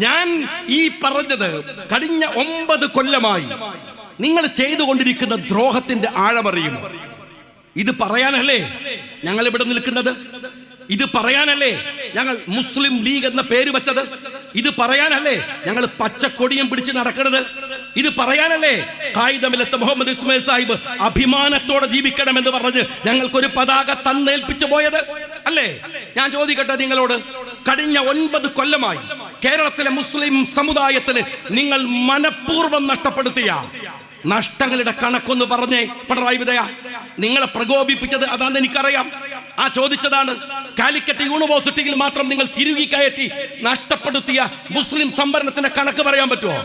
ഞാൻ ഈ പറഞ്ഞത് കഴിഞ്ഞ 9 കൊല്ലമായി നിങ്ങൾ ചെയ്തുകൊണ്ടിരിക്കുന്ന ദ്രോഹത്തിന്റെ ആഴമറിയും. ഇത് പറയാനല്ലേ ഞങ്ങൾ ഇവിടെ നിൽക്കുന്നത്? ഇത് പറയാനല്ലേ ഞങ്ങൾ മുസ്ലിം ലീഗ് എന്ന പേര് വെച്ചത്? ഇത് പറയാനല്ലേ ഞങ്ങൾ പച്ചക്കൊടിയും പിടിച്ച് നടക്കുന്നത്? ഇത് പറയാനല്ലേ കായിദമില്ലത്ത് മുഹമ്മദ് ഇസ്മായിൽ സാഹിബ് അഭിമാനത്തോടെ ജീവിക്കണമെന്ന് പറഞ്ഞ് ഞങ്ങൾക്കൊരു പതാക തന്നേൽപ്പിച്ചു പോയത് അല്ലേ? ഞാൻ ചോദിക്കട്ടെ നിങ്ങളോട്, കഴിഞ്ഞ 9 കൊല്ലമായി കേരളത്തിലെ മുസ്ലിം സമുദായത്തിന് നിങ്ങൾ മനഃപൂർവ്വം നഷ്ടപ്പെടുത്തിയ നഷ്ടങ്ങളുടെ കണക്കൊന്ന് പറഞ്ഞേ പിണറായി വിജയ. നിങ്ങളെ പ്രകോപിപ്പിച്ചത് അതാണെന്ന് എനിക്കറിയാം. ആ ചോദിച്ചതാണ്. കാലിക്കറ്റ് യൂണിവേഴ്സിറ്റിയിൽ മാത്രം നിങ്ങൾ തിരുകി കയറ്റി നഷ്ടപ്പെടുത്തിയ മുസ്ലിം സംവരണത്തിന്റെ കണക്ക് പറയാൻ പറ്റുമോ?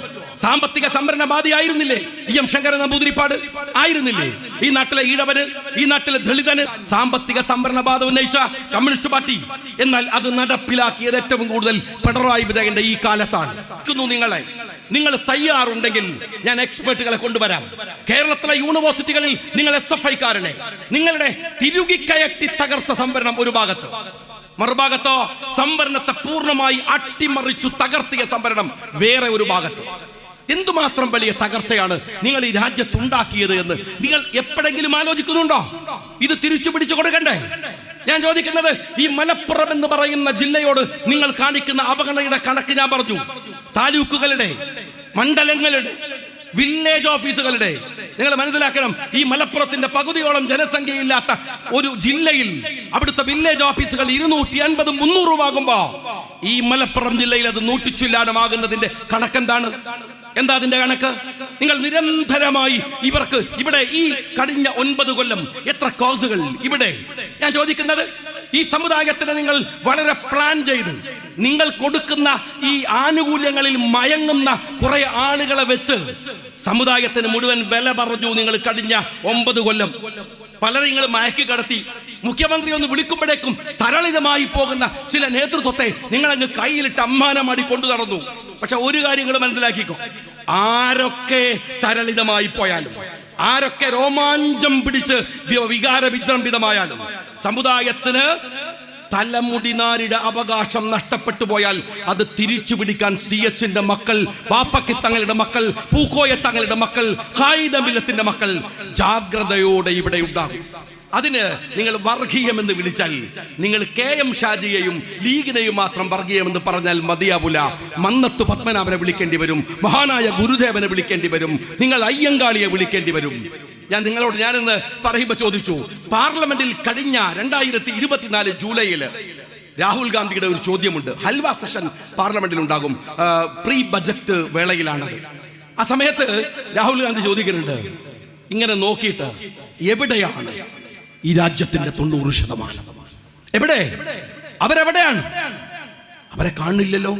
സാമ്പത്തിക സംവരണവാദിയായിരുന്നില്ലേ എം ശങ്കരൻ നമ്പൂതിരിപ്പാട്? ആയിരുന്നില്ലേ ഈ നാട്ടിലെ ഈഴവന്, ഈ നാട്ടിലെ ദളിതന് സാമ്പത്തിക സംവരണവാദം ഉന്നയിച്ച കമ്മ്യൂണിസ്റ്റ് പാർട്ടി? എന്നാൽ അത് നടപ്പിലാക്കിയത് ഏറ്റവും കൂടുതൽ പിണറായി വിജയന്റെ ഈ കാലത്താണ്. നിങ്ങൾ തയ്യാറുണ്ടെങ്കിൽ ഞാൻ എക്സ്പെർട്ടുകളെ കൊണ്ടുവരാം. കേരളത്തിലെ യൂണിവേഴ്സിറ്റികളിൽ നിങ്ങൾ SFI-കാരനെ നിങ്ങളുടെ തിരുകിക്കയറ്റി തകർത്ത സംവരണം ഒരു ഭാഗത്ത്, മറുഭാഗത്തോ സംവരണത്തെ പൂർണ്ണമായി അട്ടിമറിച്ചു തകർത്തിയ സംവരണം വേറെ ഒരു ഭാഗത്ത്. എന്തുമാത്രം വലിയ തകർച്ചയാണ് നിങ്ങൾ ഈ രാജ്യത്തുണ്ടാക്കിയത് എന്ന് നിങ്ങൾ എപ്പോഴെങ്കിലും ആലോചിക്കുന്നുണ്ടോ? ഇത് തിരിച്ചു പിടിച്ചു കൊടുക്കണ്ടേ? ഞാൻ ചോദിക്കുന്നത്, ഈ മലപ്പുറം എന്ന് പറയുന്ന ജില്ലയോട് നിങ്ങൾ കാണിക്കുന്ന അവഗണനയുടെ കണക്ക് ഞാൻ പറഞ്ഞു. താലൂക്കുകളുടെ, മണ്ഡലങ്ങളുടെ, വില്ലേജ് ഓഫീസുകളുടെ നിങ്ങൾ മനസ്സിലാക്കണം. ഈ മലപ്പുറത്തിന്റെ പകുതിയോളം ജനസംഖ്യയില്ലാത്ത ഒരു ജില്ലയിൽ അവിടുത്തെ വില്ലേജ് ഓഫീസുകൾ 250, 300 ആകുമ്പോ ഈ മലപ്പുറം ജില്ലയിൽ അത് 100 ചില്ലാനമാകുന്നതിന്റെ കണക്കെന്താണ്? എന്താ അതിന്റെ കണക്ക്? നിങ്ങൾ നിരന്തരമായി ഇവർക്ക് ഇവിടെ ഈ കഴിഞ്ഞ 9 കൊല്ലം എത്ര കോഴ്സുകൾ ഇവിടെ? ഞാൻ ചോദിക്കുന്നത്, ഈ സമുദായത്തിന് നിങ്ങൾ വളരെ പ്ലാൻ ചെയ്ത് നിങ്ങൾ കൊടുക്കുന്ന ഈ ആനുകൂല്യങ്ങളിൽ മയങ്ങുന്ന കുറെ ആളുകളെ വെച്ച് സമുദായത്തിന് മുഴുവൻ വില പറഞ്ഞു. നിങ്ങൾ കഴിഞ്ഞ 9 കൊല്ലം പലരെ നിങ്ങൾ മയക്കി കടത്തി. മുഖ്യമന്ത്രി ഒന്ന് വിളിക്കുമ്പോഴേക്കും തരളിതമായി പോകുന്ന ചില നേതൃത്വത്തെ നിങ്ങൾ അങ്ങ് കയ്യിലിട്ട് അമ്മാനമാടി കൊണ്ടു നടന്നു. പക്ഷെ ഒരു കാര്യങ്ങൾ മനസ്സിലാക്കിക്കോ, ആരൊക്കെ തരളിതമായി പോയാലും, ആരൊക്കെ രോമാഞ്ചം പിടിച്ച് വികാര വിജൃംഭിതമായാലും, സമുദായത്തിന് തലമുടിനാരുടെ അവകാശം നഷ്ടപ്പെട്ടു പോയാൽ അത് തിരിച്ചു പിടിക്കാൻ CHന്റെ മക്കൾ, വാഫക്കി തങ്ങളുടെ മക്കൾ, പൂക്കോയ തങ്ങളുടെ മക്കൾ, കായിദമില്ലത്തിന്റെ മക്കൾ ജാഗ്രതയോടെ ഇവിടെ ഉണ്ടാകും. അതിന് നിങ്ങൾ വർഗീയമെന്ന് വിളിച്ചാൽ, നിങ്ങൾ KM ഷാജിയെയും ലീഗിനെയും മാത്രം വർഗീയമെന്ന് പറഞ്ഞാൽ മതിയാവില്ല. മന്നത്ത് പത്മനാഭനെ വിളിക്കേണ്ടി വരും, മഹാനായ ഗുരുദേവനെ വിളിക്കേണ്ടി വരും, നിങ്ങൾ അയ്യങ്കാളിയെ വിളിക്കേണ്ടി വരും. ഞാനിന്ന് പറയുമ്പോൾ ചോദിച്ചു, പാർലമെന്റിൽ കഴിഞ്ഞ 2024 ജൂലൈയിൽ രാഹുൽ ഗാന്ധിയുടെ ഒരു ചോദ്യമുണ്ട്. ഹൽവ സെഷൻ പാർലമെന്റിൽ ഉണ്ടാകും, പ്രീ ബജറ്റ് വേളയിലാണത്. ആ സമയത്ത് രാഹുൽ ഗാന്ധി ചോദിക്കുന്നുണ്ട്, ഇങ്ങനെ നോക്കിയിട്ട് എവിടെയാണ് ഈ രാജ്യത്തിന്റെ 90%? എവിടെ? അവരെവിടെയാണ്? അവരെ കാണില്ലല്ലോ.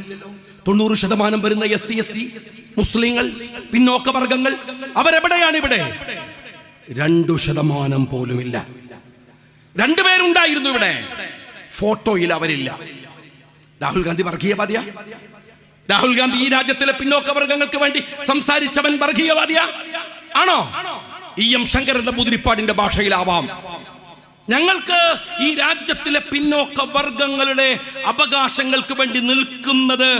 90% വരുന്ന SC, ST, മുസ്ലിങ്ങൾ, പിന്നോക്ക വർഗങ്ങൾ അവരെവിടെയാണ്? ഇവിടെ 2% പോലുമില്ല. 2 പേരുണ്ടായിരുന്നു ഇവിടെ, ഫോട്ടോയിൽ അവരില്ല. രാഹുൽ ഗാന്ധി വർഗീയവാദിയാ? രാഹുൽ ഗാന്ധി ഈ രാജ്യത്തിലെ പിന്നോക്ക വർഗങ്ങൾക്ക് വേണ്ടി സംസാരിച്ചവൻ വർഗീയവാദിയാ ആണോ? എം ശങ്കരൻ നമ്പൂതിരിപ്പാടിന്റെ ഭാഷയിലാവാം. ഞങ്ങൾക്ക് ഈ രാജ്യത്തിലെ പിന്നോക്ക വർഗങ്ങളുടെ അവകാശങ്ങൾക്ക് വേണ്ടി നിൽക്കുന്നത്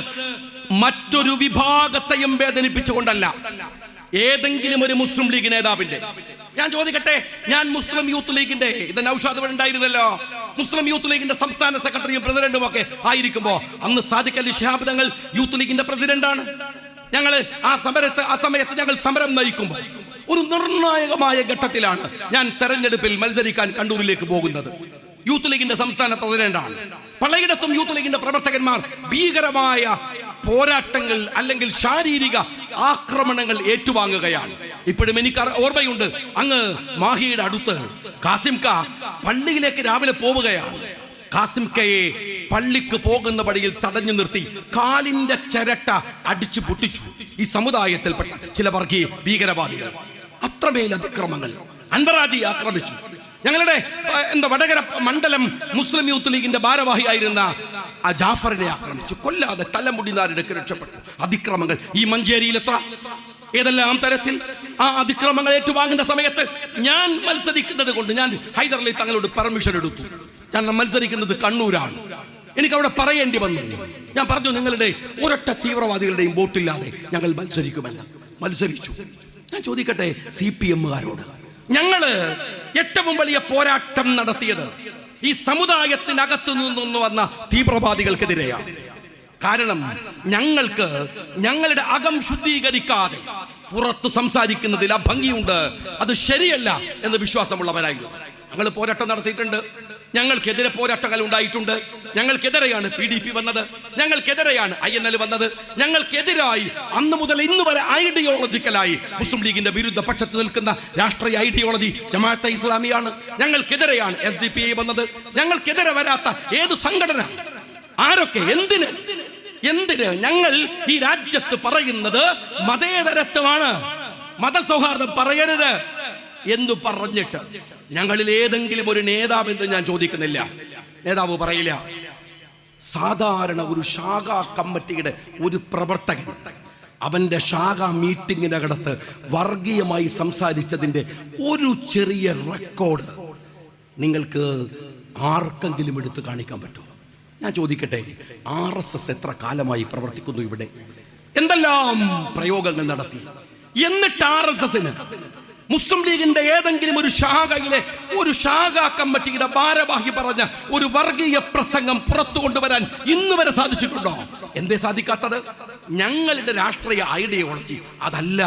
മറ്റൊരു വിഭാഗത്തെയും വേദനിപ്പിച്ചുകൊണ്ടല്ല, ഏതെങ്കിലും ഒരു മുസ്ലിം ലീഗ് നേതാവിന്റെ. ഞാൻ ചോദിക്കട്ടെ, ഞാൻ മുസ്ലിം യൂത്ത് ലീഗിന്റെ, ഇത് നൗഷാദ് ഉണ്ടായിരുന്നല്ലോ, മുസ്ലിം യൂത്ത് ലീഗിന്റെ സംസ്ഥാന സെക്രട്ടറിയും പ്രസിഡന്റും ഒക്കെ ആയിരിക്കുമ്പോ അന്ന് സാദിഖ് അലി ശിഹാബ് തങ്ങൾ യൂത്ത് ലീഗിന്റെ പ്രസിഡന്റാണ്. ഞങ്ങൾ ആ സമയത്ത് ഞങ്ങൾ സമരം നയിക്കുമ്പോൾ ഒരു നിർണായകമായ ഘട്ടത്തിലാണ് ഞാൻ തെരഞ്ഞെടുപ്പിൽ മത്സരിക്കാൻ കണ്ണൂരിലേക്ക് പോകുന്നത്. യൂത്ത് ലീഗിന്റെ സംസ്ഥാന പ്രസിഡന്റാണ്. പലയിടത്തും യൂത്ത് ലീഗിന്റെ പ്രവർത്തകന്മാർ ഭീകരമായ പോരാട്ടങ്ങൾ അല്ലെങ്കിൽ ശാരീരിക ആക്രമണങ്ങൾ ഏറ്റുവാങ്ങുകയാണ്. ഇപ്പോഴും എനിക്ക് ഓർമ്മയുണ്ട്, അങ്ങ് മാഹിയുടെ അടുത്ത് കാസിംക പള്ളിയിലേക്ക് രാവിലെ പോവുകയാണ്. കാസിംകയെ പള്ളിക്ക് പോകുന്ന വഴിയിൽ തടഞ്ഞു നിർത്തി കാലിന്റെ ചിരട്ട അടിച്ചു പൊട്ടിച്ചു ഈ സമുദായത്തിൽപ്പെട്ട ചില വർഗീയ ഭീകരവാദികൾ. അത്രമേൽ അതിക്രമങ്ങൾ. അൻവറാജി ആക്രമിച്ചു. ഞങ്ങളുടെ വടകര മണ്ഡലം മുസ്ലിം യൂത്ത് ലീഗിന്റെ ഭാരവാഹിയായിരുന്ന ജാഫറിനെ ആക്രമിച്ചു. കൊല്ലാതെ തലമുടിനാരുടെ രക്ഷപ്പെട്ടു. അതിക്രമങ്ങൾ ഈ മഞ്ചേരിയിൽ എത്ര, ഏതെല്ലാം തരത്തിൽ ആ അതിക്രമങ്ങൾ ഏറ്റുവാങ്ങുന്ന സമയത്ത് ഞാൻ മത്സരിക്കുന്നത് കൊണ്ട് ഞാൻ ഹൈദരലി തങ്ങളോട് പെർമിഷൻ എടുത്തു. ഞാൻ മത്സരിക്കുന്നത് കണ്ണൂരാണ്. എനിക്ക് അവിടെ പറയേണ്ടി വന്നു. ഞാൻ പറഞ്ഞു, നിങ്ങളുടെ ഒരൊറ്റ തീവ്രവാദികളുടെയും വോട്ടില്ലാതെ ഞങ്ങൾ മത്സരിക്കുമെന്ന്. മത്സരിച്ചു. ഞാൻ ചോദിക്കട്ടെ CPM-കാരോട്, ഞങ്ങള് ഏറ്റവും വലിയ പോരാട്ടം നടത്തിയത് ഈ സമുദായത്തിനകത്തു നിന്ന് വന്ന തീവ്രവാദികൾക്കെതിരെയാണ്. കാരണം ഞങ്ങൾക്ക് ഞങ്ങളുടെ അകം ശുദ്ധീകരിക്കാതെ പുറത്ത് സംസാരിക്കുന്നതിൽ അഭംഗിയുണ്ട്, അത് ശരിയല്ല എന്ന് വിശ്വാസമുള്ളവരായിരുന്നു. ഞങ്ങൾ പോരാട്ടം നടത്തിയിട്ടുണ്ട്. ഞങ്ങൾക്കെതിരെ പോരാട്ടങ്ങൾ ഉണ്ടായിട്ടുണ്ട്. ഞങ്ങൾക്കെതിരെയാണ് PDP വന്നത്, ഞങ്ങൾക്കെതിരെയാണ് INL വന്നത്. ഞങ്ങൾക്കെതിരായി അന്ന് മുതൽ ഇന്ന് വരെ ഐഡിയോളജിക്കലായി മുസ്ലിം ലീഗിന്റെ വിരുദ്ധ പക്ഷത്ത് നിൽക്കുന്ന രാഷ്ട്രീയ ഐഡിയോളജി ജമാഅത്തെ ഇസ്ലാമിയാണ്. ഞങ്ങൾക്കെതിരെയാണ് SDPI വന്നത്. ഞങ്ങൾക്കെതിരെ വരാത്ത ഏത് സംഘടന, ആരൊക്കെ, എന്തിന് ഞങ്ങൾ ഈ രാജ്യത്ത് പറയുന്നത് മതേതരത്വമാണ്, മതസൗഹാർദ്ദം പറയരുത് എന്ന് പറഞ്ഞിട്ട് ഞങ്ങളിൽ ഏതെങ്കിലും ഒരു നേതാവ് എന്ന് ഞാൻ ചോദിക്കുന്നില്ല, നേതാവ് പറയില്ല. സാധാരണ ഒരു ശാഖാ കമ്മിറ്റിയുടെ ഒരു പ്രവർത്തകൻ അവന്റെ ശാഖാ മീറ്റിംഗിനകത്ത് വർഗീയമായി സംസാരിച്ചതിന്റെ ഒരു ചെറിയ റെക്കോർഡ് നിങ്ങൾക്ക് ആർക്കെങ്കിലും എടുത്ത് കാണിക്കാൻ പറ്റുമോ? ഞാൻ ചോദിക്കട്ടെ, RSS എത്ര കാലമായി പ്രവർത്തിക്കുന്നു ഇവിടെ? എന്തെല്ലാം പ്രയോഗങ്ങൾ നടത്തി. എന്നിട്ട് RSSന് മുസ്ലിം ലീഗിന്റെ ഏതെങ്കിലും ഒരു ശാഖയിലെ ഒരു ശാഖാ കമ്മിറ്റിയുടെ ഭാരവാഹി പറഞ്ഞ ഒരു വർഗീയ പ്രസംഗം പുറത്തു കൊണ്ടുവരാൻ ഇന്ന് വരെ സാധിച്ചിട്ടുണ്ടോ? എന്തേ സാധിക്കാത്തത്? ഞങ്ങളുടെ രാഷ്ട്രീയ ഐഡിയോളജി അതല്ല,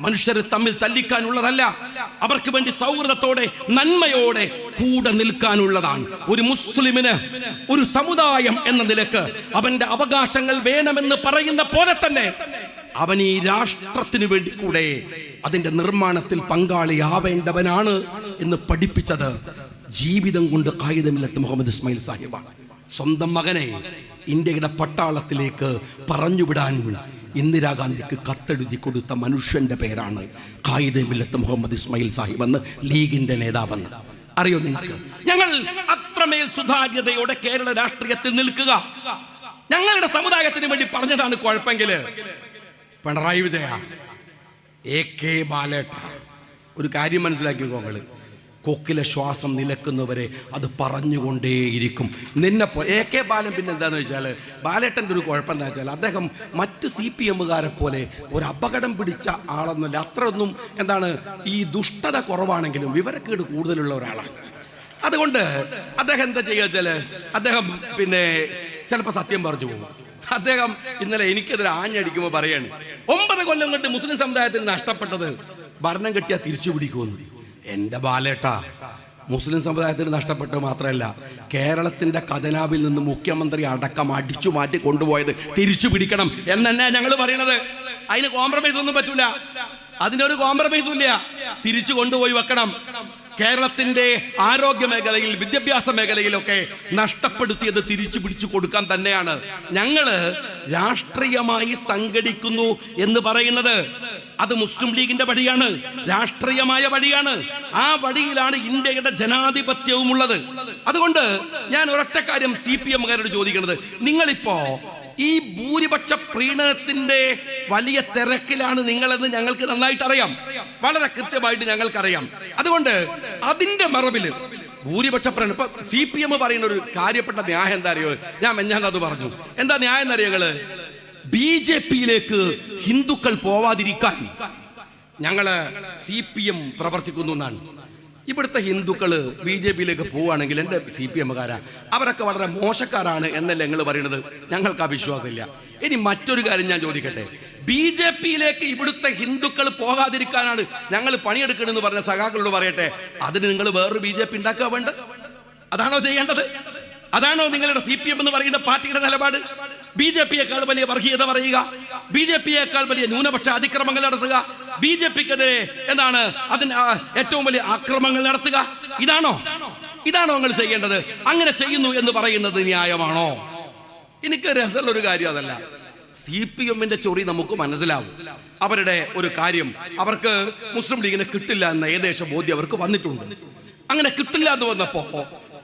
മനുഷ്യരെ തമ്മിൽ തല്ലിക്കാനുള്ളതല്ല, അവർക്ക് വേണ്ടി സൗഹൃദത്തോടെ നന്മയോടെ കൂടെ നിൽക്കാനുള്ളതാണ്. ഒരു മുസ്ലിമിന് ഒരു സമുദായം എന്ന നിലക്ക് അവന്റെ അവകാശങ്ങൾ വേണമെന്ന് പറയുന്ന പോലെ തന്നെ അവൻ ഈ രാഷ്ട്രത്തിന് വേണ്ടി കൂടെ അതിന്റെ നിർമ്മാണത്തിൽ പങ്കാളിയാവേണ്ടവനാണ് എന്ന് പഠിപ്പിച്ചത് ജീവിതം കൊണ്ട് ഖായിദ് മില്ലത്ത് മുഹമ്മദ് ഇസ്മായിൽ സാഹിബാണ്. സ്വന്തം മകനെ ഇന്ത്യയുടെ പട്ടാളത്തിലേക്ക് പറഞ്ഞുവിടാൻ ഇന്ദിരാഗാന്ധിക്ക് കത്തെഴുതി കൊടുത്ത മനുഷ്യന്റെ പേരാണ് ഖായിദ് മില്ലത്ത് മുഹമ്മദ് ഇസ്മായിൽ സാഹിബ് എന്ന്, ലീഗിന്റെ നേതാവെന്ന്. അറിയോ നിങ്ങൾക്ക്? ഞങ്ങൾ അത്രമേൽ സുതാര്യതയോടെ കേരള രാഷ്ട്രീയത്തിൽ നിൽക്കുക ഞങ്ങളുടെ സമുദായത്തിന് വേണ്ടി പറഞ്ഞതാണ്. കുഴപ്പമെങ്കില് പിണറായി വിജയ, AK ബാലേട്ട, ഒരു കാര്യം മനസ്സിലാക്കിക്കോങ്ങള്, കൊക്കിലെ ശ്വാസം നിലക്കുന്നവരെ അത് പറഞ്ഞുകൊണ്ടേയിരിക്കും. നിന്നെപ്പോ AK ബാലൻ പിന്നെ എന്താന്ന് വെച്ചാൽ, ബാലേട്ടൻ്റെ ഒരു കുഴപ്പം എന്താ വെച്ചാൽ അദ്ദേഹം മറ്റ് CPM-കാരെ പോലെ ഒരു അപകടം പിടിച്ച ആളൊന്നുമല്ല. അത്രയൊന്നും ഈ ദുഷ്ടത കുറവാണെങ്കിലും വിവരക്കേട് കൂടുതലുള്ള ഒരാളാണ്. അതുകൊണ്ട് അദ്ദേഹം എന്താ ചെയ്യുക വെച്ചാൽ അദ്ദേഹം പിന്നെ ചിലപ്പോൾ സത്യം പറഞ്ഞു പോകും. അദ്ദേഹം ഇന്നലെ എനിക്കെതിരെ ആഞ്ഞടിക്കുമ്പോൾ പറയാണ്, 9 കൊല്ലം കൊണ്ട് മുസ്ലിം സമുദായത്തിന് നഷ്ടപ്പെട്ടത് ഭരണം കിട്ടിയാൽ തിരിച്ചു പിടിക്കുമെന്ന്. എന്റെ ബാലേട്ട, മുസ്ലിം സമുദായത്തിന് നഷ്ടപ്പെട്ടത് മാത്രമല്ല, കേരളത്തിന്റെ ഖജനാവിൽ നിന്ന് മുഖ്യമന്ത്രി അടക്കം അടിച്ചു മാറ്റി കൊണ്ടുപോയത് തിരിച്ചു പിടിക്കണം എന്നെ ഞങ്ങൾ പറയണത്. അതിന് കോംപ്രമൈസ് ഒന്നും പറ്റൂല, അതിനൊരു കോംപ്രമൈസും ഇല്ല. തിരിച്ചു കൊണ്ടുപോയി വെക്കണം. കേരളത്തിന്റെ ആരോഗ്യ മേഖലയിൽ, വിദ്യാഭ്യാസ മേഖലയിലൊക്കെ നഷ്ടപ്പെടുത്തിയത് തിരിച്ചു പിടിച്ചു കൊടുക്കാൻ തന്നെയാണ് ഞങ്ങള് രാഷ്ട്രീയമായി സംഘടിക്കുന്നു എന്ന് പറയുന്നത്. അത് മുസ്ലിം ലീഗിന്റെ വഴിയാണ്, രാഷ്ട്രീയമായ വഴിയാണ്. ആ വഴിയിലാണ് ഇന്ത്യയുടെ ജനാധിപത്യവും ഉള്ളത്. അതുകൊണ്ട് ഞാൻ ഒരൊറ്റ കാര്യം CPM-കാരോട് ചോദിക്കുന്നത്, നിങ്ങളിപ്പോ ഈ ഭൂരിപക്ഷ പ്രീണനത്തിന്റെ വലിയ തിരക്കിലാണ് നിങ്ങളെന്ന് ഞങ്ങൾക്ക് നന്നായിട്ട് അറിയാം, വളരെ കൃത്യമായിട്ട് ഞങ്ങൾക്കറിയാം. അതുകൊണ്ട് അതിന്റെ മറവില് ഭൂരിപക്ഷ പ്രീണനം, ഇപ്പൊ CPM പറയുന്ന ഒരു കാര്യപ്പെട്ട ന്യായം എന്താ അറിയോ? ഞാൻ അത് പറഞ്ഞു. എന്താ ന്യായം എന്നറിയങ്ങള്? BJP-യിലേക്ക് ഹിന്ദുക്കൾ പോവാതിരിക്കാൻ ഞങ്ങള് CPM പ്രവർത്തിക്കുന്നു എന്നാണ്. ഇവിടുത്തെ ഹിന്ദുക്കള് BJP-യിലേക്ക് പോവുകയാണെങ്കിൽ എൻ്റെ CPM-കാരാ അവരൊക്കെ വളരെ മോശക്കാരാണ് എന്നല്ലേ നിങ്ങൾ പറയുന്നത്? ഞങ്ങൾക്ക് ആ വിശ്വാസമില്ല. ഇനി മറ്റൊരു കാര്യം ഞാൻ ചോദിക്കട്ടെ, BJP-യിലേക്ക് ഇവിടുത്തെ ഹിന്ദുക്കൾ പോകാതിരിക്കാനാണ് ഞങ്ങൾ പണിയെടുക്കണമെന്ന് പറഞ്ഞ സഖാക്കളോട് പറയട്ടെ, അതിന് നിങ്ങൾ വേറൊരു BJP ഉണ്ടാക്കുക വേണ്ടത്? അതാണോ ചെയ്യേണ്ടത്? അതാണോ നിങ്ങളുടെ CPM എന്ന് പറയുന്ന പാർട്ടിയുടെ നിലപാട്? BJP-യേക്കാൾ വലിയ വർഗീയത പറയുക, BJP-യേക്കാൾ വലിയ ന്യൂനപക്ഷ അതിക്രമങ്ങൾ നടത്തുക, BJP-ക്കെതിരെ അതിന് ഏറ്റവും വലിയ ആക്രമണങ്ങൾ നടത്തുക, ഇതാണോ നിങ്ങൾ ചെയ്യേണ്ടത്? അങ്ങനെ ചെയ്യുന്നു എന്ന് പറയുന്നത് ന്യായമാണോ? എനിക്ക് രസമുള്ള ഒരു കാര്യം അതല്ല. CPM-ന്റെ ചൊറി നമുക്ക് മനസ്സിലാവും. അവരുടെ ഒരു കാര്യം, അവർക്ക് മുസ്ലിം ലീഗിനെ കിട്ടില്ല എന്ന ഏകദേശം ബോധ്യം അവർക്ക് വന്നിട്ടുണ്ട്. അങ്ങനെ കിട്ടില്ല എന്ന് വന്നപ്പോ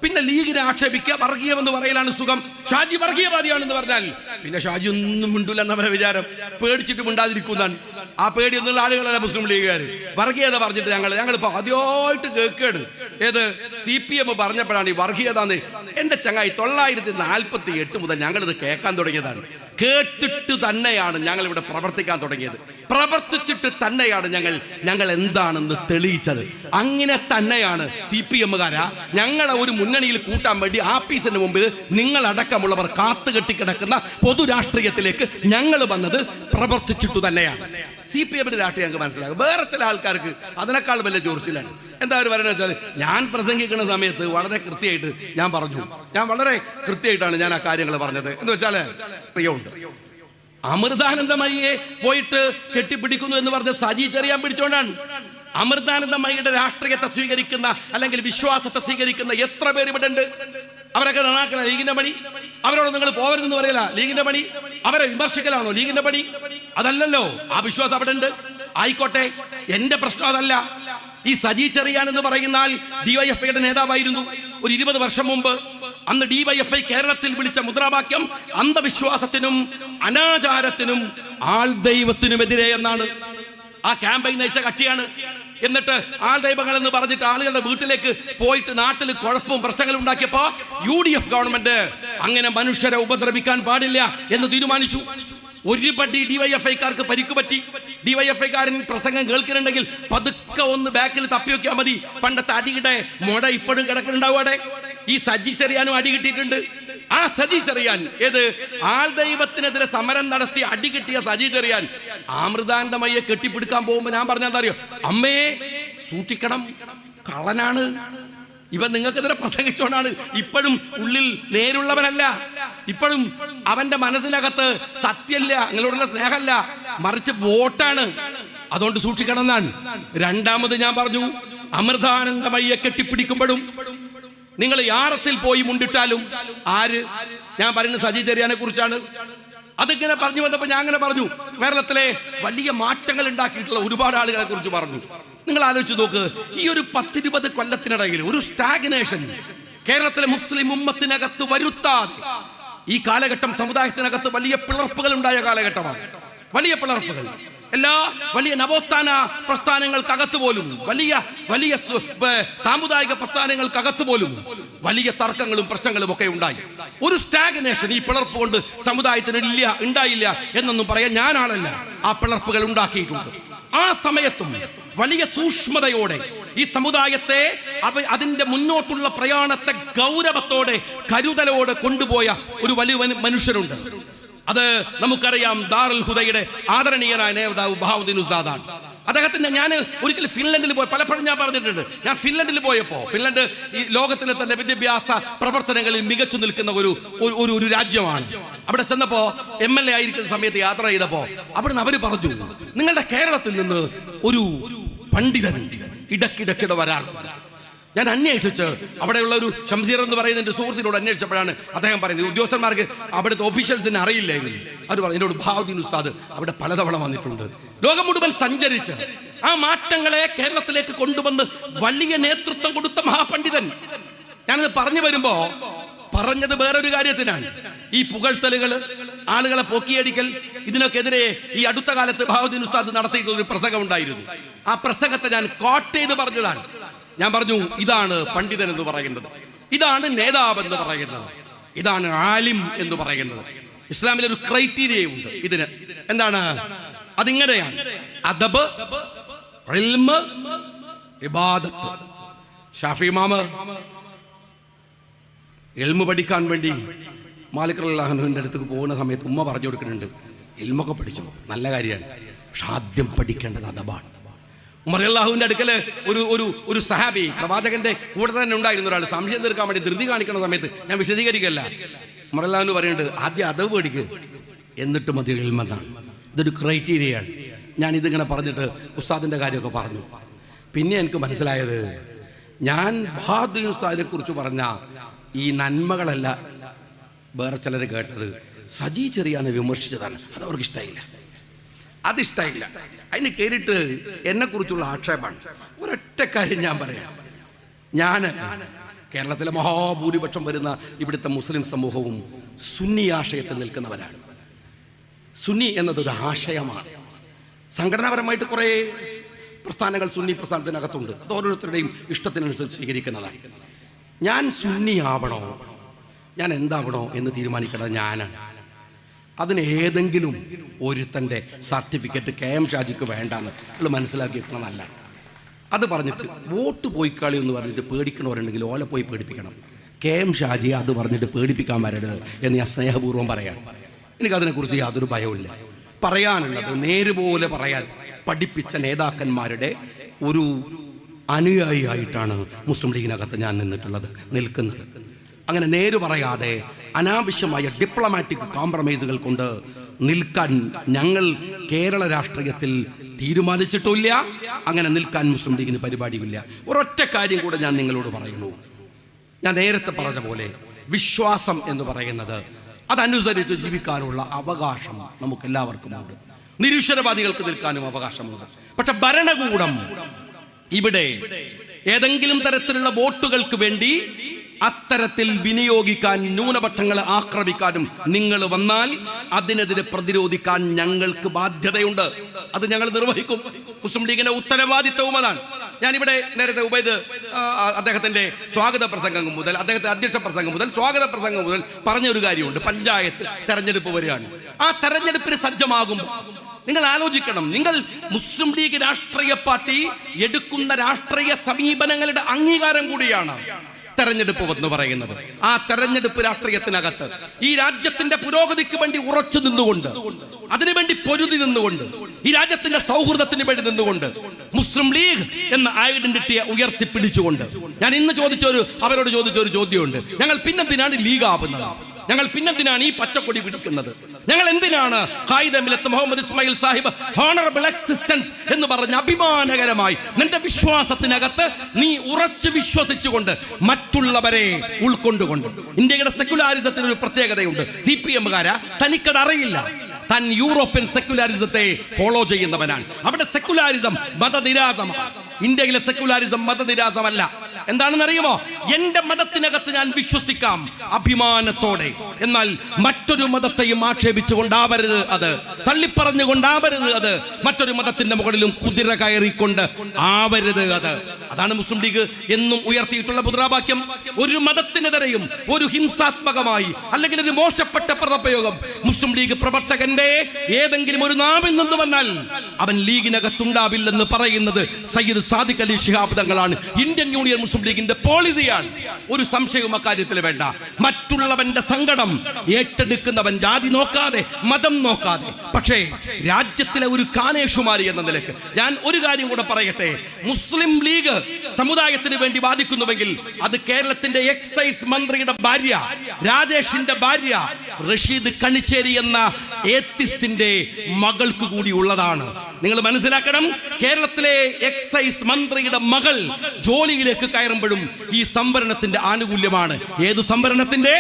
പിന്നെ ലീഗിനെ ആക്ഷേപിക്കുക, വർഗീയമെന്ന് പറയലാണ് സുഖം. ഷാജി വർഗീയവാദിയാണെന്ന് പറഞ്ഞാൽ പിന്നെ ഷാജി ഒന്നും മിണ്ടൂല എന്നവരെ വിചാരം, പേടിച്ചിട്ട് മിണ്ടാതിരിക്കുന്നതാണ്. ആ പേടിയൊന്നുള്ള ആളുകളല്ല മുസ്ലിം ലീഗുകാർ. വർഗീയത പറഞ്ഞിട്ട് ഞങ്ങളിപ്പോ ആദ്യമായിട്ട് കേൾക്കുകയാണ്. ഏത് CPM പറഞ്ഞപ്പോഴാണ് ഈ വർഗീയതാന്ന്. എന്റെ ചങ്ങായി 948 മുതൽ ഞങ്ങളിത് കേൾക്കാൻ തുടങ്ങിയതാണ്. കേട്ടിട്ട് തന്നെയാണ് ഞങ്ങൾ ഇവിടെ പ്രവർത്തിക്കാൻ തുടങ്ങിയത്. പ്രവർത്തിച്ചിട്ട് തന്നെയാണ് ഞങ്ങൾ എന്താണെന്ന് തെളിയിച്ചത്. അങ്ങനെ തന്നെയാണ് CPMകാരാ ഞങ്ങളെ ഒരു മുന്നണിയിൽ കൂട്ടാൻ വേണ്ടി ആഫീസിന് മുമ്പിൽ നിങ്ങളടക്കമുള്ളവർ കാത്തുകെട്ടിക്കിടക്കുന്ന പൊതുരാഷ്ട്രീയത്തിലേക്ക് ഞങ്ങൾ വന്നത് പ്രവർത്തിച്ചിട്ടു തന്നെയാണ്. CPMന്റെ രാഷ്ട്രീയം ഞങ്ങൾക്ക് മനസ്സിലാകും. വേറെ ചില ആൾക്കാർക്ക് അതിനേക്കാൾ വലിയ ചോർച്ചിലാണ്. എന്താ അവർ പറയുന്നത് വെച്ചാൽ, ഞാൻ പ്രസംഗിക്കുന്ന സമയത്ത് വളരെ കൃത്യമായിട്ട് ഞാൻ വളരെ കൃത്യമായിട്ടാണ് ഞാൻ ആ കാര്യങ്ങൾ പറഞ്ഞത് എന്ന് വെച്ചാൽ പ്രിയമുണ്ട്. അമൃതാനന്ദമയിയെ പോയിട്ട് കെട്ടിപ്പിടിക്കുന്നു എന്ന് പറഞ്ഞ് സജി ചെറിയാൻ പിടിച്ചോണ്ടാണ്. അമൃതാനന്ദമയിയുടെ രാഷ്ട്രീയത്തെ സ്വീകരിക്കുന്ന അല്ലെങ്കിൽ വിശ്വാസത്തെ സ്വീകരിക്കുന്ന എത്ര പേര് ഇവിടെ ഉണ്ട്? അവരൊക്കെ നന്നാക്കല ലീഗിന്റെ പണി. അവരോട് നിങ്ങൾ പോകരുതെന്ന് പറയല ലീഗിന്റെ പണി. അവരെ വിമർശിക്കലാണോ ലീഗിന്റെ പണി? അതല്ലല്ലോ. ആ വിശ്വാസം അവിടെ ഉണ്ട്. ആയിക്കോട്ടെ, എന്റെ പ്രശ്നം അതല്ല. ഈ സജി ചെറിയാൻ എന്ന് പറയുന്ന ഡിവൈഎഫ്ഐയുടെ നേതാവായിരുന്നു ഒരു 20 വർഷം മുമ്പ്. അന്ന് ഡിവൈഎഫ്ഐ കേരളത്തിൽ വിളിച്ച മുദ്രാവാക്യം അന്ധവിശ്വാസത്തിനും അനാചാരത്തിനും ആൾ ദൈവത്തിനുമെതിരെ എന്നാണ്. ആ ക്യാമ്പയിൻ നയിച്ച കക്ഷിയാണ്. എന്നിട്ട് ആൾ ദൈവങ്ങൾ എന്ന് പറഞ്ഞിട്ട് ആളുകളുടെ വീട്ടിലേക്ക് പോയിട്ട് നാട്ടിൽ കുഴപ്പവും പ്രശ്നങ്ങളും ഉണ്ടാക്കിയപ്പോ UDF ഗവൺമെന്റ് അങ്ങനെ മനുഷ്യരെ ഉപദ്രവിക്കാൻ പാടില്ല എന്ന് തീരുമാനിച്ചു. ഒരുപടി ഡിവൈഎഫ്ഐക്കാർക്ക് പരിക്ക് പറ്റി. ഡിവൈഎഫ്ഐക്കാരൻ പ്രസംഗം കേൾക്കുന്നുണ്ടെങ്കിൽ പതുക്കെ ഒന്ന് ബാക്കിൽ തപ്പിവെക്കാൻ മതി. പണ്ടത്തെ അടിയുടെ മുട ഇപ്പോഴും കിടക്കുന്നുണ്ടാവും അവിടെ. ഈ സജി ചെറിയാനും അടി കിട്ടിയിട്ടുണ്ട്. ആ സജി ചെറിയാൻ ഏത് ആൾ ദൈവത്തിനെതിരെ സമരം നടത്തി അടി കിട്ടിയ സജി ചെറിയാൻ അമൃതാനന്ദമയെ കെട്ടിപ്പിടിക്കാൻ പോകുമ്പോ ഞാൻ പറഞ്ഞാൽ അറിയോ, അമ്മേ സൂക്ഷിക്കണം, കള്ളനാണ് ഇവൻ, നിങ്ങൾക്കെതിരെ പ്രസംഗിച്ചോണ്ടാണ്. ഇപ്പോഴും ഉള്ളിൽ നേരുള്ളവനല്ല. ഇപ്പോഴും അവന്റെ മനസ്സിനകത്ത് സത്യല്ല, നിങ്ങളോടുള്ള സ്നേഹമല്ല, മറിച്ച് വോട്ടാണ്. അതുകൊണ്ട് സൂക്ഷിക്കണം എന്നാണ്. രണ്ടാമത് ഞാൻ പറഞ്ഞു, അമൃതാനന്ദമയെ കെട്ടിപ്പിടിക്കുമ്പോഴും നിങ്ങൾ യാറത്തിൽ പോയി മുണ്ടിട്ടാലും ആര്, ഞാൻ പറയുന്നത് സജി ചെറിയാനെ കുറിച്ചാണ്. അതിങ്ങനെ പറഞ്ഞു വന്നപ്പോൾ ഞാൻ അങ്ങനെ പറഞ്ഞു, കേരളത്തിലെ വലിയ മാറ്റങ്ങൾ ഉണ്ടാക്കിയിട്ടുള്ള ഒരുപാട് ആളുകളെ കുറിച്ച് പറഞ്ഞു. നിങ്ങൾ ആലോചിച്ച് നോക്ക്, ഈ ഒരു 10-20 കൊല്ലത്തിനിടയിൽ ഒരു സ്റ്റാഗ്നേഷൻ കേരളത്തിലെ മുസ്ലിം ഉമ്മത്തിനകത്ത് വരുത്താതെ ഈ കാലഘട്ടം സമുദായത്തിനകത്ത് വലിയ പിളർപ്പുകൾ ഉണ്ടായ കാലഘട്ടമാണ്. വലിയ പിളർപ്പുകൾ എല്ലാ വലിയ നവോത്ഥാന പ്രസ്ഥാനങ്ങൾക്കകത്ത് പോലും, വലിയ സാമുദായിക പ്രസ്ഥാനങ്ങൾക്കകത്ത് പോലും വലിയ തർക്കങ്ങളും പ്രശ്നങ്ങളും ഒക്കെ ഉണ്ടായി. ഒരു സ്റ്റാഗ്നേഷൻ ഈ പിളർപ്പ് കൊണ്ട് സമുദായത്തിന് ഉണ്ടായില്ല എന്നൊന്നും പറയാൻ ഞാനാണല്ല. ആ പിളർപ്പുകൾ ഉണ്ടാക്കിയിട്ടുണ്ട്. ആ സമയത്തും വലിയ സൂക്ഷ്മതയോടെ ഈ സമുദായത്തെ അതിന്റെ മുന്നോട്ടുള്ള പ്രയാണത്തെ ഗൗരവത്തോടെ കരുതലോടെ കൊണ്ടുപോയ ഒരു വലിയ മനുഷ്യരുണ്ട്. അത് നമുക്കറിയാം, ദാറുൽ ഹുദയുടെ ആദരണീയനായ നേതാവ് ബഹാവുദ്ദീൻ ഉസ്താദാണ്. അദ്ദേഹത്തിന്റെ ഞാൻ ഒരിക്കൽ ഫിൻലൻഡിൽ പോയി, പലപ്പോഴും ഞാൻ പറഞ്ഞിട്ടുണ്ട്, ഞാൻ ഫിൻലൻഡിൽ പോയപ്പോൾ, ഫിൻലൻഡ് ഈ ലോകത്തിലെ തന്നെ വിദ്യാഭ്യാസ പ്രവർത്തനങ്ങളിൽ മികച്ചു നിൽക്കുന്ന ഒരു രാജ്യമാണ്. അവിടെ ചെന്നപ്പോ MLA ആയിരിക്കുന്ന സമയത്ത് യാത്ര ചെയ്തപ്പോ അവിടുന്ന് അവര് പറഞ്ഞു, നിങ്ങളുടെ കേരളത്തിൽ നിന്ന് ഒരു പണ്ഡിതൻ ഇടയ്ക്കിടെ വരാറുണ്ട്. ഞാൻ അന്വേഷിച്ച് അവിടെയുള്ള ഒരു ഷംസീർ എന്ന് പറയുന്ന എൻ്റെ സുഹൃത്തിനോട് അന്വേഷിച്ചപ്പോഴാണ് അദ്ദേഹം പറയുന്നത്, ഉദ്യോഗസ്ഥന്മാർക്ക് അവിടുത്തെ ഓഫീഷ്യൽസിനെ അറിയില്ലായിരുന്നു. അവർ പറഞ്ഞു, എന്നോട് ബഹാവുദ്ദീൻ ഉസ്താദ് അവിടെ പലതവണ വന്നിട്ടുണ്ട്. ലോകം മുഴുവൻ സഞ്ചരിച്ച് ആ മാറ്റങ്ങളെ കേരളത്തിലേക്ക് കൊണ്ടുവന്ന് വലിയ നേതൃത്വം കൊടുത്ത മഹാപണ്ഡിതൻ. ഞാനത് പറഞ്ഞു വരുമ്പോ പറഞ്ഞത് വേറൊരു കാര്യത്തിനാണ്. ഈ പുകഴ്ത്തലുകൾ, ആളുകളെ പൊക്കിയടിക്കൽ, ഇതിനൊക്കെതിരെ ഈ അടുത്ത കാലത്ത് ബഹാവുദ്ദീൻ ഉസ്താദ് നടത്തിയിട്ടുള്ള ഒരു പ്രസംഗം ഉണ്ടായിരുന്നു. ആ പ്രസംഗത്തെ ഞാൻ കോട്ട് ചെയ്ത് പറഞ്ഞതാണ്. ഞാൻ പറഞ്ഞു, ഇതാണ് പണ്ഡിതൻ എന്ന് പറയുന്നത്, ഇതാണ് നേതാവ് എന്ന് പറയുന്നത്, ഇതാണ് ആലിം എന്ന് പറയുന്നത്. ഇസ്ലാമിൽ ഒരു ക്രൈറ്റീരിയ ഉണ്ട് ഇതിന്. എന്താണ്? അതിങ്ങനെയാണ്: അദബ്, ഇൽമ്, ഇബാദത്ത്. ഷാഫി ഇമാമ് ഇൽമ് പഠിക്കാൻ വേണ്ടി മാലിക് റളിയല്ലാഹു അൻഹുവിന്റെ അടുത്തേക്ക് പോകുന്ന സമയത്ത് ഉമ്മ പറഞ്ഞു കൊടുക്കുന്നുണ്ട്, ഇൽമൊക്കെ പഠിച്ചു, നല്ല കാര്യമാണ്, പക്ഷെ ആദ്യം പഠിക്കേണ്ടത് അദബാണ്. ഉമർ റളിയല്ലാഹുവിന്റെ അടുക്കല് ഒരു സഹാബി പ്രവാചകന്റെ കൂടെ തന്നെ ഉണ്ടായിരുന്ന ഒരാൾ സംശയം തീർക്കാൻ വേണ്ടി ധൃതി കാണിക്കുന്ന സമയത്ത്, ഞാൻ വിശദീകരിക്കല്ല, ഉമർ റളിയല്ലാഹു പറയുന്നുണ്ട്, ആദ്യം അദബ് പഠിക്ക്, എന്നിട്ട് മതി ഇൽമെന്നാണ്. ഇതൊരു ക്രൈറ്റീരിയയാണ്. ഞാൻ ഇതിങ്ങനെ പറഞ്ഞിട്ട് ഉസ്താദിന്റെ കാര്യമൊക്കെ പറഞ്ഞു. പിന്നെ എനിക്ക് മനസ്സിലായത്, ഞാൻ ബഹാവുദ്ദീൻ ഉസ്താദിനെ കുറിച്ച് പറഞ്ഞ ഈ നന്മകളല്ല വേറെ ചിലർ കേട്ടത് സജി ചെറിയാനെ വിമർശിച്ചതാണ്. അത് അവർക്ക് ഇഷ്ടമായില്ല, അതിഷ്ടമായില്ല. അതിന് കയറിയിട്ട് എന്നെ കുറിച്ചുള്ള ആക്ഷേപമാണ്. ഒരൊറ്റ കാര്യം ഞാൻ പറയാം, ഞാൻ കേരളത്തിലെ മഹാഭൂരിപക്ഷം വരുന്ന ഇവിടുത്തെ മുസ്ലിം സമൂഹവും സുന്നി ആശയത്തിൽ നിൽക്കുന്നവരാണ്. സുന്നി എന്നതൊരു ആശയമാണ്. സംഘടനാപരമായിട്ട് കുറേ പ്രസ്ഥാനങ്ങൾ സുന്നി പ്രസ്ഥാനത്തിനകത്തുണ്ട്. അത് ഓരോരുത്തരുടെയും ഇഷ്ടത്തിനനുസരിച്ച് സ്വീകരിക്കുന്നതാണ്. ഞാൻ സുന്നി ആവണോ, ഞാൻ എന്താവണോ എന്ന് തീരുമാനിക്കേണ്ടത് ഞാനാണ്. അതിന് ഏതെങ്കിലും ഒരുത്തൻ്റെ സർട്ടിഫിക്കറ്റ് KM ഷാജിക്ക് വേണ്ടാന്ന് നിങ്ങൾ മനസ്സിലാക്കി വെക്കണം. നല്ല അത് പറഞ്ഞിട്ട് വോട്ട് പോയി കളി എന്ന് പറഞ്ഞിട്ട് പേടിക്കണവരുണ്ടെങ്കിൽ ഓല പോയി പേടിപ്പിക്കണം. KM ഷാജിയെ അത് പറഞ്ഞിട്ട് പേടിപ്പിക്കാൻ വരരുത് എന്ന് ഞാൻ സ്നേഹപൂർവ്വം പറയാം. എനിക്കതിനെക്കുറിച്ച് യാതൊരു ഭയവുമില്ല. പറയാനുള്ളത് നേരുപോലെ പറയാൻ പഠിപ്പിച്ച നേതാക്കന്മാരുടെ ഒരു അനുയായിയായിട്ടാണ് മുസ്ലിം ലീഗിനകത്ത് ഞാൻ നിൽക്കുന്നത്. അങ്ങനെ നേര് പറയാതെ അനാവശ്യമായ ഡിപ്ലോമാറ്റിക് കോംപ്രമൈസുകൾ കൊണ്ട് നിൽക്കാൻ ഞങ്ങൾ കേരള രാഷ്ട്രീയത്തിൽ തീരുമാനിച്ചിട്ടില്ല. അങ്ങനെ നിൽക്കാൻ മുസ്ലിം ലീഗിന് പരിപാടിയില്ല. ഒരൊറ്റ കാര്യം കൂടെ ഞാൻ നിങ്ങളോട് പറയുന്നു. ഞാൻ നേരത്തെ പറഞ്ഞ പോലെ വിശ്വാസം എന്ന് പറയുന്നത് അതനുസരിച്ച് ജീവിക്കാനുള്ള അവകാശം നമുക്ക് എല്ലാവർക്കുമുണ്ട്. നിരീശ്വരവാദികൾക്ക് നിൽക്കാനും അവകാശമുണ്ട്. പക്ഷെ ഭരണകൂടം ഇവിടെ ഏതെങ്കിലും തരത്തിലുള്ള വോട്ടുകൾക്ക് വേണ്ടി അത്തരത്തിൽ വിനിയോഗിക്കാൻ, ന്യൂനപക്ഷങ്ങളെ ആക്രമിക്കാനും നിങ്ങൾ വന്നാൽ അതിനെതിരെ പ്രതിരോധിക്കാൻ ഞങ്ങൾക്ക് ബാധ്യതയുണ്ട്. അത് ഞങ്ങൾ നിർവഹിക്കും. മുസ്ലിം ലീഗിന്റെ ഉത്തരവാദിത്വവും അതാണ്. ഞാനിവിടെ നേരത്തെ ഉബൈദ് അദ്ദേഹത്തിന്റെ സ്വാഗത പ്രസംഗം മുതൽ, അദ്ദേഹത്തിന്റെ അധ്യക്ഷ പ്രസംഗം മുതൽ, സ്വാഗത പ്രസംഗം മുതൽ പറഞ്ഞൊരു കാര്യമുണ്ട്. പഞ്ചായത്ത് തെരഞ്ഞെടുപ്പ് വരികയാണ്. ആ തെരഞ്ഞെടുപ്പിന് സജ്ജമാകുമ്പോൾ നിങ്ങൾ ആലോചിക്കണം, നിങ്ങൾ മുസ്ലിം ലീഗ് രാഷ്ട്രീയ പാർട്ടി എടുക്കുന്ന രാഷ്ട്രീയ സമീപനങ്ങളുടെ അംഗീകാരം കൂടിയാണ് തെരഞ്ഞെടുപ്പ് എന്ന് പറയുന്നത്. ആ തെരഞ്ഞെടുപ്പ് രാഷ്ട്രീയത്തിനകത്ത് ഈ രാജ്യത്തിന്റെ പുരോഗതിക്ക് വേണ്ടി ഉറച്ചു നിന്നുകൊണ്ട്, അതിനുവേണ്ടി പൊരുതി നിന്നുകൊണ്ട്, ഈ രാജ്യത്തിന്റെ സൗഹൃദത്തിന് വേണ്ടി നിന്നുകൊണ്ട്, മുസ്ലിം ലീഗ് എന്ന ഐഡന്റിറ്റിയെ ഉയർത്തിപ്പിടിച്ചുകൊണ്ട് ഞാൻ ഇന്ന് അവരോട് ചോദിച്ച ഒരു ചോദ്യമുണ്ട്. ഞങ്ങൾ പിന്നെന്തിനാണ് ലീഗ് ആവുന്നത്? ഞങ്ങൾ പിന്നെന്തിനാണ് ഈ പച്ചക്കൊടി പിടിക്കുന്നത്? ഞങ്ങൾ എന്തിനാണ് ഖായിദ മില്ലത്ത് മുഹമ്മദ് ഇസ്മായിൽ സാഹിബ് ഹോണറബിൾ എക്സിസ്റ്റൻസ് എന്ന് പറഞ്ഞ അഭിമാനകരമായി നിന്റെ വിശ്വാസത്തിനകത്ത് നീ ഉറച്ചു വിശ്വസിച്ചുകൊണ്ട് മറ്റുള്ളവരെ ഉൾക്കൊണ്ടുകൊണ്ട്, ഇന്ത്യയുടെ സെക്യുലാരിസത്തിന് ഒരു പ്രത്യേകതയുണ്ട്. CPM-കാരാ തനിക്കത് അറിയില്ല. താൻ യൂറോപ്യൻ സെക്യുലാരിസത്തെ ഫോളോ ചെയ്യുന്നവനാണ്. അവിടെ സെക്യുലാരിസം മതനിരാസമാണ്. ഇന്ത്യയിലെ സെക്യുലാരിസം മതനിരാസമല്ല. എന്താണെന്ന് അറിയുമോ? എന്റെ മതത്തിനകത്ത് ഞാൻ വിശ്വസിക്കാം അഭിമാനത്തോടെ, എന്നാൽ മറ്റൊരു മതത്തെയും ആക്ഷേപിച്ചുകൊണ്ടാവരുത്, അത് തള്ളിപ്പറഞ്ഞുകൊണ്ടാവരുത്, അത് മറ്റൊരു മതത്തിന്റെ മുകളിലും കുതിര കയറിക്കൊണ്ട് ആവരുത്, അത്. അതാണ് മുസ്ലിം ലീഗ് എന്നും ഉയർത്തിയിട്ടുള്ള മുദ്രാവാക്യം. ഒരു മതത്തിനെതിരെയും ഒരു ഹിംസാത്മകമായി അല്ലെങ്കിൽ ഒരു മോശപ്പെട്ട പദപ്രയോഗം മുസ്ലിം ലീഗ് പ്രവർത്തകന്റെ ഏതെങ്കിലും ഒരു നാവിൽ നിന്ന് വന്നാൽ അവൻ ലീഗിനകത്തുണ്ടാവില്ലെന്ന് പറയുന്നത് സയ്യിദ് സാദിഖ് അലി ശിഹാബ് തങ്ങളാണ്. ഇന്ത്യൻ യൂണിയൻ മുസ്ലിം ലീഗിന്റെ പോളിസിയാണ്. ഒരു സംശയവും അക്കാര്യത്തിൽ വേണ്ട. മറ്റുള്ളവന്റെ സങ്കടം ഏറ്റെടുക്കുന്നവൻ ജാതി നോക്കാതെ, മതം നോക്കാതെ. പക്ഷേ രാജ്യത്തിലെ ഒരു കാനേഷുമാരി എന്ന നിലയ്ക്ക് ഞാൻ ഒരു കാര്യം കൂടെ പറയട്ടെ. മുസ്ലിം ലീഗ് സമുദായത്തിന് വേണ്ടി വാദിക്കുന്നുവെങ്കിൽ അത് കേരളത്തിന്റെ എക്സൈസ് മന്ത്രിയുടെ ഭാര്യ, രാജേഷിന്റെ ഭാര്യ റഷീദ് കണിച്ചേരി എന്ന ഏത്തിസ്റ്റിന്റെ മകൾക്ക് കൂടി ഉള്ളതാണ്. നിങ്ങൾ മനസ്സിലാക്കണം, കേരളത്തിലെ എക്സൈസ് മന്ത്രിയുടെ മകൾ ജോലിയിലേക്ക് കയറുമ്പോഴും ഈ സംവരണത്തിന്റെ ആനുകൂല്യമാണ്. ഏതു സംവരണത്തിന്റെ?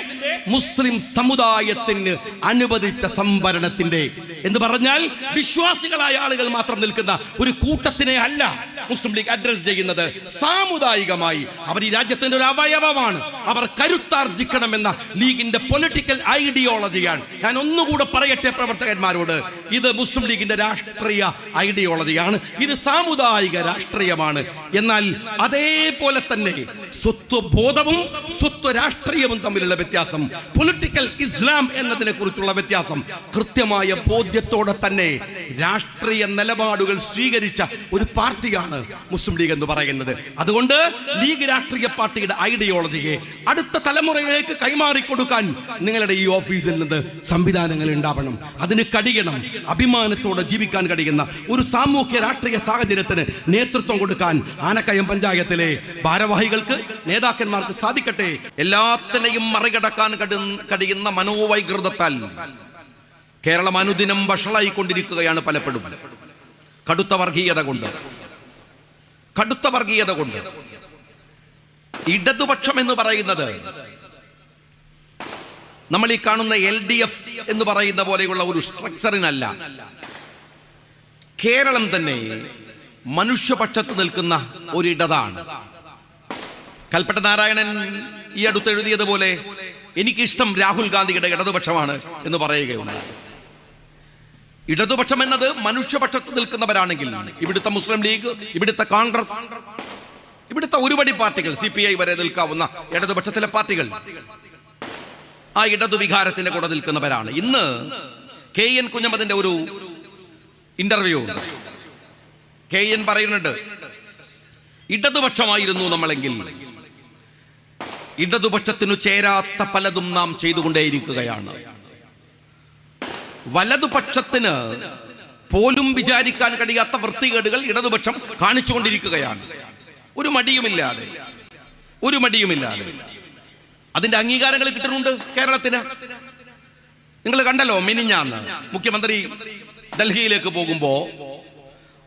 മുസ്ലിം സമുദായത്തിന് അനുവദിച്ച സംവരണത്തിന്റെ. എന്ന് പറഞ്ഞാൽ വിശ്വാസികളായ ആളുകൾ മാത്രം നിൽക്കുന്ന ഒരു കൂട്ടത്തിനെ അല്ല മുസ്ലിം ലീഗ് അഡ്രസ് ചെയ്യുന്നത്. സാമുദായികമായി അവർ ഈ രാജ്യത്തിന്റെ ഒരു അവയവമാണ്. അവർ കരുത്താർജിക്കണമെന്ന ലീഗിന്റെ പൊളിറ്റിക്കൽ ഐഡിയോളജിയാണ്. ഞാൻ ഒന്നുകൂടെ പറയട്ടെ പ്രവർത്തകന്മാരോട്, ഇത് മുസ്ലിം ലീഗിന്റെ രാഷ്ട്രീയ ഐഡിയോളജിയാണ്, ഇത് സാമുദായിക രാഷ്ട്രീയമാണ്. എന്നാൽ അതേപോലെ തന്നെ സ്വത്വബോധവും സ്വത്വ രാഷ്ട്രീയവും തമ്മിലുള്ള വ്യത്യാസം, പൊളിറ്റിക്കൽ ഇസ്ലാം എന്നതിനെ കുറിച്ചുള്ള വ്യത്യാസം കൃത്യമായ ബോധ്യത്തോടെ തന്നെ രാഷ്ട്രീയ നിലപാടുകൾ സ്വീകരിച്ച ഒരു പാർട്ടിയാണ് മുസ്ലിം ലീഗ് എന്ന് പറയുന്നത്. അതുകൊണ്ട് ലീഗ് രാഷ്ട്രീയ പാർട്ടിയുടെ ഐഡിയോളജിയെ അടുത്ത തലമുറയിലേക്ക് കൈമാറിക്കൊടുക്കാൻ നിങ്ങളുടെ ഈ ഓഫീസിൽ നിന്ന് സംവിധാനങ്ങൾ ഉണ്ടാവണം. അതിന് കഴിയണം. അഭിമാനത്തോടെ ജീവിക്കാൻ കഴിയുന്ന ഒരു സാമൂഹ്യ രാഷ്ട്രീയ സാഹചര്യത്തിന് നേതൃത്വം കൊടുക്കാൻ ആനക്കയം പഞ്ചായത്തിലെ ഭാരവാഹികൾക്ക്, നേതാക്കന്മാർക്ക് സാധിക്കട്ടെ. എല്ലാത്തിനെയും മറികടക്കാൻ കഴിയുന്ന മനോവൈകൃതത്താൽ കേരളം അനുദിനം വഷളായിക്കൊണ്ടിരിക്കുകയാണ്. പലപ്പോഴും കടുത്ത വർഗീയത കൊണ്ട് ഇടതുപക്ഷം എന്ന് പറയുന്നത് നമ്മൾ ഈ കാണുന്ന LDF എന്ന് പറയുന്ന പോലെയുള്ള ഒരു സ്ട്രക്ചറിനല്ല. കേരളം തന്നെ മനുഷ്യപക്ഷത്ത് നിൽക്കുന്ന ഒരിടതാണ്. കൽപ്പറ്റ നാരായണൻ ഈ അടുത്ത് എഴുതിയതുപോലെ എനിക്കിഷ്ടം രാഹുൽ ഗാന്ധിയുടെ ഇടതുപക്ഷമാണ് എന്ന് പറയുകയുണ്ട്. ഇടതുപക്ഷം എന്നത് മനുഷ്യപക്ഷത്ത് നിൽക്കുന്നവരാണെങ്കിൽ ഇവിടുത്തെ മുസ്ലിം ലീഗ്, ഇവിടുത്തെ കോൺഗ്രസ്, ഇവിടുത്തെ ഒരുപടി പാർട്ടികൾ, CPI വരെ നിൽക്കാവുന്ന ഇടതുപക്ഷത്തിലെ പാർട്ടികൾ ആ ഇടതു വികാരത്തിന്റെ കൂടെ നിൽക്കുന്നവരാണ്. ഇന്ന് KN കുഞ്ഞമ്മദിന്റെ ഒരു ഇന്റർവ്യൂ KN പറയുന്നുണ്ട്, ഇടതുപക്ഷമായിരുന്നു നമ്മളെങ്കിൽ ഇടതുപക്ഷത്തിനു ചേരാത്ത പലതും നാം ചെയ്തുകൊണ്ടേയിരിക്കുകയാണ്. വലതുപക്ഷത്തിന് പോലും വിചാരിക്കാൻ കഴിയാത്ത വൃത്തികേടുകൾ ഇടതുപക്ഷം കാണിച്ചുകൊണ്ടിരിക്കുകയാണ്. ഒരു മടിയുമില്ലാതെ. അതിന്റെ അംഗീകാരങ്ങൾ കിട്ടുന്നുണ്ട് കേരളത്തിന്. നിങ്ങൾ കണ്ടല്ലോ, മിനിഞ്ഞാന്ന് മുഖ്യമന്ത്രി ഡൽഹിയിലേക്ക് പോകുമ്പോ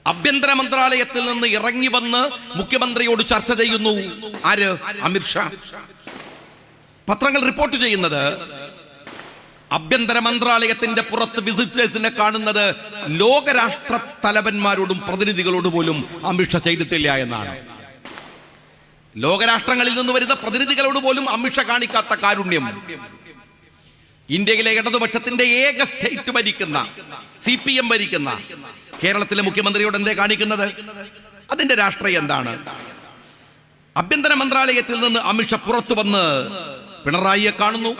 ആഭ്യന്തര മന്ത്രാലയത്തിൽ നിന്ന് ഇറങ്ങി വന്ന് മുഖ്യമന്ത്രിയോട് ചർച്ച ചെയ്യുന്നു. ആര്? അമിത്ഷാ. പത്രങ്ങൾ റിപ്പോർട്ട് ചെയ്യുന്നത് ആഭ്യന്തര മന്ത്രാലയത്തിന്റെ പുറത്ത് വിസിറ്റേഴ്സിനെ കാണുന്നത് ലോകരാഷ്ട്ര തലവന്മാരോടും പ്രതിനിധികളോട് പോലും അമിത്ഷാ ചെയ്തിട്ടില്ല എന്നാണ്. ലോകരാഷ്ട്രങ്ങളിൽ നിന്ന് വരുന്ന പ്രതിനിധികളോട് പോലും അമിത്ഷാ കാണിക്കാത്ത കാരുണ്യം ഇന്ത്യയിലെ ഇടതുപക്ഷത്തിന്റെ ഏക സ്റ്റേറ്റ് ഭരിക്കുന്ന CPM ഭരിക്കുന്ന കേരളത്തിലെ മുഖ്യമന്ത്രിയോട് എന്തേ കാണിക്കുന്നത്? അതിന്റെ രാഷ്ട്രീയം എന്താണ്? ആഭ്യന്തര മന്ത്രാലയത്തിൽ നിന്ന് അമിത്ഷാ പുറത്തു വന്ന് പിണറായിയെ കാണുന്നു.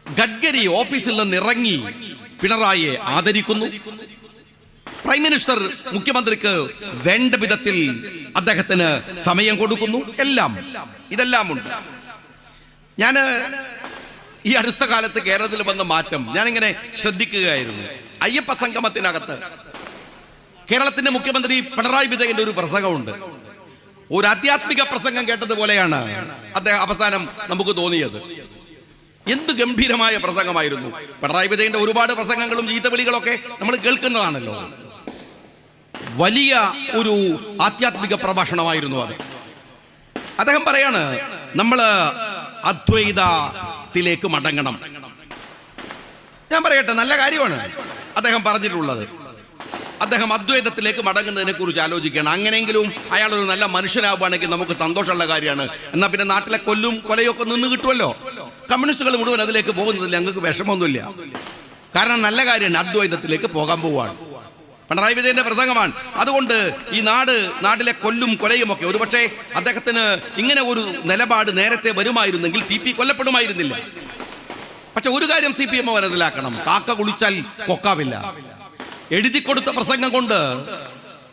ഗഡ്കരി ഓഫീസിൽ നിന്ന് ഇറങ്ങി പിണറായിയെ ആദരിക്കുന്നു. പ്രൈം മിനിസ്റ്റർ മുഖ്യമന്ത്രിക്ക് വേണ്ട വിധത്തിൽ അദ്ദേഹത്തിന് സമയം കൊടുക്കുന്നു. ഇതെല്ലാം ഉണ്ട്. ഞാൻ ഈ അടുത്ത കാലത്ത് കേരളത്തിൽ വന്ന മാറ്റം ഞാനിങ്ങനെ ശ്രദ്ധിക്കുകയായിരുന്നു. അയ്യപ്പ സംഗമത്തിനകത്ത് കേരളത്തിന്റെ മുഖ്യമന്ത്രി പിണറായി വിജയന്റെ ഒരു പ്രസംഗമുണ്ട്. ഒരു ആധ്യാത്മിക പ്രസംഗം കേട്ടതുപോലെയാണ് അദ്ദേഹം അവസാനം നമുക്ക് തോന്നിയത്. എന്ത് ഗംഭീരമായ പ്രസംഗമായിരുന്നു. പിണറായി വിജയന്റെ ഒരുപാട് പ്രസംഗങ്ങളും ചീത്തവിളികളൊക്കെ നമ്മൾ കേൾക്കുന്നതാണല്ലോ. വലിയ ഒരു ആധ്യാത്മിക പ്രഭാഷണമായിരുന്നു അത്. അദ്ദേഹം പറയാണ്, നമ്മള് അദ്വൈതത്തിലേക്ക് മടങ്ങണം. ഞാൻ പറയട്ടെ, നല്ല കാര്യമാണ് അദ്ദേഹം പറഞ്ഞിട്ടുള്ളത്. അദ്ദേഹം അദ്വൈതത്തിലേക്ക് മടങ്ങുന്നതിനെ കുറിച്ച് ആലോചിക്കുകയാണ്. അങ്ങനെയെങ്കിലും അയാൾ ഒരു നല്ല മനുഷ്യനാവുകയാണെങ്കിൽ നമുക്ക് സന്തോഷമുള്ള കാര്യമാണ്. എന്നാൽ പിന്നെ നാട്ടിലെ കൊലയൊക്കെ നിന്ന് കിട്ടുമല്ലോ. കമ്മ്യൂണിസ്റ്റുകൾ മുഴുവൻ അതിലേക്ക് പോകുന്നതിൽ ഞങ്ങൾക്ക് വിഷമമൊന്നുമില്ല. കാരണം നല്ല കാര്യമാണ്, അദ്വൈതത്തിലേക്ക് പോകാൻ പോവുകയാണ്. പിണറായി വിജയന്റെ പ്രസംഗമാണ്. അതുകൊണ്ട് ഈ നാട്ടിലെ കൊലയും ഒക്കെ ഒരുപക്ഷെ അദ്ദേഹത്തിന് ഇങ്ങനെ ഒരു നിലപാട് നേരത്തെ വരുമായിരുന്നെങ്കിൽ TP കൊല്ലപ്പെടുമായിരുന്നില്ല. പക്ഷെ ഒരു കാര്യം CPM മനസ്സിലാക്കണം, കാക്ക കുളിച്ചാൽ കൊക്കാവില്ല. എഴുതി കൊടുത്ത പ്രസംഗം കൊണ്ട്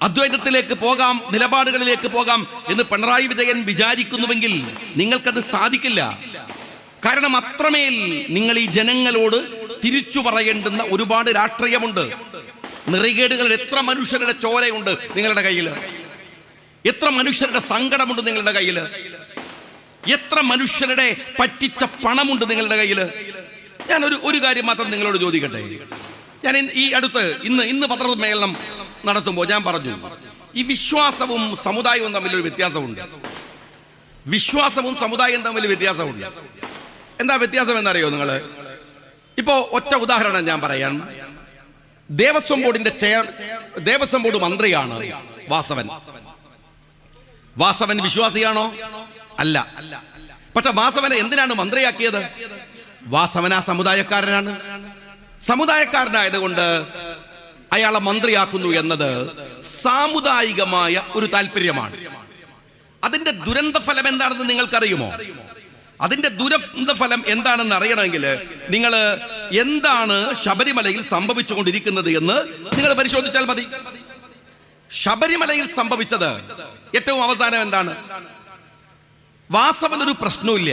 അദ്വൈതത്തിലേക്ക് പോകാം, നിലപാടുകളിലേക്ക് പോകാം എന്ന് പിണറായി വിജയൻ വിചാരിക്കുന്നുവെങ്കിൽ നിങ്ങൾക്കത് സാധിക്കില്ല. കാരണം അത്രമേൽ നിങ്ങൾ ഈ ജനങ്ങളോട് തിരിച്ചു പറയേണ്ടുന്ന ഒരുപാട് രാഷ്ട്രീയമുണ്ട്. നിറകേടുകൾ എത്ര മനുഷ്യരുടെ ചോരയുണ്ട് നിങ്ങളുടെ കയ്യിൽ, എത്ര മനുഷ്യരുടെ സങ്കടമുണ്ട് നിങ്ങളുടെ കയ്യിൽ, എത്ര മനുഷ്യരുടെ പറ്റിച്ച പണമുണ്ട് നിങ്ങളുടെ കയ്യിൽ. ഞാൻ ഒരു കാര്യം മാത്രം നിങ്ങളോട് ചോദിക്കട്ടെ. ഞാൻ ഈ അടുത്ത് ഇന്ന് പത്രസമ്മേളനം നടത്തുമ്പോൾ ഞാൻ പറഞ്ഞു, ഈ വിശ്വാസവും സമുദായവും തമ്മിലൊരു വ്യത്യാസമുണ്ട്. വിശ്വാസവും സമുദായവും തമ്മിൽ വ്യത്യാസമുണ്ട്. എന്താ വ്യത്യാസം എന്നറിയോ നിങ്ങൾ? ഇപ്പോ ഒറ്റ ഉദാഹരണം ഞാൻ പറയാം. ദേവസ്വം ബോർഡ് മന്ത്രിയാണ് വാസവൻ വിശ്വാസിയാണോ? അല്ല. പക്ഷെ വാസവനെ എന്തിനാണ് മന്ത്രിയാക്കിയത്? വാസവൻ ആ സമുദായക്കാരനായതുകൊണ്ട് അയാളെ മന്ത്രിയാക്കുന്നു എന്നത് സാമുദായികമായ ഒരു താല്പര്യമാണ്. അതിന്റെ ദുരന്ത ഫലം എന്താണെന്ന് നിങ്ങൾക്കറിയുമോ? അതിന്റെ ദുരന്തഫലം എന്താണെന്ന് അറിയണമെങ്കിൽ നിങ്ങൾ എന്താണ് ശബരിമലയിൽ സംഭവിച്ചുകൊണ്ടിരിക്കുന്നത് എന്ന് നിങ്ങൾ പരിശോധിച്ചാൽ മതി. ശബരിമലയിൽ സംഭവിച്ചത് ഏറ്റവും അവസാനം എന്താണ്? വാസവനൊരു പ്രശ്നമില്ല.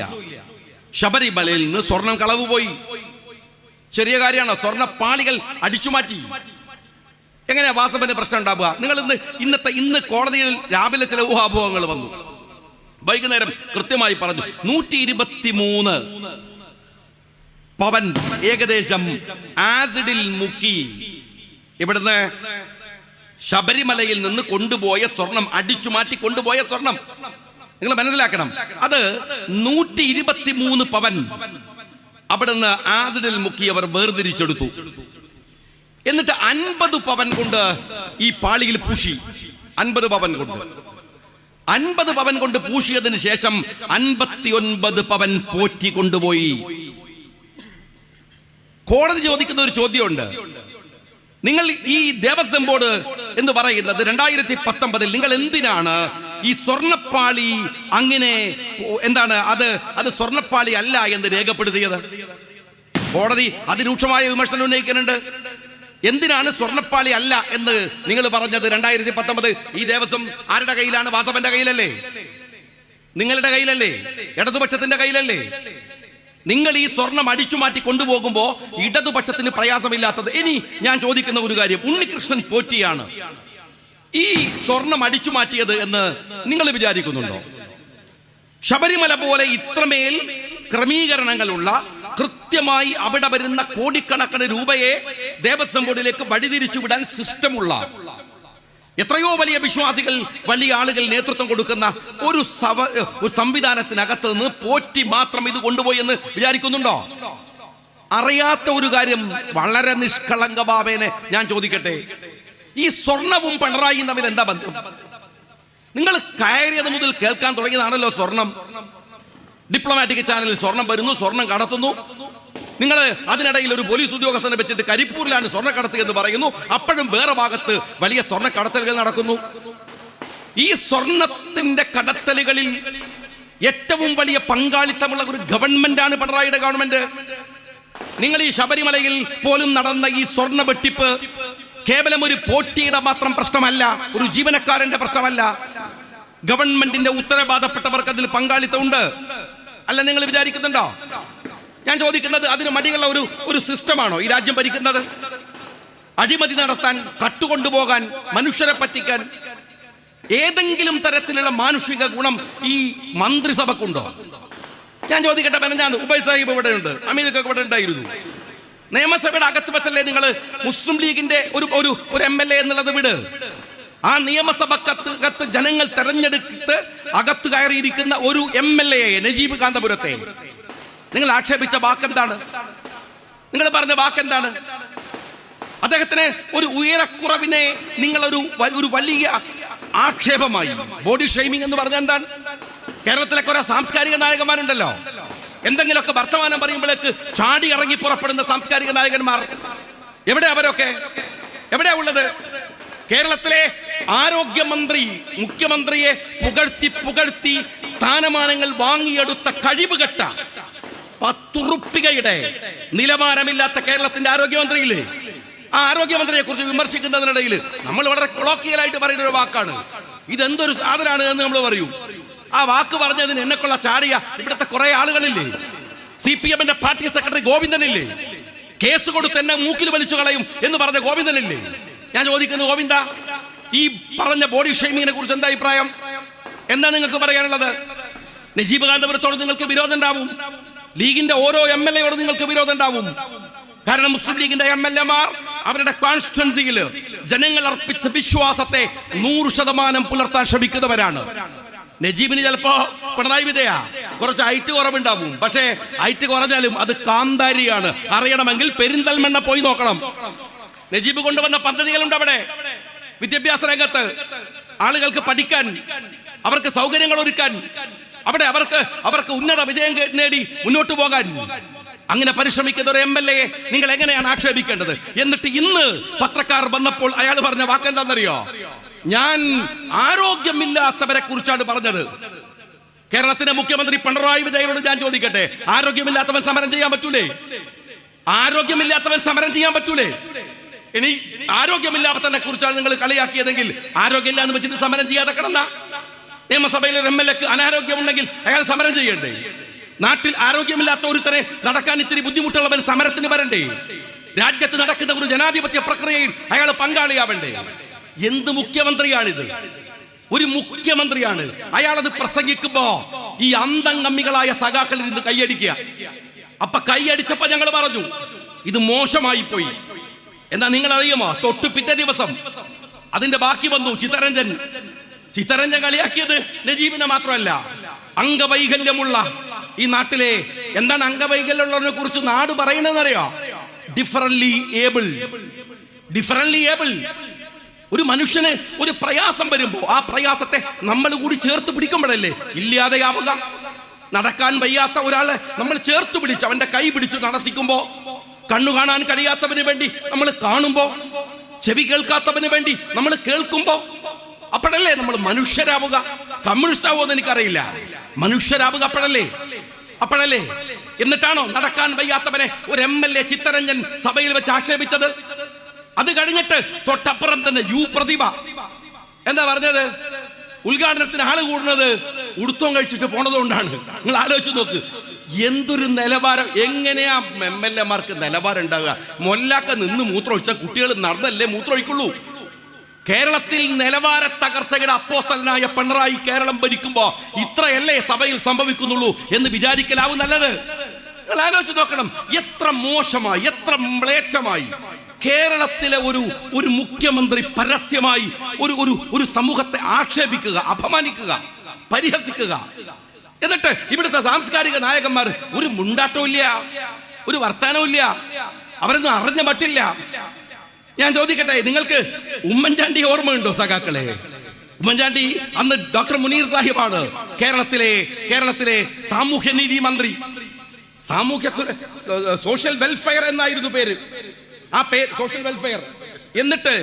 ശബരിമലയിൽ നിന്ന് സ്വർണം കളവ് പോയി, ചെറിയ കാര്യമാണ്. സ്വർണ്ണ പാളികൾ അടിച്ചുമാറ്റി. എങ്ങനെയാ വാസവന് പ്രശ്നം ഉണ്ടാവുക? നിങ്ങൾ ഇന്ന് കോടതിയിൽ രാവിലെ ചില ഊഹാഭോഹങ്ങൾ വന്നു. വൈകുന്നേരം കൃത്യമായി പറഞ്ഞു 123 പവൻ ഏകദേശം ആസിഡിൽ മുക്കി ഇവിടുന്ന് ശബരിമലയിൽ നിന്ന് കൊണ്ടുപോയ സ്വർണം, അടിച്ചു മാറ്റി കൊണ്ടുപോയ സ്വർണം നിങ്ങൾ മനസ്സിലാക്കണം. അത് 123 പവൻ അവിടുന്ന് ആസിഡിൽ മുക്കിയവർ വേർതിരിച്ചെടുത്തു. എന്നിട്ട് 50 പവൻ കൊണ്ട് ഈ പാളിയിൽ പൂശി. 50 പവൻ കൊണ്ട് പൂശിയതിന് ശേഷം 59 പവൻ പോറ്റി കൊണ്ടുപോയി. കോടതി ചോദിക്കുന്ന ഒരു ചോദ്യമുണ്ട്, നിങ്ങൾ ഈ ദേവസ്വം ബോർഡ് എന്ന് പറയുന്നത് 2019 നിങ്ങൾ എന്തിനാണ് ഈ സ്വർണ്ണപ്പാളി അങ്ങനെ എന്താണ് അത് സ്വർണ്ണപ്പാളി അല്ല എന്ന് രേഖപ്പെടുത്തിയത്? കോടതി അതിരൂക്ഷമായ വിമർശനം ഉന്നയിക്കുന്നുണ്ട്. എന്തിനാണ് സ്വർണ്ണപ്പാളി അല്ല എന്ന് നിങ്ങൾ പറഞ്ഞത്? 2019 ഈ ദേവസ്വം ആരുടെ കയ്യിലാണ്? വാസവന്റെ കയ്യിലല്ലേ? നിങ്ങളുടെ കയ്യിലല്ലേ? ഇടതുപക്ഷത്തിന്റെ കയ്യിലല്ലേ? നിങ്ങൾ ഈ സ്വർണം അടിച്ചു മാറ്റി കൊണ്ടുപോകുമ്പോ ഇടതുപക്ഷത്തിന് പ്രയാസമില്ലാത്തത്. ഇനി ഞാൻ ചോദിക്കുന്ന ഒരു കാര്യം, ഉണ്ണികൃഷ്ണൻ പോറ്റിയാണ് ഈ സ്വർണം അടിച്ചു മാറ്റിയത് എന്ന് നിങ്ങൾ വിചാരിക്കുന്നുണ്ടോ? ശബരിമല പോലെ ഇത്രമേൽ ക്രമീകരണങ്ങളുള്ള, കൃത്യമായി അവിടെ വരുന്ന കോടിക്കണക്കിന് രൂപയെ ദേവസ്വം ബോർഡിലേക്ക് വഴിതിരിച്ചു വിടാൻ സിസ്റ്റമുള്ള, എത്രയോ വലിയ വിശ്വാസികൾ, വലിയ ആളുകൾ നേതൃത്വം കൊടുക്കുന്ന ഒരു സംവിധാനത്തിനകത്ത് നിന്ന് പോറ്റി മാത്രം ഇത് കൊണ്ടുപോയി എന്ന് വിചാരിക്കുന്നുണ്ടോ? അറിയാത്ത ഒരു കാര്യം വളരെ നിഷ്കളങ്ക ബാബേനെ ഞാൻ ചോദിക്കട്ടെ, ഈ സ്വർണവും പിണറായിയും തമ്മിൽ എന്താ ബന്ധം? നിങ്ങൾ കയറിയത് മുതൽ കേൾക്കാൻ തുടങ്ങിയതാണല്ലോ സ്വർണം. ഡിപ്ലോമാറ്റിക് ചാനലിൽ സ്വർണം വരുന്നു, സ്വർണം കടത്തുന്നു. നിങ്ങൾ അതിനിടയിൽ ഒരു പോലീസ് ഉദ്യോഗസ്ഥനെ വെച്ചിട്ട് കരിപ്പൂരിലാണ് സ്വർണ്ണക്കടത്ത് എന്ന് പറയുന്നു. അപ്പോഴും വേറെ ഭാഗത്ത് വലിയ സ്വർണ്ണക്കടത്തലുകൾ നടക്കുന്നു. ഈ സ്വർണത്തിന്റെ കടത്തലുകളിൽ ഏറ്റവും വലിയ പങ്കാളിത്തമുള്ള ഒരു ഗവൺമെന്റാണ് പിണറായിയുടെ ഗവൺമെന്റ്. നിങ്ങൾ ഈ ശബരിമലയിൽ പോലും നടന്ന ഈ സ്വർണ്ണ വെട്ടിപ്പ് കേവലം ഒരു പോറ്റിയുടെ മാത്രം പ്രശ്നമല്ല, ഒരു ജീവനക്കാരന്റെ പ്രശ്നമല്ല. ഗവൺമെന്റിന്റെ ഉത്തരവാദപ്പെട്ടവർക്ക് അതിൽ പങ്കാളിത്തമുണ്ട്. അല്ല നിങ്ങൾ വിചാരിക്കുന്നുണ്ടോ? ഞാൻ ചോദിക്കുന്നത്, അതിന് മടിയുള്ള ഒരു സിസ്റ്റമാണോ ഈ രാജ്യം ഭരിക്കുന്നത്? അഴിമതി നടത്താൻ, കട്ടുകൊണ്ടുപോകാൻ, മനുഷ്യരെ പറ്റിക്കാൻ ഏതെങ്കിലും തരത്തിലുള്ള മാനുഷിക ഗുണം ഈ മന്ത്രിസഭക്കുണ്ടോ? ഞാൻ ചോദിക്കട്ടെ, ഞാൻ ഉബൈ സാഹിബ് ഇവിടെ ഉണ്ട്, അമീദൊക്കെ ഇവിടെ ഉണ്ടായിരുന്നു. നിയമസഭയുടെ അകത്ത് വെച്ചല്ലേ നിങ്ങൾ മുസ്ലിം ലീഗിന്റെ ഒരു MLA എന്നുള്ളത് വിട്. ആ നിയമസഭക്കകത്ത് ജനങ്ങൾ തെരഞ്ഞെടുത്ത് അകത്ത് കയറിയിരിക്കുന്ന ഒരു MLA നജീബ് കാന്തപുരത്തെ നിങ്ങൾ ആക്ഷേപിച്ച വാക്കെന്താണ്? നിങ്ങൾ പറഞ്ഞ വാക്കെന്താണ്? അദ്ദേഹത്തിന് ഒരു ഉയരക്കുറവിനെ നിങ്ങൾ ഒരു വലിയ ആക്ഷേപമായി, ബോഡി ഷെയ്മിംഗ് എന്ന് പറഞ്ഞാൽ എന്താണ്? കേരളത്തിലൊക്കെ കുറെ സാംസ്കാരിക നായകന്മാരുണ്ടല്ലോ, എന്തെങ്കിലുമൊക്കെ വർത്തമാനം പറയുമ്പോഴേക്ക് ചാടി ഇറങ്ങി പുറപ്പെടുന്ന സാംസ്കാരിക നായകന്മാർ. എവിടെ അവരൊക്കെ? എവിടെയാ ഉള്ളത്? കേരളത്തിലെ ആരോഗ്യമന്ത്രി മുഖ്യമന്ത്രിയെ പുകഴ്ത്തി സ്ഥാനമാനങ്ങൾ വാങ്ങിയെടുത്ത കഴിവുകെട്ട 10 റുപ്പികയുടെ നിലവാരമില്ലാത്ത കേരളത്തിന്റെ ആരോഗ്യമന്ത്രിയില്ലേ? ആ ആരോഗ്യമന്ത്രിയെ കുറിച്ച് വിമർശിക്കുന്നതിനിടയിൽ നമ്മൾ വളരെ കൊളോക്കിയലായിട്ട് പറയുന്ന ഒരു വാക്കാണ്, ഇതെന്തൊരു സാധനമാണ് എന്ന് നമ്മൾ പറയൂ. ആ വാക്ക് പറഞ്ഞതിന് എന്നെക്കൊള്ള ചാടിയ ഇവിടുത്തെ കുറെ ആളുകളില്ലേ? CPM-ന്റെ പാർട്ടി സെക്രട്ടറി ഗോവിന്ദനില്ലേ? കേസ് കൊടുത്ത് എന്നെ മൂക്കിൽ വലിച്ചു കളയും എന്ന് പറഞ്ഞ ഗോവിന്ദനില്ലേ? ഞാൻ ചോദിക്കുന്നു, ഗോവിന്ദ, ഈ പറഞ്ഞ ബോഡി ഷെയ്മിങ്ങിനെ കുറിച്ച് എന്താ അഭിപ്രായം? എന്താ നിങ്ങൾക്ക് പറയാനുള്ളത്? നജീബ് കാന്തപുരത്തോട് നിങ്ങൾക്ക് വിരോധം ഉണ്ടാവും, ലീഗിന്റെ ഓരോ MLA-യോട് നിങ്ങൾക്ക് വിരോധം ഉണ്ടാവും. കാരണം മുസ്ലിം ലീഗിന്റെ MLA-മാർ അവരുടെ കോൺസ്റ്റിറ്റ്യുവൻസിയിൽ ജനങ്ങൾ അർപ്പിച്ച വിശ്വാസത്തെ 100% പുലർത്താൻ ശ്രമിക്കുന്നവരാണ്. നജീബിന് ചിലപ്പോ പിണറായി വിജയ കുറച്ച് ഹൈറ്റ് കുറവുണ്ടാവും, പക്ഷേ ഹൈറ്റ് കുറഞ്ഞാലും അത് കാന്താരിയാണ്. അറിയണമെങ്കിൽ പെരിന്തൽമണ്ണ പോയി നോക്കണം. നജീബ് കൊണ്ടുവന്ന പദ്ധതികളുണ്ട് അവിടെ. വിദ്യാഭ്യാസ രംഗത്ത് ആളുകൾക്ക് പഠിക്കാൻ, അവർക്ക് സൗകര്യങ്ങൾ ഒരുക്കാൻ, അവിടെ അവർക്ക് ഉന്നത വിജയം നേടി മുന്നോട്ട് പോകാൻ അങ്ങനെ പരിശ്രമിക്കുന്ന ഒരു MLA-യെ നിങ്ങൾ എങ്ങനെയാണ് ആക്ഷേപിക്കേണ്ടത്? എന്നിട്ട് ഇന്ന് പത്രക്കാർ വന്നപ്പോൾ അയാൾ പറഞ്ഞ വാക്കെന്താണെന്നറിയോ? ഞാൻ ആരോഗ്യമില്ലാത്തവരെ കുറിച്ചാണ് പറഞ്ഞത്. കേരളത്തിന്റെ മുഖ്യമന്ത്രി പിണറായി വിജയനോട് ഞാൻ ചോദിക്കട്ടെ, ആരോഗ്യമില്ലാത്തവൻ സമരം ചെയ്യാൻ പറ്റൂലേ? ആരോഗ്യമില്ലാത്തവൻ സമരം ചെയ്യാൻ പറ്റൂലേ? ഇനി ആരോഗ്യമില്ലാത്തവനെ കുറിച്ചാണ് നിങ്ങൾ കളിയാക്കിയതെങ്കിൽ ആരോഗ്യമില്ല എന്ന് വെച്ചിട്ട് സമരം ചെയ്യാതെ കിടന്ന നിയമസഭയിൽ ഒരു MLA-ക്ക് അനാരോഗ്യമുണ്ടെങ്കിൽ അയാൾ സമരം ചെയ്യണ്ടേ? നാട്ടിൽ ആരോഗ്യമില്ലാത്ത ഒരുത്തനെ നടക്കാൻ ഇത്തിരി ബുദ്ധിമുട്ടുള്ളവൻ സമരത്തിന് വരണ്ടേ? രാജ്യത്ത് നടക്കുന്ന ഒരു ജനാധിപത്യ പ്രക്രിയയിൽ അയാൾ പങ്കാളിയാവണ്ടേ? എന്ത് മുഖ്യമന്ത്രിയാണിത്? ഒരു മുഖ്യമന്ത്രിയാണ് അയാൾ. അത് പ്രസംഗിക്കുമ്പോ ഈ അന്തംഗമ്മികളായ സഖാക്കളിൽ നിന്ന് കൈയടിക്കുക. അപ്പൊ കൈയടിച്ചപ്പോ ഞങ്ങൾ പറഞ്ഞു ഇത് മോശമായി പോയി. എന്താ നിങ്ങൾ അറിയുമോ? തൊട്ടു പിറ്റേ ദിവസം അതിന്റെ ബാക്കി വന്നു ചിത്തരഞ്ജൻ കളിയാക്കിയത് നജീബിനെ മാത്രമല്ല, അംഗവൈകല്യമുള്ള ഈ നാട്ടിലെ, എന്താണ് അംഗവൈകല്യമുള്ളതിനെ കുറിച്ച് നാട് പറയുന്നതെന്നറിയോ? Differently able. ഒരു മനുഷ്യന് ഒരു പ്രയാസം വരുമ്പോ ആ പ്രയാസത്തെ നമ്മൾ കൂടി ചേർത്ത് പിടിക്കുമ്പോഴല്ലേ ഇല്ലാതെയാവുക. നടക്കാൻ വയ്യാത്ത ഒരാളെ നമ്മൾ ചേർത്ത് പിടിച്ച് അവന്റെ കൈ പിടിച്ച് നടത്തിക്കുമ്പോ, കണ്ണു കാണാൻ കഴിയാത്തവന് വേണ്ടി നമ്മൾ കാണുമ്പോ ചെവി കേൾക്കാത്തവന് വേണ്ടി നമ്മൾ കേൾക്കുമ്പോ അപ്പോഴല്ലേ നമ്മൾ മനുഷ്യരാവുക. കമ്മ്യൂണിസ്റ്റ് ആവുമെന്ന് എനിക്കറിയില്ല. മനുഷ്യരാവുക അപ്പോഴല്ലേ. എന്നിട്ടാണോ നടക്കാൻ വയ്യാത്തവനെ ഒരു MLA ചിത്തരഞ്ജൻ സഭയിൽ വെച്ച് ആക്ഷേപിച്ചത്? അത് കഴിഞ്ഞിട്ട് തൊട്ടപ്പുറം തന്നെ പ്രതിഭ എന്താ പറഞ്ഞത്? ഉദ്ഘാടനത്തിന് ആള് കൂടുന്നത് ഉടുത്തോം കഴിച്ചിട്ട് പോണതുകൊണ്ടാണ്. നിങ്ങൾ ആലോചിച്ച് നോക്ക്, എന്തൊരു നിലവാരം. എങ്ങനെയാ MLA-മാർക്ക് നിലവാരം ഉണ്ടാവുക? മൊല്ലാക്ക നിന്ന് മൂത്രമൊഴിച്ച കുട്ടികൾ നടന്നല്ലേ മൂത്രമൊഴിക്കുള്ളൂ. കേരളത്തിൽ നിലവാര തകർച്ചയുടെ അപ്പോസ്തലനായ പിണറായി കേരളം ഭരിക്കുമ്പോ ഇത്രയല്ലേ സഭയിൽ സംഭവിക്കുന്നുള്ളൂ എന്ന് വിചാരിക്കലാവും നല്ലത്. നിങ്ങൾ ആലോചിച്ച് നോക്കണം, എത്ര മോശമായി, എത്ര മ്ലേച്ഛമായി കേരളത്തിലെ ഒരു മുഖ്യമന്ത്രി പരസ്യമായി ഒരു സമൂഹത്തെ ആക്ഷേപിക്കുക, അപമാനിക്കുക, പരിഹസിക്കുക. എന്നിട്ട് ഇവിടുത്തെ സാംസ്കാരിക നായകന്മാർ ഒരു മുണ്ടാട്ടവും ഇല്ല, ഒരു വർത്താനവും ഇല്ല, അവരൊന്നും അറിഞ്ഞ മട്ടില്ല. ഞാൻ ചോദിക്കട്ടെ, നിങ്ങൾക്ക് ഉമ്മൻചാണ്ടി ഓർമ്മയുണ്ടോ സഖാക്കളെ? ഉമ്മൻചാണ്ടി അന്ന് ഡോക്ടർ മുനീർ സാഹിബാണ് കേരളത്തിലെ സാമൂഹ്യനീതി മന്ത്രി. സോഷ്യൽ വെൽഫെയർ എന്നായിരുന്നു പേര്. ആ പേര് സോഷ്യൽ വെൽഫെയർ. എന്നിട്ട്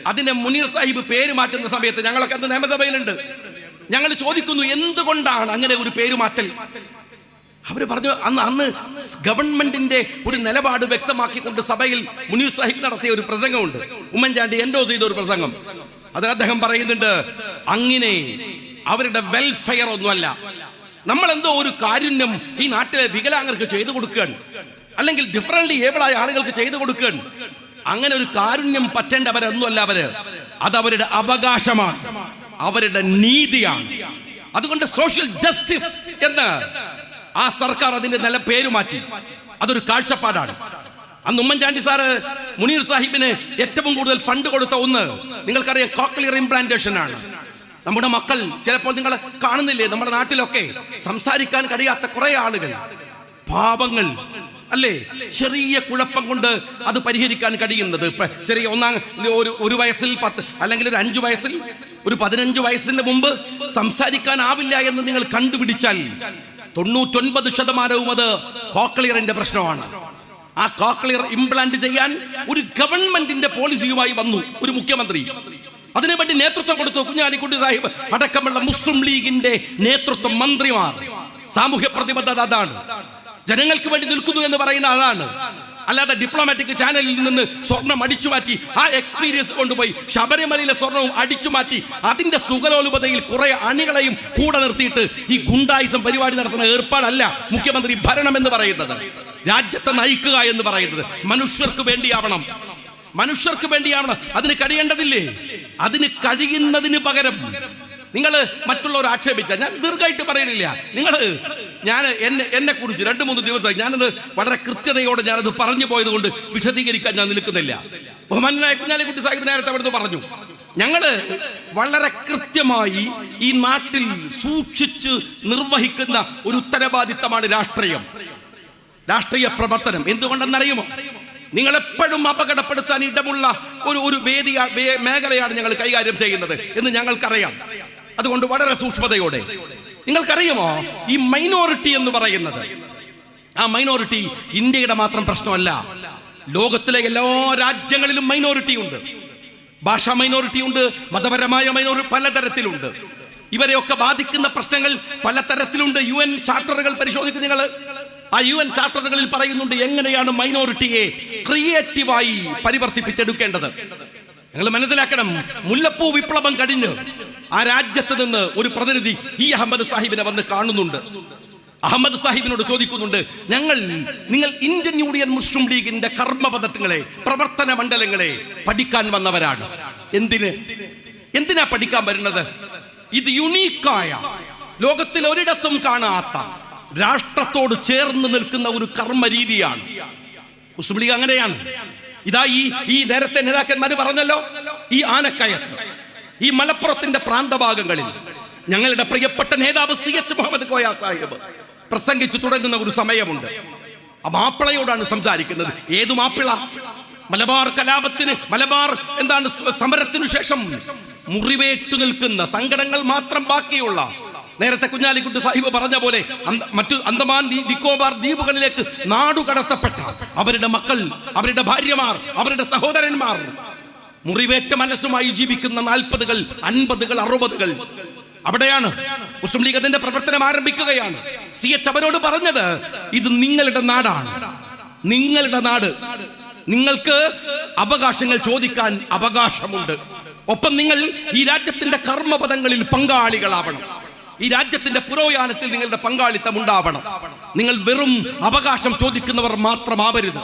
അതിനെ മുനീർ സാഹിബ് പേര് മാറ്റുന്ന സമയത്ത് ഞങ്ങളൊക്കെ അന്ന് നിയമസഭയിലുണ്ട്. ഞങ്ങൾ ചോദിക്കുന്നു, എന്തുകൊണ്ടാണ് അങ്ങനെ ഒരു പേരുമാറ്റൽ? അവര് പറഞ്ഞു, അന്ന് ഗവൺമെന്റിന്റെ ഒരു നിലപാട് വ്യക്തമാക്കിക്കൊണ്ട് സഭയിൽ മുനീർ സാഹിബ് നടത്തിയ ഒരു പ്രസംഗമുണ്ട്. ഉമ്മൻചാണ്ടി എൻഡോസ് ചെയ്ത ഒരു പ്രസംഗം. അതിൽ അദ്ദേഹം പറയുന്നുണ്ട്, അങ്ങനെ അവരുടെ വെൽഫെയർ ഒന്നുമല്ല, നമ്മളെന്തോ ഒരു കാരുണ്യം ഈ നാട്ടിലെ വികലാംഗർക്ക് ചെയ്തു കൊടുക്കുകയാണ്, അല്ലെങ്കിൽ ഡിഫറൻറ്റ്ലി ഏബിളായ ആളുകൾക്ക് ചെയ്തു കൊടുക്കുകയാണ്. അങ്ങനെ ഒരു കാരുണ്യം പറ്റേണ്ടവരൊന്നുമല്ല അവര്. അതവരുടെ അവകാശമാണ്, അവരുടെ നീതിയാണ്. അതുകൊണ്ട് സോഷ്യൽ ജസ്റ്റിസ് എന്ന് ആ സർക്കാർ അതിന്റെ നല്ല പേര് മാറ്റി. അതൊരു കാഴ്ചപ്പാടാണ്. അന്ന് ഉമ്മൻചാണ്ടി സാറ് മുനീർ സാഹിബിന് ഏറ്റവും കൂടുതൽ ഫണ്ട് കൊടുത്ത ഒന്ന് നിങ്ങൾക്കറിയാം, കോക്ലിയർ ഇംപ്ലാന്റേഷൻ ആണ്. നമ്മുടെ മക്കൾ ചിലപ്പോൾ നിങ്ങൾ കാണുന്നില്ലേ, നമ്മുടെ നാട്ടിലൊക്കെ സംസാരിക്കാൻ കഴിയാത്ത കുറെ ആളുകൾ, പാവങ്ങൾ അല്ലേ, ചെറിയ കുഴപ്പം കൊണ്ട് അത് പരിഹരിക്കാൻ കഴിയുന്നത്. ചെറിയ ഒരു വയസ്സിൽ 10 അല്ലെങ്കിൽ ഒരു 5 വയസ്സിൽ ഒരു 15 വയസ്സിന്റെ മുമ്പ് സംസാരിക്കാനാവില്ല എന്ന് നിങ്ങൾ കണ്ടുപിടിച്ചാൽ 99% അത് കോക്ലിയറിന്റെ പ്രശ്നമാണ്. ആ കോക്ലിയർ ഇംപ്ലാന്റ് ചെയ്യാൻ ഒരു ഗവൺമെന്റിന്റെ പോളിസിയുമായി വന്നു ഒരു മുഖ്യമന്ത്രി. അതിനുവേണ്ടി നേതൃത്വം കൊടുത്തു കുഞ്ഞാലിക്കുട്ടി സാഹിബ് അടക്കമുള്ള മുസ്ലിം ലീഗിന്റെ നേതൃത്വം, മന്ത്രിമാർ. സാമൂഹ്യ പ്രതിബദ്ധത അതാണ്. ജനങ്ങൾക്ക് വേണ്ടി നിൽക്കുന്നു എന്ന് പറയുന്ന അതാണ്. അല്ലാതെ ഡിപ്ലോമാറ്റിക് ചാനലിൽ നിന്ന് സ്വർണം അടിച്ചു മാറ്റി ആ എക്സ്പീരിയൻസ് കൊണ്ടുപോയി ശബരിമലയിലെ സ്വർണവും അടിച്ചു മാറ്റി അതിന്റെ സുഖലോലുപതയിൽ കുറെ അണികളെയും കൂടെ നിർത്തിയിട്ട് ഈ ഗുണ്ടായിസം പരിപാടി നടത്തുന്ന ഏർപ്പാടല്ല മുഖ്യമന്ത്രി ഭരണം എന്ന് പറയുന്നത്. രാജ്യത്തെ നയിക്കുക എന്ന് പറയുന്നത് മനുഷ്യർക്ക് വേണ്ടിയാവണം. അതിന് കഴിയേണ്ടതില്ലേ? അതിന് കഴിയുന്നതിന് പകരം നിങ്ങൾ മറ്റുള്ളവർ ആക്ഷേപിച്ച, ഞാൻ ദീർഘമായിട്ട് പറയുന്നില്ല, എന്നെ കുറിച്ച് 2-3 ദിവസമായി ഞാനത് വളരെ കൃത്യതയോടെ ഞാനത് പറഞ്ഞു പോയത് കൊണ്ട് വിശദീകരിക്കാൻ ഞാൻ നിൽക്കുന്നില്ല. ബഹുമാനായ കുഞ്ഞാലിക്കുട്ടി സാഹിബ് നേരത്തെ അവിടുന്ന് പറഞ്ഞു, ഞങ്ങള് വളരെ കൃത്യമായി ഈ നാട്ടിൽ സൂക്ഷിച്ച് നിർവഹിക്കുന്ന ഒരു ഉത്തരവാദിത്തമാണ് രാഷ്ട്രീയ പ്രവർത്തനം. എന്തുകൊണ്ടെന്നറിയുമോ? നിങ്ങൾ എപ്പോഴും അപകടപ്പെടുത്താൻ ഇടമുള്ള ഒരു മേഖലയാണ് ഞങ്ങൾ കൈകാര്യം ചെയ്യുന്നത് എന്ന് ഞങ്ങൾക്കറിയാം. അതുകൊണ്ട് വളരെ സൂക്ഷ്മതയോടെ. നിങ്ങൾക്കറിയുമോ, ഈ മൈനോറിറ്റി എന്ന് പറയുന്നത്, ആ മൈനോറിറ്റി ഇന്ത്യയുടെ മാത്രം പ്രശ്നമല്ല. ലോകത്തിലെ എല്ലാ രാജ്യങ്ങളിലും മൈനോറിറ്റി ഉണ്ട്. ഭാഷാ മൈനോറിറ്റി ഉണ്ട്, മതപരമായ മൈനോറിറ്റി പലതരത്തിലുണ്ട്. ഇവരെയൊക്കെ ബാധിക്കുന്ന പ്രശ്നങ്ങൾ പലതരത്തിലുണ്ട്. UN ചാർട്ടറുകൾ പരിശോധിക്കും നിങ്ങൾ. ആ UN ചാർട്ടറുകളിൽ പറയുന്നുണ്ട് എങ്ങനെയാണ് മൈനോറിറ്റിയെ ക്രിയേറ്റീവായി പരിവർത്തിപ്പിച്ചെടുക്കേണ്ടത്. നിങ്ങൾ മനസ്സിലാക്കണം, മുല്ലപ്പൂ വിപ്ലവം കഴിഞ്ഞ് ആ രാജ്യത്ത് നിന്ന് ഒരു പ്രതിനിധി അഹമ്മദ് സാഹിബിനെ വന്ന് കാണുന്നുണ്ട്. അഹമ്മദ് സാഹിബിനോട് ചോദിക്കുന്നുണ്ട്, നിങ്ങൾ ഇന്ത്യൻ യൂണിയൻ മുസ്ലിം ലീഗിന്റെ കർമ്മപദ്ധതികളെ, പ്രവർത്തന മണ്ഡലങ്ങളെ പഠിക്കാൻ വന്നവരാണ്. എന്തിനാ പഠിക്കാൻ വരുന്നത്? ഇത് യുണീക്കായ, ലോകത്തിൽ ഒരിടത്തും കാണാത്ത, രാഷ്ട്രത്തോട് ചേർന്ന് നിൽക്കുന്ന ഒരു കർമ്മ രീതിയാണ് മുസ്ലിം ലീഗ്. അങ്ങനെയാണ്. ഇതാ ഈ നേരത്തെ നേതാക്കന്മാർ പറഞ്ഞല്ലോ, ഈ ആനക്കയത്ത്, ഈ മലപ്പുറത്തിന്റെ പ്രാന്തഭാഗങ്ങളിൽ ഞങ്ങളുടെ പ്രിയപ്പെട്ട നേതാവ് CH മുഹമ്മദ് കോയ സാഹിബ് പ്രസംഗിച്ചു തുടങ്ങുന്ന ഒരു സമയമുണ്ട്. ആ മാപ്പിളയോടാണ് സംസാരിക്കുന്നത്. ഏതു മാപ്പിള? മലബാർ കലാപത്തിന്, മലബാർ സമരത്തിനു ശേഷം മുറിവേറ്റു നിൽക്കുന്ന, സങ്കടങ്ങൾ മാത്രം ബാക്കിയുള്ള, നേരത്തെ കുഞ്ഞാലിക്കുട്ടി സാഹിബ് പറഞ്ഞ പോലെ മറ്റു അന്തമാൻ നിക്കോബാർ ദ്വീപുകളിലേക്ക് നാടുകടത്തപ്പെട്ട അവരുടെ മക്കൾ, അവരുടെ ഭാര്യമാർ, അവരുടെ സഹോദരന്മാർ മുറിവേറ്റ മനസ്സുമായി ജീവിക്കുന്ന 40-കൾ 50-കൾ 60-കൾ അവിടെയാണ് മുസ്ലിം ലീഗ് അതിന്റെ പ്രവർത്തനം ആരംഭിക്കുകയാണ്. CH അവരോട് പറഞ്ഞത്, ഇത് നിങ്ങളുടെ നാടാണ്, നിങ്ങളുടെ നാട്, നിങ്ങൾക്ക് അവകാശങ്ങൾ ചോദിക്കാൻ അവകാശമുണ്ട്. ഒപ്പം നിങ്ങൾ ഈ രാജ്യത്തിന്റെ കർമ്മപദങ്ങളിൽ പങ്കാളികളാവണം. ഈ രാജ്യത്തിന്റെ പുരോഗമനത്തിൽ നിങ്ങളുടെ പങ്കാളിത്തം ഉണ്ടാവണം. നിങ്ങൾ വെറും അവകാശം ചോദിക്കുന്നവർ മാത്രമാവരുത്,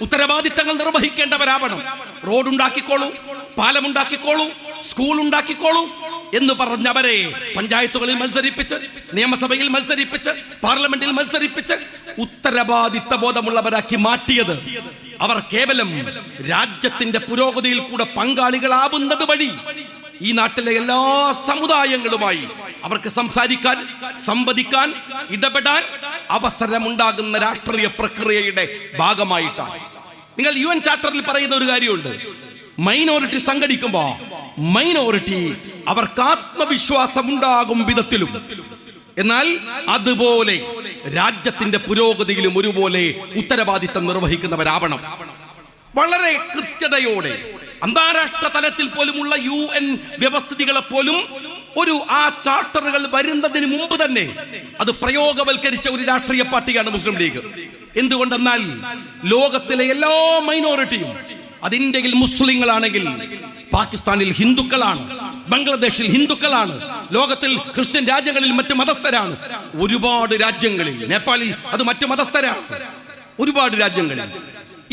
ഉത്തരവാദിത്തങ്ങൾ നിർവഹിക്കേണ്ടവരാവണം. റോഡ് ഉണ്ടാക്കിക്കോളൂ, പാലമുണ്ടാക്കിക്കോളൂ, സ്കൂൾ ഉണ്ടാക്കിക്കോളൂ എന്ന് പറഞ്ഞവരെ പഞ്ചായത്തുകളിൽ മത്സരിപ്പിച്ച്, നിയമസഭയിൽ മത്സരിപ്പിച്ച്, പാർലമെന്റിൽ മത്സരിപ്പിച്ച് ഉത്തരവാദിത്ത ബോധമുള്ളവരാക്കി മാറ്റിയത് അവർ കേവലം രാജ്യത്തിന്റെ പുരോഗതിയിൽ കൂടെ പങ്കാളികളാവുന്നത് വഴി ഈ നാട്ടിലെ എല്ലാ സമുദായങ്ങളുമായി അവർക്ക് സംസാരിക്കാൻ, സംവദിക്കാൻ, ഇടപെടാൻ അവസരമുണ്ടാകുന്ന രാഷ്ട്രീയ പ്രക്രിയയുടെ ഭാഗമായിട്ടാണ്. നിങ്ങൾ UN ചാർട്ടറിൽ പറയുന്ന ഒരു കാര്യമുണ്ട്, മൈനോറിറ്റി സംഘടിക്കുമ്പോ മൈനോറിറ്റി അവർക്ക് ആത്മവിശ്വാസം ഉണ്ടാകും വിധത്തിലും, എന്നാൽ അതുപോലെ രാജ്യത്തിന്റെ പുരോഗതിയിലും ഒരുപോലെ ഉത്തരവാദിത്തം നിർവഹിക്കുന്നവരാവണം. വളരെ കൃത്യതയോടെ അന്താരാഷ്ട്ര തലത്തിൽ പോലുമുള്ള UN വ്യവസ്ഥിതികളെ പോലും ആ ചാർട്ടറുകൾ വരുന്നതിന് മുമ്പ് തന്നെ അത് പ്രയോഗവൽക്കരിച്ച ഒരു രാഷ്ട്രീയ പാർട്ടിയാണ് മുസ്ലിം ലീഗ്. എന്തുകൊണ്ടെന്നാൽ ലോകത്തിലെ എല്ലാ മൈനോറിറ്റിയും, അത് ഇന്ത്യയിൽ മുസ്ലിങ്ങളാണെങ്കിൽ പാകിസ്ഥാനിൽ ഹിന്ദുക്കളാണ്, ബംഗ്ലാദേശിൽ ഹിന്ദുക്കളാണ്, ലോകത്തിൽ ക്രിസ്ത്യൻ രാജ്യങ്ങളിൽ മറ്റു മതസ്ഥരാണ്, ഒരുപാട് രാജ്യങ്ങളിൽ, നേപ്പാളിൽ അത് മറ്റു മതസ്ഥരാണ്, ഒരുപാട് രാജ്യങ്ങളിൽ.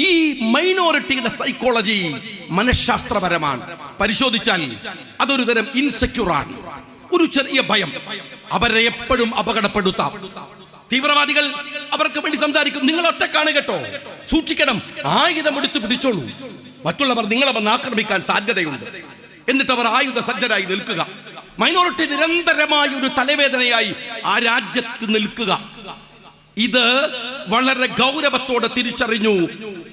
ഈ മൈനോറിറ്റിയുടെ സൈക്കോളജി മനഃശാസ്ത്രപരമാണ്. പരിശോധിച്ചാൽ അതൊരു തരം ഇൻസെക്യൂറാണ്, ഒരു ചെറിയ ഭയം. അവരെ എപ്പോഴും അപകടപ്പെടുത്താം. തീവ്രവാദികൾ അവർക്ക് വേണ്ടി സംസാരിക്കും, നിങ്ങൾ ഒറ്റക്കാണ് കേട്ടോ, സൂക്ഷിക്കണം, ആയുധമെടുത്ത് പിടിച്ചോളൂ, മറ്റുള്ളവർ നിങ്ങളെ വന്ന് ആക്രമിക്കാൻ സാധ്യതയുണ്ട്. എന്നിട്ട് അവർ ആയുധ സജ്ജരായി നിൽക്കുക. മൈനോറിറ്റി നിരന്തരമായ ഒരു തലവേദനയായി ആ രാജ്യത്ത് നിൽക്കുക. ഇത് വളരെ ഗൗരവത്തോടെ തിരിച്ചറിഞ്ഞു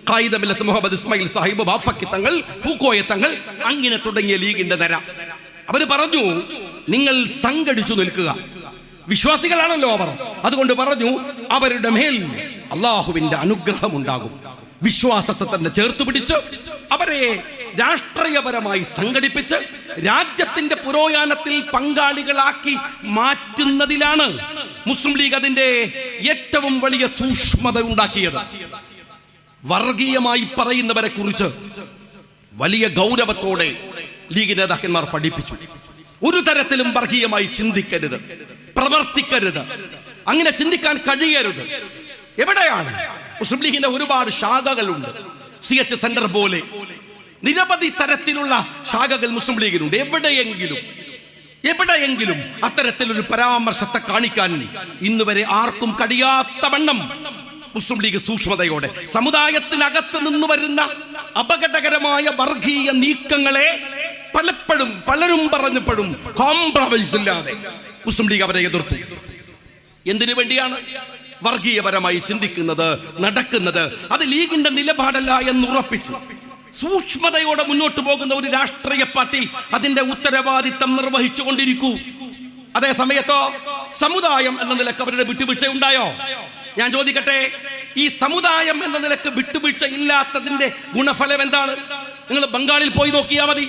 ഖായിദ മില്ലത്ത് മുഹമ്മദ് ഇസ്മായിൽ സാഹിബ്, വാഫക്കി തങ്ങൾ, പൂക്കോയ തങ്ങൾ, അങ്ങനെ തുടങ്ങിയ ലീഗിന്റെ നിര. അവര് പറഞ്ഞു, നിങ്ങൾ സംഘടിച്ചു നിൽക്കുക. വിശ്വാസികളാണല്ലോ അവർ, അതുകൊണ്ട് പറഞ്ഞു അവരുടെ മേൽ അള്ളാഹുവിന്റെ അനുഗ്രഹം ഉണ്ടാകും. വിശ്വാസത്തെ തന്നെ ചേർത്ത് പിടിച്ച് അവരെ രാഷ്ട്രീയപരമായി സംഘടിപ്പിച്ച് രാജ്യത്തിന്റെ പുരോഗമനത്തിൽ പങ്കാളികളാക്കി മാറ്റുന്നതിലാണ് മുസ്ലിം ലീഗ് അതിന്റെ ഏറ്റവും വലിയ സൂക്ഷ്മത ഉണ്ടാക്കിയത്. വർഗീയമായി പറയുന്നവരെ കുറിച്ച് വലിയ ഗൗരവത്തോടെ ലീഗ് നേതാക്കന്മാർ പഠിപ്പിച്ചു. ഒരു തരത്തിലും വർഗീയമായി ചിന്തിക്കരുത്, പ്രവർത്തിക്കരുത്, അങ്ങനെ ചിന്തിക്കാൻ കഴിയരുത്. എവിടെയാണ്? മുസ്ലിം ലീഗിന്റെ ഒരുപാട് ശാഖകളുണ്ട്. CH സെന്റർ പോലെ നിരവധി തരത്തിലുള്ള ശാഖകൾ മുസ്ലിം ലീഗിനുണ്ട്. എവിടെയെങ്കിലും അത്തരത്തിലൊരു പരാമർശത്തെ കാണിക്കാൻ ഇന്നുവരെ ആർക്കും കഴിയാത്ത വണ്ണം മുസ്ലിം ലീഗ് സൂക്ഷ്മതയോടെ സമുദായത്തിനകത്ത് നിന്ന് വരുന്ന അപകടകരമായ വർഗീയ നീക്കങ്ങളെ പലരും പറഞ്ഞപ്പോഴും കോംപ്രമൈസ് ഇല്ലാതെ മുസ്ലിം ലീഗ് അവരെ എതിർത്തു. എന്തിനു വേണ്ടിയാണ്? വർഗീയപരമായി ചിന്തിക്കുന്നത്, നടക്കുന്നത് അത് ലീഗിന്റെ നിലപാടല്ല എന്ന് ഉറപ്പിച്ചു സൂക്ഷ്മതയോടെ മുന്നോട്ട് പോകുന്ന ഒരു രാഷ്ട്രീയ പാർട്ടി അതിന്റെ ഉത്തരവാദിത്തം നിർവഹിച്ചു കൊണ്ടിരിക്കൂ. അതേ സമയത്തോ സമുദായം എന്ന നിലക്ക് അവരുടെ വിട്ടുവീഴ്ച ഉണ്ടായോ? ഞാൻ ചോദിക്കട്ടെ, ഈ സമുദായം എന്ന നിലക്ക് വിട്ടുവീഴ്ച ഇല്ലാത്തതിന്റെ ഗുണഫലം എന്താണ്? നിങ്ങൾ ബംഗാളിൽ പോയി നോക്കിയാൽ മതി.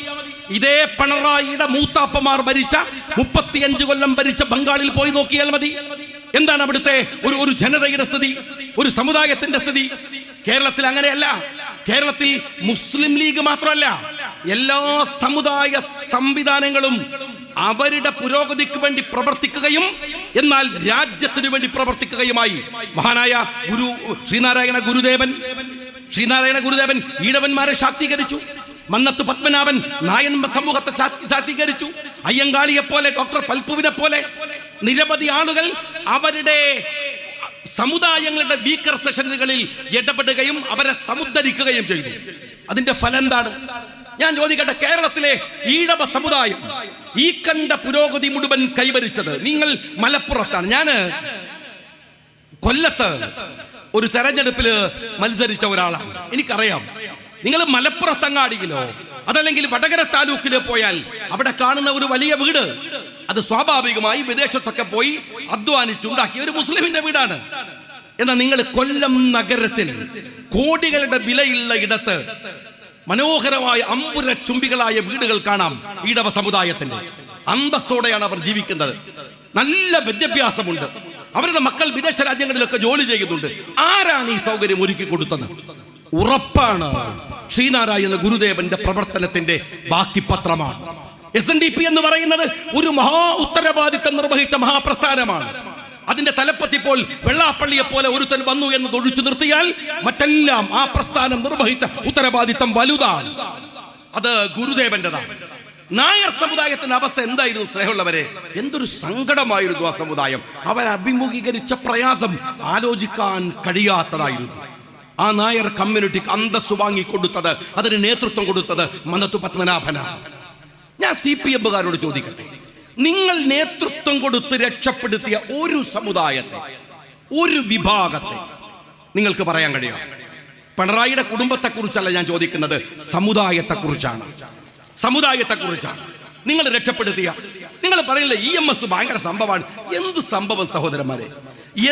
ഇതേ പിണറായിയുടെ മൂത്താപ്പമാർ ഭരിച്ച 35 കൊല്ലം ഭരിച്ച ബംഗാളിൽ പോയി നോക്കിയാൽ മതി. എന്താണ് അവിടുത്തെ ഒരു ജനതയുടെ സ്ഥിതി, ഒരു സമുദായത്തിന്റെ സ്ഥിതി? കേരളത്തിൽ അങ്ങനെയല്ല. കേരളത്തിൽ മുസ്ലിം ലീഗ് മാത്രമല്ല, എല്ലാ സമുദായ സംവിധാനങ്ങളും അവരുടെ പുരോഗതിക്ക് വേണ്ടി പ്രവർത്തിക്കുകയും എന്നാൽ രാജ്യത്തിനു വേണ്ടി പ്രവർത്തിക്കുകയുമായി. മഹാനായ ശ്രീനാരായണ ഗുരുദേവൻ ഈഴവന്മാരെ ശാക്തീകരിച്ചു. മന്നത്ത് പത്മനാഭൻ നായൻ സമൂഹത്തെ ശാക്തീകരിച്ചു. അയ്യങ്കാളിയെ പോലെ, ഡോക്ടർ പൽപ്പുവിനെ പോലെ നിരവധി ആളുകൾ അവരുടെ സമുദായങ്ങളുടെ വീക്കർ സെഷനുകളിൽ ഇടപെടുകയും അവരെ സമുദ്ധരിക്കുകയും ചെയ്തു. അതിന്റെ ഫലം എന്താണ്? ഞാൻ ചോദിക്കട്ടെ, കേരളത്തിലെ ഈഴവ സമുദായം ഈ കണ്ട പുരോഗതി മുഴുവൻ കൈവരിച്ചത് നിങ്ങൾ മലപ്പുറത്താണ്. ഞാന് കൊല്ലത്ത് ഒരു തെരഞ്ഞെടുപ്പില് മത്സരിച്ച ഒരാളാണ്. എനിക്കറിയാം, നിങ്ങൾ മലപ്പുറത്തങ്ങാടിയിലോ അതല്ലെങ്കിൽ വടകര താലൂക്കിലോ പോയാൽ അവിടെ കാണുന്ന ഒരു വലിയ വീട്, അത് സ്വാഭാവികമായി വിദേശത്തൊക്കെ പോയി അധ്വാനിച്ചുണ്ടാക്കിയ ഒരു മുസ്ലിമിന്റെ വീടാണ്. എന്നാൽ നിങ്ങൾ കൊല്ലം നഗരത്തിൽ കോടികളുടെ വിലയുള്ള ഇടത്ത് മനോഹരമായ അമ്പുര ചുംബികളായ വീടുകൾ കാണാം. ഈഴവ സമുദായത്തിന്റെ അന്തസ്സോടെയാണ് അവർ ജീവിക്കുന്നത്. നല്ല വിദ്യാഭ്യാസമുണ്ട്. അവരുടെ മക്കൾ വിദേശ രാജ്യങ്ങളിലൊക്കെ ജോലി ചെയ്യുന്നുണ്ട്. ആരാണ് ഈ സൗകര്യം ഒരുക്കി കൊടുത്തത്? ഉറപ്പാണ് ശ്രീനാരായണ ഗുരുദേവന്റെ പ്രവർത്തനത്തിന്റെ ബാക്കി പത്രമാണ്. SNDP എന്ന് പറയുന്നത് ഒരു മഹാ ഉത്തരവാദിത്തം നിർവഹിച്ച മഹാപ്രസ്ഥാനമാണ്. അതിന്റെ തലപ്പത്തിപ്പോൾ വെള്ളാപ്പള്ളിയെ പോലെ ഒരുത്തൻ വന്നു എന്ന് ഒഴിച്ചു നിർത്തിയാൽ മറ്റെല്ലാം ആ പ്രസ്ഥാനം നിർവഹിച്ച ഉത്തരവാദിത്തം വലുതാണ്. അത് ഗുരുദേവന്റെതാണ്. നായർ സമുദായത്തിന്റെ അവസ്ഥ എന്തായിരുന്നു സ്നേഹമുള്ളവരെ? എന്തൊരു സങ്കടമായിരുന്നു ആ സമുദായം. അവർ അഭിമുഖീകരിച്ച പ്രയാസം ആലോചിക്കാൻ കഴിയാത്തതായിരുന്നു. ആ നായർ കമ്മ്യൂണിറ്റിക്ക് അന്തസ്സു വാങ്ങിക്കൊടുത്തത്, അതിന് നേതൃത്വം കൊടുത്തത് മനത്തു പത്മനാഭനാണ്. ഞാൻ CPM-കാരോട് ചോദിക്കട്ടെ, നിങ്ങൾ നേതൃത്വം കൊടുത്ത് രക്ഷപ്പെടുത്തിയ ഒരു സമുദായത്തെ, ഒരു വിഭാഗത്തെ നിങ്ങൾക്ക് പറയാൻ കഴിയും? പിണറായിയുടെ കുടുംബത്തെ കുറിച്ചല്ല ഞാൻ ചോദിക്കുന്നത്, സമുദായത്തെ കുറിച്ചാണ്. നിങ്ങൾ രക്ഷപ്പെടുത്തിയ, നിങ്ങൾ പറയില്ല EMS ഭയങ്കര സംഭവമാണ്. എന്ത് സംഭവം സഹോദരന്മാരെ?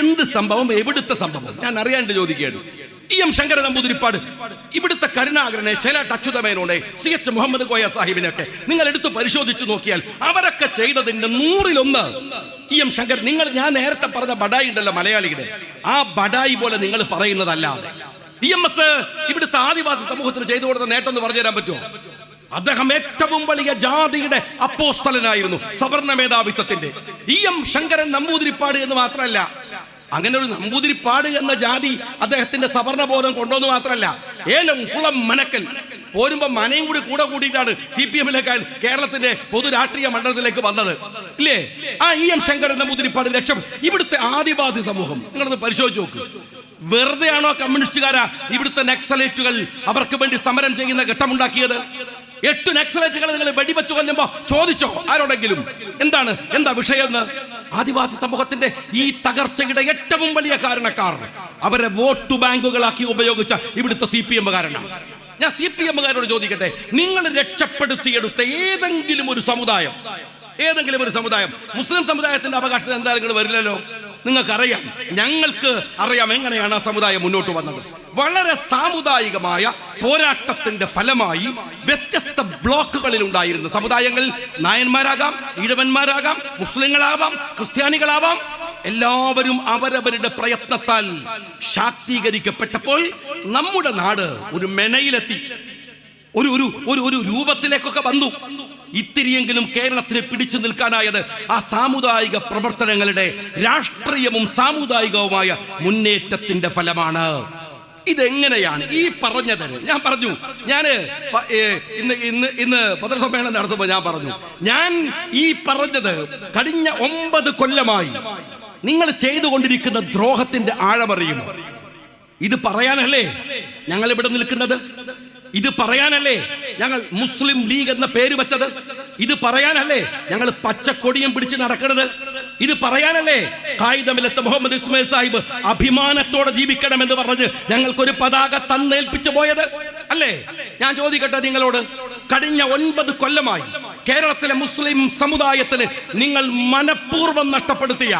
എന്ത് സംഭവം? എവിടുത്തെ സംഭവം? ഞാൻ അറിയാണ്ട് ചോദിക്കുകയാണ്. EM ശങ്കരൻ നമ്പൂതിരിപ്പാട്, ഇവിടുത്തെ കരുണാകരനെ, ചേലാട്ട് അച്യുതമേനോനെ, CH മുഹമ്മദ് കോയ സാഹിബിനെയൊക്കെ നിങ്ങൾ എടുത്ത് പരിശോധിച്ചു നോക്കിയാൽ അവരൊക്കെ ചെയ്തതിന്റെ 100-1 EM ശങ്കരൻ. ഞാൻ നേരത്തെ പറഞ്ഞ ബഡായി ഉണ്ടല്ലോ മലയാളിയുടെ, ആ ബഡായി പോലെ നിങ്ങൾ പറയുന്നതല്ലാതെ EMS ഇവിടുത്തെ ആദിവാസി സമൂഹത്തിന് ചെയ്തു കൊടുത്ത നേട്ടം എന്ന് പറഞ്ഞു തരാൻ പറ്റുമോ? അദ്ദേഹം ഏറ്റവും വലിയ ജാതിയുടെ അപ്പോസ്തലനായിരുന്നു, സവർണ മേധാവിത്വത്തിന്റെ. EM ശങ്കരൻ നമ്പൂതിരിപ്പാട് എന്ന് മാത്രമല്ല, അങ്ങനെ ഒരു നമ്പൂതിരിപ്പാട് എന്ന ജാതി അദ്ദേഹത്തിന്റെ സവർണബോധം കൊണ്ടുവന്ന് മാത്രമല്ല, ഏലം, കുളം, മനക്കൽ പോരുമ്പോ മനയും കൂടെ കൂട്ടിയിട്ടാണ് CPM-ലേക്ക് കേരളത്തിന്റെ പൊതു രാഷ്ട്രീയ മണ്ഡലത്തിലേക്ക് വന്നത്, ഇല്ലേ? ആ EM ശങ്കരൻ നമ്പൂതിരിപ്പാട് ലക്ഷം ഇവിടുത്തെ ആദിവാസി സമൂഹം നിങ്ങളൊന്ന് പരിശോധിച്ച് നോക്ക്. വെറുതെയാണോ കമ്മ്യൂണിസ്റ്റുകാരാ ഇവിടുത്തെ നക്സലേറ്റുകൾ അവർക്ക് വേണ്ടി സമരം ചെയ്യുന്ന ഘട്ടമുണ്ടാക്കിയത്? 8 നക്സലേറ്റുകളെ നിങ്ങൾ വെടിവെച്ച് കൊല്ലുമ്പോ ചോദിച്ചോ ആരോടെങ്കിലും എന്താ വിഷയം എന്ന്? ആദിവാസി സമൂഹത്തിന്റെ ഈ തകർച്ചയുടെ ഏറ്റവും വലിയ കാരണക്കാർ അവരെ വോട്ട് ബാങ്കുകളാക്കി ഉപയോഗിച്ച ഇവിടുത്തെ CPM-കാരനാണ്. ഞാൻ CPM-കാരോട് ചോദിക്കട്ടെ, നിങ്ങൾ രക്ഷപ്പെടുത്തിയെടുത്ത ഏതെങ്കിലും ഒരു സമുദായം, മുസ്ലിം സമുദായത്തിന്റെ അവകാശത്തിൽ എന്തായാലും നിങ്ങൾ വരില്ലല്ലോ. നിങ്ങൾക്കറിയാം, ഞങ്ങൾക്ക് അറിയാം എങ്ങനെയാണ് ആ സമുദായം മുന്നോട്ട് വന്നത്. വളരെ സാമുദായികമായ പോരാട്ടത്തിന്റെ ഫലമായി വ്യത്യസ്ത ബ്ലോക്കുകളിൽ ഉണ്ടായിരുന്ന സമുദായങ്ങൾ, നായന്മാരാകാം, ഈഴവന്മാരാകാം, മുസ്ലിങ്ങളാവാം, ക്രിസ്ത്യാനികളാവാം, എല്ലാവരും അവരവരുടെ പ്രയത്നത്താൽ ശാക്തീകരിക്കപ്പെട്ടപ്പോൾ നമ്മുടെ നാട് ഒരു മെനയിലെത്തി, ഒരു രൂപത്തിലേക്കൊക്കെ വന്നു. ഇത്തിരിയെങ്കിലും കേരളത്തിന് പിടിച്ചു നിൽക്കാനായത് ആ സാമുദായിക പ്രവർത്തനങ്ങളുടെ രാഷ്ട്രീയവും സാമുദായികവുമായ മുന്നേറ്റത്തിന്റെ ഫലമാണ്. ഇതെങ്ങനെയാണ് ഈ പറഞ്ഞത്? ഞാൻ പറഞ്ഞു, ഇന്ന് പത്രസമ്മേളനം നടത്തുമ്പോൾ ഞാൻ പറഞ്ഞു, ഞാൻ ഈ പറഞ്ഞത് കഴിഞ്ഞ 9 കൊല്ലമായി നിങ്ങൾ ചെയ്തുകൊണ്ടിരിക്കുന്ന ദ്രോഹത്തിന്റെ ആഴമറിയും. ഇത് പറയാനല്ലേ ഞങ്ങൾ ഇവിടെ നിൽക്കുന്നത്? ഇത് പറയാനല്ലേ ഞങ്ങൾ മുസ്ലിം ലീഗ് എന്ന പേര് വെച്ചത്? ഇത് പറയാനല്ലേ ഞങ്ങൾ പച്ചക്കൊടിയും പിടിച്ച് നടക്കുന്നത്? ഇത് പറയാനല്ലേ കായികമില്ലത്ത് മുഹമ്മദ് ഇസ്മായിൽ സാഹിബ് അഭിമാനത്തോടെ ജീവിക്കണമെന്ന് പറഞ്ഞ് ഞങ്ങൾക്കൊരു പതാക തന്നേൽപ്പിച്ചു പോയത് അല്ലേ? ഞാൻ ചോദിക്കട്ടെ നിങ്ങളോട്, കഴിഞ്ഞ 9 കൊല്ലമായി കേരളത്തിലെ മുസ്ലിം സമുദായത്തിന് നിങ്ങൾ മനഃപൂർവ്വം നഷ്ടപ്പെടുത്തിയ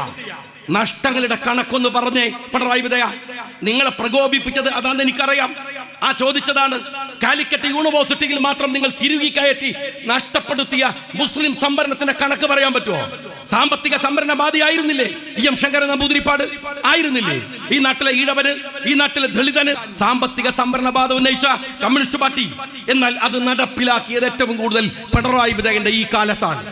നഷ്ടങ്ങളുടെ കണക്കൊന്ന് പറഞ്ഞേ പിണറായി വിജയ. നിങ്ങളെ പ്രകോപിപ്പിച്ചത് അതാണെന്ന് എനിക്കറിയാം. ആ ചോദിച്ചതാണ്. കാലിക്കറ്റ് യൂണിവേഴ്സിറ്റിയിൽ മാത്രം നിങ്ങൾ തിരുകി കയറ്റി നഷ്ടപ്പെടുത്തിയ മുസ്ലിം സംവരണത്തിന്റെ കണക്ക് പറയാൻ പറ്റുമോ? സാമ്പത്തിക സംവരണവാദിയായിരുന്നില്ലേ EM ശങ്കരൻ നമ്പൂതിരിപ്പാട്? ആയിരുന്നില്ലേ? ഈ നാട്ടിലെ ഈഴവന്, ഈ നാട്ടിലെ ദളിതന് സാമ്പത്തിക സംവരണവാദം ഉന്നയിച്ച കമ്മ്യൂണിസ്റ്റ് പാർട്ടി. എന്നാൽ അത് നടപ്പിലാക്കിയത് ഏറ്റവും കൂടുതൽ പിണറായി വിജയന്റെ ഈ കാലത്താണ്.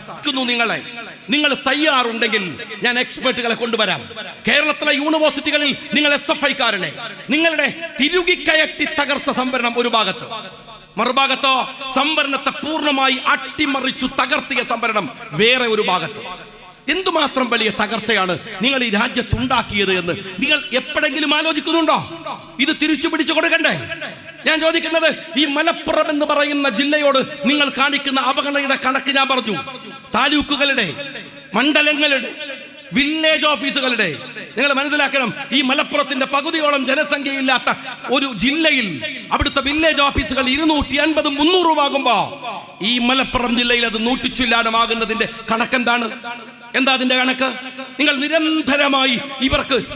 നിങ്ങൾ തയ്യാറുണ്ടെങ്കിൽ ഞാൻ എക്സ്പെർട്ടുകളെ കൊണ്ടുവരാം. കേരളത്തിലെ യൂണിവേഴ്സിറ്റികളിൽ നിങ്ങൾ SFI-കാരനെ നിങ്ങളുടെ തിരുകിക്കയറ്റി തകർത്ത സംവരണം ഒരു ഭാഗത്ത്, മറുഭാഗത്തോ സംവരണത്തെ പൂർണ്ണമായി അട്ടിമറിച്ചു തകർത്തിയ സംവരണം വേറെ ഒരു ഭാഗത്ത്. എന്തുമാത്രം വലിയ തകർച്ചയാണ് നിങ്ങൾ ഈ രാജ്യത്തുണ്ടാക്കിയത് എന്ന് നിങ്ങൾ എപ്പോഴെങ്കിലും ആലോചിക്കുന്നുണ്ടോ? ഇത് തിരിച്ചു പിടിച്ചു കൊടുക്കണ്ടേ? ഞാൻ ചോദിക്കുന്നത്, ഈ മലപ്പുറം എന്ന് പറയുന്ന ജില്ലയോട് നിങ്ങൾ കാണിക്കുന്ന അവഗണനയുടെ കണക്ക് ഞാൻ പറഞ്ഞു. താലൂക്കുകളുടെ, മണ്ഡലങ്ങളുടെ, വില്ലേജ് ഓഫീസുകളുടെ. നിങ്ങൾ മനസ്സിലാക്കണം, ഈ മലപ്പുറത്തിന്റെ പകുതിയോളം ജനസംഖ്യയില്ലാത്ത ഒരു ജില്ലയിൽ അവിടുത്തെ വില്ലേജ് ഓഫീസുകൾ 250 300 ആകുമ്പോ ഈ മലപ്പുറം ജില്ലയിൽ അത് 100 ചില്ലാനമാകുന്നതിന്റെ കണക്കെന്താണ്? എന്താ അതിന്റെ കണക്ക്? നിങ്ങൾ നിരന്തരമായി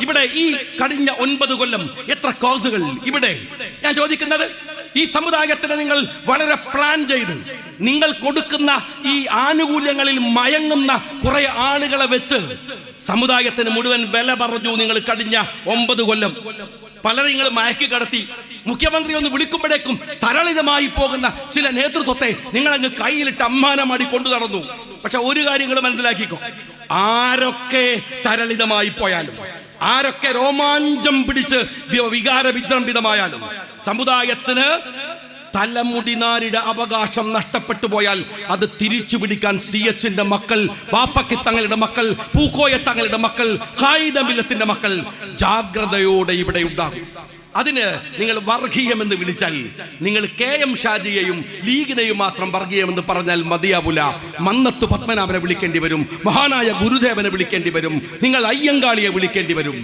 ഇവിടെ ഈ കഴിഞ്ഞ 9 കൊല്ലം എത്ര കോഴ്സുകൾ ഇവിടെ? ഞാൻ ചോദിക്കുന്നത്, ഈ സമുദായത്തിന് നിങ്ങൾ വളരെ പ്ലാൻ ചെയ്ത് നിങ്ങൾ കൊടുക്കുന്ന ഈ ആനുകൂല്യങ്ങളിൽ മയങ്ങുന്ന കുറെ ആളുകളെ വെച്ച് സമുദായത്തിന് മുഴുവൻ വില പറഞ്ഞു. നിങ്ങൾ കഴിഞ്ഞ 9 കൊല്ലം പലരെ നിങ്ങൾ മയക്കി കടത്തി. മുഖ്യമന്ത്രി ഒന്ന് വിളിക്കുമ്പോഴേക്കും തരളിതമായി പോകുന്ന ചില നേതൃത്വത്തെ നിങ്ങൾ അങ്ങ് കയ്യിലിട്ട് അമ്മാനമാടി കൊണ്ടു നടന്നു. പക്ഷെ ഒരു കാര്യങ്ങൾ മനസ്സിലാക്കിക്കോ, ആരൊക്കെ തരളിതമായി പോയാലും, ആരൊക്കെ രോമാഞ്ചം പിടിച്ച് വികാര വിജൃംഭിതമായാലും, സമുദായത്തിന് തലമുടിനാരുടെ അവകാശം നഷ്ടപ്പെട്ടു പോയാൽ അത് തിരിച്ചു പിടിക്കാൻ CHന്റെ മക്കൾ, വാഫക്കി തങ്ങളുടെ മക്കൾ, പൂക്കോയ തങ്ങളുടെ മക്കൾ, ഖായിദമില്ലത്തിന്റെ മക്കൾ ജാഗ്രതയോടെ ഇവിടെ ഉണ്ടാകും. അതിന് നിങ്ങൾ വർഗീയമെന്ന് വിളിച്ചാൽ, നിങ്ങൾ KM ഷാജിയെയും ലീഗിനെയും മാത്രം വർഗീയമെന്ന് പറഞ്ഞാൽ മതിയാവില്ല. മന്നത്ത് പത്മനാഭനെ വിളിക്കേണ്ടി വരും, മഹാനായ ഗുരുദേവനെ വിളിക്കേണ്ടി വരും, നിങ്ങൾ അയ്യങ്കാളിയെ വിളിക്കേണ്ടി വരും.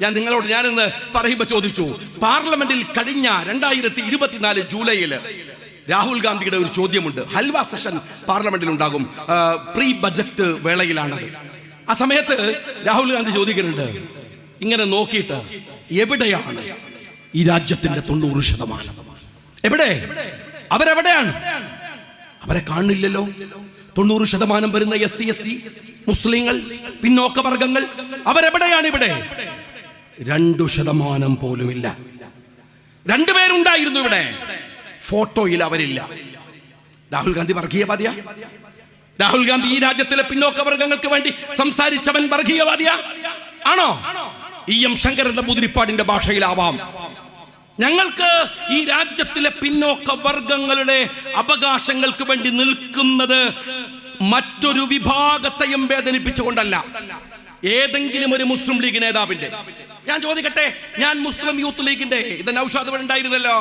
ഞാനിന്ന് പറയുമ്പോൾ ചോദിച്ചു, പാർലമെന്റിൽ കഴിഞ്ഞ 2024 ജൂലൈയിൽ രാഹുൽ ഗാന്ധിയുടെ ഒരു ചോദ്യമുണ്ട്. ഹൽവ സെഷൻ പാർലമെന്റിൽ ഉണ്ടാകും, പ്രീ ബജറ്റ് വേളയിലാണത്. ആ സമയത്ത് രാഹുൽ ഗാന്ധി ചോദിക്കുന്നുണ്ട്, ഇങ്ങനെ നോക്കിയിട്ട് എവിടെയാണ് ഈ രാജ്യത്തിന്റെ 90%? എവിടെ? അവരെവിടെയാണ്? അവരെ കാണില്ലല്ലോ. 90% വരുന്ന SC ST മുസ്ലിങ്ങൾ, പിന്നോക്ക വർഗങ്ങൾ, അവരെവിടെയാണ്? ഇവിടെ 2% പോലുമില്ല. 2 പേരുണ്ടായിരുന്നു ഇവിടെ, ഫോട്ടോയിൽ അവരില്ല. രാഹുൽ ഗാന്ധി വർഗീയവാദിയാ? രാഹുൽ ഗാന്ധി ഈ രാജ്യത്തിലെ പിന്നോക്ക വർഗങ്ങൾക്ക് വേണ്ടി സംസാരിച്ചവൻ വർഗീയവാദിയാ ആണോ? EM ശങ്കരൻ നമ്പൂതിരിപ്പാടിന്റെ ഭാഷയിലാവാം. ഞങ്ങൾക്ക് ഈ രാജ്യത്തിലെ പിന്നോക്ക വർഗങ്ങളുടെ അവകാശങ്ങൾക്ക് വേണ്ടി നിൽക്കുന്നത് മറ്റൊരു വിഭാഗത്തെയും വേദനിപ്പിച്ചുകൊണ്ടല്ല, ഏതെങ്കിലും ഒരു മുസ്ലിം ലീഗ് നേതാവിന്റെ. ഞാൻ ചോദിക്കട്ടെ, ഞാൻ മുസ്ലിം യൂത്ത് ലീഗിന്റെ, ഇത് നൗഷാദ് ഉണ്ടായിരുന്നല്ലോ,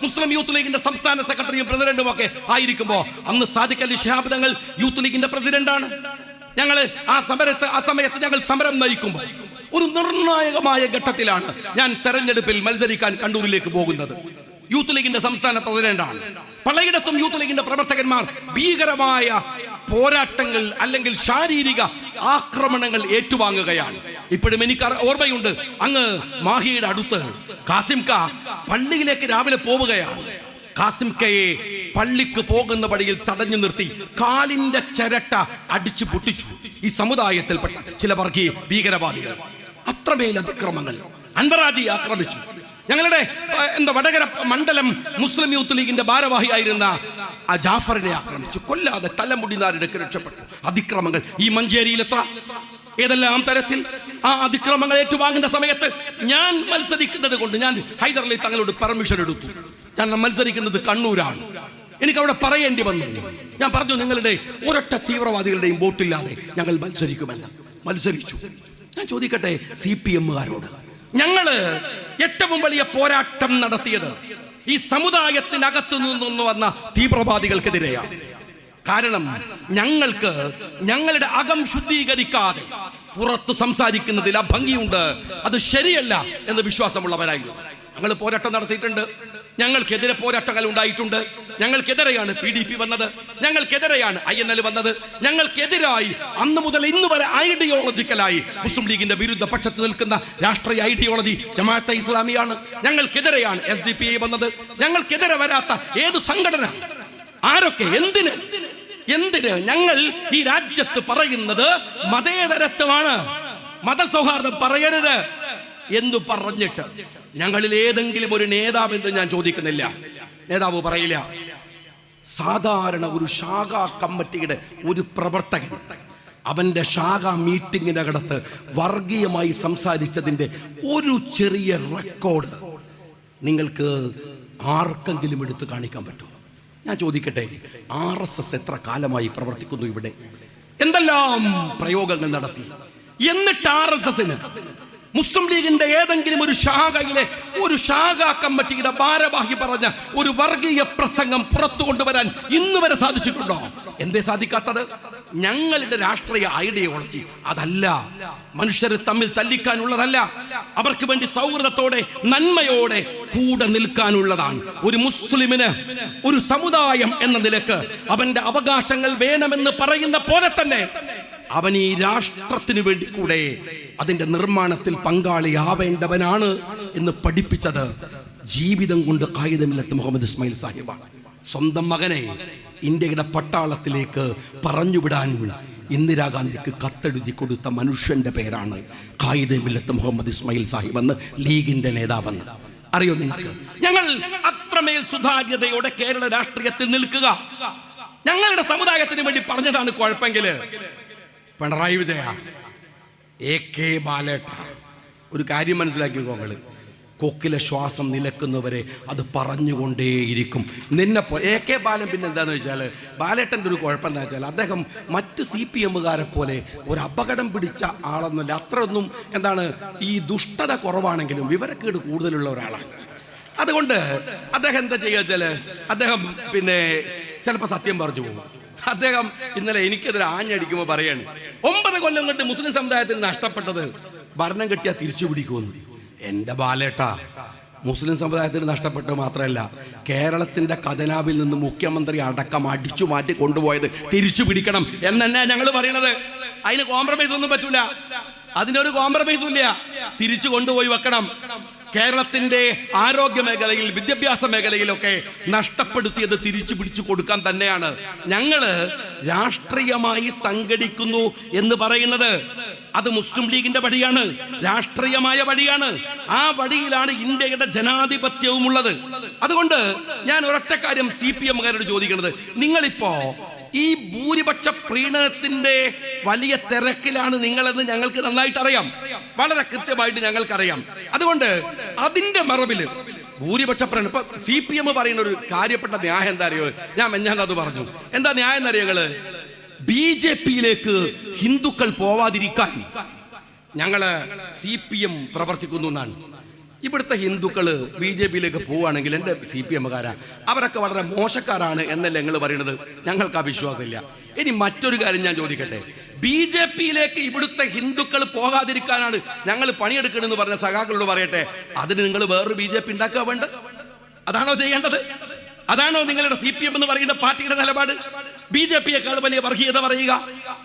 മുസ്ലിം യൂത്ത് ലീഗിന്റെ സംസ്ഥാന സെക്രട്ടറിയും പ്രസിഡന്റും ഒക്കെ ആയിരിക്കുമ്പോ അന്ന് സാദിഖ് അലി ശിഹാബ് തങ്ങൾ യൂത്ത് ലീഗിന്റെ പ്രസിഡന്റാണ്. ഞങ്ങൾ ആ സമയത്ത് ഞങ്ങൾ സമരം നയിക്കുമ്പോൾ ഒരു നിർണായകമായ ഘട്ടത്തിലാണ് ഞാൻ തെരഞ്ഞെടുപ്പിൽ മത്സരിക്കാൻ കണ്ണൂരിലേക്ക് പോകുന്നത്. യൂത്ത് ലീഗിന്റെ സംസ്ഥാന പ്രസിഡന്റാണ്. പലയിടത്തും യൂത്ത് ലീഗിന്റെ പ്രവർത്തകന്മാർ ഭീകരമായ പോരാട്ടങ്ങൾ അല്ലെങ്കിൽ ശാരീരിക ആക്രമണങ്ങൾ ഏറ്റുവാങ്ങുകയാണ്. ഇപ്പോഴും എനിക്ക് ഓർമ്മയുണ്ട്, അങ്ങ് മാഹിയുടെ അടുത്ത് കാസിം ക പള്ളിയിലേക്ക് രാവിലെ പോവുകയാണ്. കാസിം കയെ പള്ളിക്ക് പോകുന്ന വഴിയിൽ തടഞ്ഞു നിർത്തി കാലിന്റെ ചിരട്ട അടിച്ചു പൊട്ടിച്ചു ഈ സമുദായത്തിൽപ്പെട്ട ചില വർഗീയ ഭീകരവാദികൾ. അത്രമേൽ അതിക്രമങ്ങൾ. അൻവറാജി ആക്രമിച്ചു. ഞങ്ങളുടെ വടകര മണ്ഡലം മുസ്ലിം യൂത്ത് ലീഗിന്റെ ഭാരവാഹിയായിരുന്ന ജാഫറിനെ ആക്രമിച്ചു. കൊല്ലാതെ തലമുടിനാരുടെ രക്ഷപ്പെട്ടു. അതിക്രമങ്ങൾ ഈ മഞ്ചേരിയിൽ എത്ര ഏതെല്ലാം തരത്തിൽ ആ അതിക്രമങ്ങൾ ഏറ്റുവാങ്ങുന്ന സമയത്ത് ഞാൻ മത്സരിക്കുന്നത് കൊണ്ട് ഞാൻ ഹൈദരലി തങ്ങളോട് പെർമിഷൻ എടുത്തു. ഞാൻ മത്സരിക്കുന്നത് കണ്ണൂരാണ്. എനിക്ക് അവിടെ പറയേണ്ടി വന്നു. ഞാൻ പറഞ്ഞു, നിങ്ങളുടെ ഒരൊറ്റ തീവ്രവാദികളുടെയും വോട്ടില്ലാതെ ഞങ്ങൾ മത്സരിക്കുമെന്ന്. മത്സരിച്ചു. ഞാൻ ചോദിക്കട്ടെ, CPMകാരോട് ഞങ്ങള് ഏറ്റവും വലിയ പോരാട്ടം നടത്തിയത് ഈ സമുദായത്തിനകത്ത് നിന്ന് വന്ന തീവ്രവാദികൾക്കെതിരെയാണ്. കാരണം ഞങ്ങൾക്ക് ഞങ്ങളുടെ അകം ശുദ്ധീകരിക്കാതെ പുറത്ത് സംസാരിക്കുന്നതിൽ അഭംഗിയുണ്ട്, അത് ശരിയല്ല എന്ന് വിശ്വാസമുള്ളവരായിരുന്നു. ഞങ്ങൾ പോരാട്ടം നടത്തിയിട്ടുണ്ട്. ഞങ്ങൾക്കെതിരെ പോരാട്ടങ്ങൾ ഉണ്ടായിട്ടുണ്ട്. ഞങ്ങൾക്കെതിരെയാണ് PDP വന്നത്, ഞങ്ങൾക്കെതിരെയാണ് INL വന്നത്. ഞങ്ങൾക്കെതിരായി അന്ന് മുതൽ ഇന്ന് വരെ ഐഡിയോളജിക്കലായി മുസ്ലിം ലീഗിന്റെ വിരുദ്ധ പക്ഷത്ത് നിൽക്കുന്ന രാഷ്ട്രീയ ഐഡിയോളജി ജമാഅത്തെ ഇസ്ലാമിയാണ്. ഞങ്ങൾക്കെതിരെയാണ് SDPI വന്നത്. ഞങ്ങൾക്കെതിരെ വരാത്ത ഏത് സംഘടന, ആരൊക്കെ, എന്തിന് ഞങ്ങൾ ഈ രാജ്യത്ത് പറയുന്നത് മതേതരത്വമാണ്, മതസൗഹാർദ്ദം പറയരുത് എന്ന് പറഞ്ഞിട്ട് ഞങ്ങളിൽ ഏതെങ്കിലും ഒരു നേതാവ് എന്ന് ഞാൻ ചോദിക്കുന്നില്ല. നേതാവ് പറയില്ല. സാധാരണ ഒരു ശാഖാ കമ്മിറ്റിയുടെ ഒരു പ്രവർത്തകൻ അവന്റെ ശാഖാ മീറ്റിങ്ങിനകത്ത് വർഗീയമായി സംസാരിച്ചതിന്റെ ഒരു ചെറിയ റെക്കോർഡ് നിങ്ങൾക്ക് ആർക്കെങ്കിലും എടുത്ത് കാണിക്കാൻ പറ്റുമോ? ഞാൻ ചോദിക്കട്ടെ, RSS എത്ര കാലമായി പ്രവർത്തിക്കുന്നു ഇവിടെ? എന്തെല്ലാം പ്രയോഗങ്ങൾ നടത്തി. എന്നിട്ട് RSSന് മുസ്ലിം ലീഗിന്റെ ഏതെങ്കിലും ഒരു ശാഖയിലെ ഒരു ശാഖാ കമ്മിറ്റിയുടെ ഭാരവാഹി പറഞ്ഞ ഒരു വർഗീയ പ്രസംഗം പുറത്തു കൊണ്ടുവരാൻ ഇന്ന് വരെ സാധിച്ചിട്ടുണ്ടോ? എന്തേ സാധിക്കാത്തത്? ഞങ്ങളുടെ രാഷ്ട്രീയ ഐഡിയോളജി അതല്ല, മനുഷ്യരെ തമ്മിൽ തല്ലിക്കാനുള്ളതല്ല, അവർക്ക് വേണ്ടി സൗഹൃദത്തോടെ നന്മയോടെ കൂടെ നിൽക്കാനുള്ളതാണ്. ഒരു മുസ്ലിമിന് ഒരു സമുദായം എന്ന നിലക്ക് അവന്റെ അവകാശങ്ങൾ വേണമെന്ന് പറയുന്ന പോലെ തന്നെ അവൻ ഈ രാഷ്ട്രത്തിന് വേണ്ടി കൂടെ അതിന്റെ നിർമ്മാണത്തിൽ പങ്കാളിയാവേണ്ടവനാണ് എന്ന് പഠിപ്പിച്ചത് ജീവിതം കൊണ്ട് ഖായിദുൽ മില്ലത്ത് മുഹമ്മദ് ഇസ്മായിൽ സാഹിബാണ്. സ്വന്തം മകനെ ഇന്ത്യയുടെ പട്ടാളത്തിലേക്ക് പറഞ്ഞുവിടാൻ ഇന്ദിരാഗാന്ധിക്ക് കത്തെഴുതി കൊടുത്ത മനുഷ്യന്റെ പേരാണ് ഖായിദുൽ മില്ലത്ത് മുഹമ്മദ് ഇസ്മായിൽ സാഹിബ് എന്ന്, ലീഗിന്റെ നേതാവെന്ന്. അറിയോ നിങ്ങൾക്ക്? ഞങ്ങൾ അത്രമേൽ സുതാര്യതയോടെ കേരള രാഷ്ട്രീയത്തിൽ നിൽക്കുക ഞങ്ങളുടെ സമുദായത്തിന് വേണ്ടി പറഞ്ഞതാണ്. കുഴപ്പമെങ്കിൽ പിണറായി വിജയ, AK ബാലേട്ട, ഒരു കാര്യം മനസ്സിലാക്കിക്കോങ്ങള്, കൊക്കിലെ ശ്വാസം നിലക്കുന്നവരെ അത് പറഞ്ഞുകൊണ്ടേയിരിക്കും. നിന്നെ AK ബാലൻ പിന്നെ എന്താന്ന് വെച്ചാൽ, ബാലേട്ടൻ്റെ ഒരു കുഴപ്പം എന്താ വെച്ചാൽ അദ്ദേഹം മറ്റ് CPM-കാരെ പോലെ ഒരു അപകടം പിടിച്ച ആളൊന്നുമല്ല. അത്രയൊന്നും ഈ ദുഷ്ടത കുറവാണെങ്കിലും വിവരക്കേട് കൂടുതലുള്ള ഒരാളാണ്. അതുകൊണ്ട് അദ്ദേഹം എന്താ ചെയ്യുക വെച്ചാൽ അദ്ദേഹം പിന്നെ ചിലപ്പോൾ സത്യം പറഞ്ഞു പോകും. അദ്ദേഹം ഇന്നലെ എനിക്കെതിരെ ആഞ്ഞടിക്കുമ്പോൾ പറയാണ് 9 കൊല്ലം കൊണ്ട് മുസ്ലിം സമുദായത്തിന് നഷ്ടപ്പെട്ടത് ഭരണം കിട്ടിയാൽ തിരിച്ചു പിടിക്കുമെന്ന്. എൻ്റെ ബാലേട്ട, മുസ്ലിം സമുദായത്തിന് നഷ്ടപ്പെട്ടത് മാത്രമല്ല, കേരളത്തിന്റെ ഖജനാവിൽ നിന്ന് മുഖ്യമന്ത്രി അടക്കം അടിച്ചു മാറ്റി കൊണ്ടുപോയത് തിരിച്ചു പിടിക്കണം എന്നെ ഞങ്ങൾ പറയണത്. അതിന് കോംപ്രമൈസ് ഒന്നും പറ്റൂല, അതിനൊരു കോംപ്രമൈസും ഇല്ല. തിരിച്ചു കൊണ്ടുപോയി വെക്കണം. കേരളത്തിന്റെ ആരോഗ്യ മേഖലയിൽ, വിദ്യാഭ്യാസ മേഖലയിലൊക്കെ നഷ്ടപ്പെടുത്തിയത് തിരിച്ചു പിടിച്ചു കൊടുക്കാൻ തന്നെയാണ് ഞങ്ങള് രാഷ്ട്രീയമായി സംഘടിക്കുന്നു എന്ന് പറയുന്നത്. അത് മുസ്ലിം ലീഗിന്റെ വഴിയാണ്, രാഷ്ട്രീയമായ വഴിയാണ്. ആ വഴിയിലാണ് ഇന്ത്യയുടെ ജനാധിപത്യവും ഉള്ളത്. അതുകൊണ്ട് ഞാൻ ഒരൊറ്റ കാര്യം CPM-കാരോട് ചോദിക്കുന്നത്, നിങ്ങളിപ്പോ ഈ ഭൂരിപക്ഷ പ്രീണനത്തിന്റെ വലിയ തിരക്കിലാണ് നിങ്ങളെന്ന് ഞങ്ങൾക്ക് നന്നായിട്ട് അറിയാം, വളരെ കൃത്യമായിട്ട് ഞങ്ങൾക്കറിയാം. അതുകൊണ്ട് അതിന്റെ മറവില് ഭൂരിപക്ഷ പ്രീണനം, ഇപ്പൊ CPM പറയുന്ന ഒരു കാര്യപ്പെട്ട ന്യായം എന്താ അറിയോ? ഞാൻ അത് പറഞ്ഞു. എന്താ ന്യായം എന്നറിയങ്ങള്? BJP-യിലേക്ക് ഹിന്ദുക്കൾ പോവാതിരിക്കാൻ ഞങ്ങള് CPM പ്രവർത്തിക്കുന്നു എന്നാണ്. ഇവിടുത്തെ ഹിന്ദുക്കള് BJP-യിലേക്ക് പോവുകയാണെങ്കിൽ എൻ്റെ CPM-കാരാ അവരൊക്കെ വളരെ മോശക്കാരാണ് എന്നല്ലേ നിങ്ങൾ പറയുന്നത്? ഞങ്ങൾക്ക് ആ വിശ്വാസമില്ല. ഇനി മറ്റൊരു കാര്യം ഞാൻ ചോദിക്കട്ടെ, BJP-യിലേക്ക് ഇവിടുത്തെ ഹിന്ദുക്കൾ പോകാതിരിക്കാനാണ് ഞങ്ങൾ പണിയെടുക്കണമെന്ന് പറഞ്ഞ സഖാക്കളോട് പറയട്ടെ, അതിന് നിങ്ങൾ വേറൊരു BJP ഉണ്ടാക്കുക വേണ്ടത്? അതാണോ ചെയ്യേണ്ടത്? അതാണോ നിങ്ങളുടെ CPM എന്ന് പറയുന്ന പാർട്ടിയുടെ നിലപാട്? BJP-യേക്കാൾ വലിയ വർഗീയത പറയുക,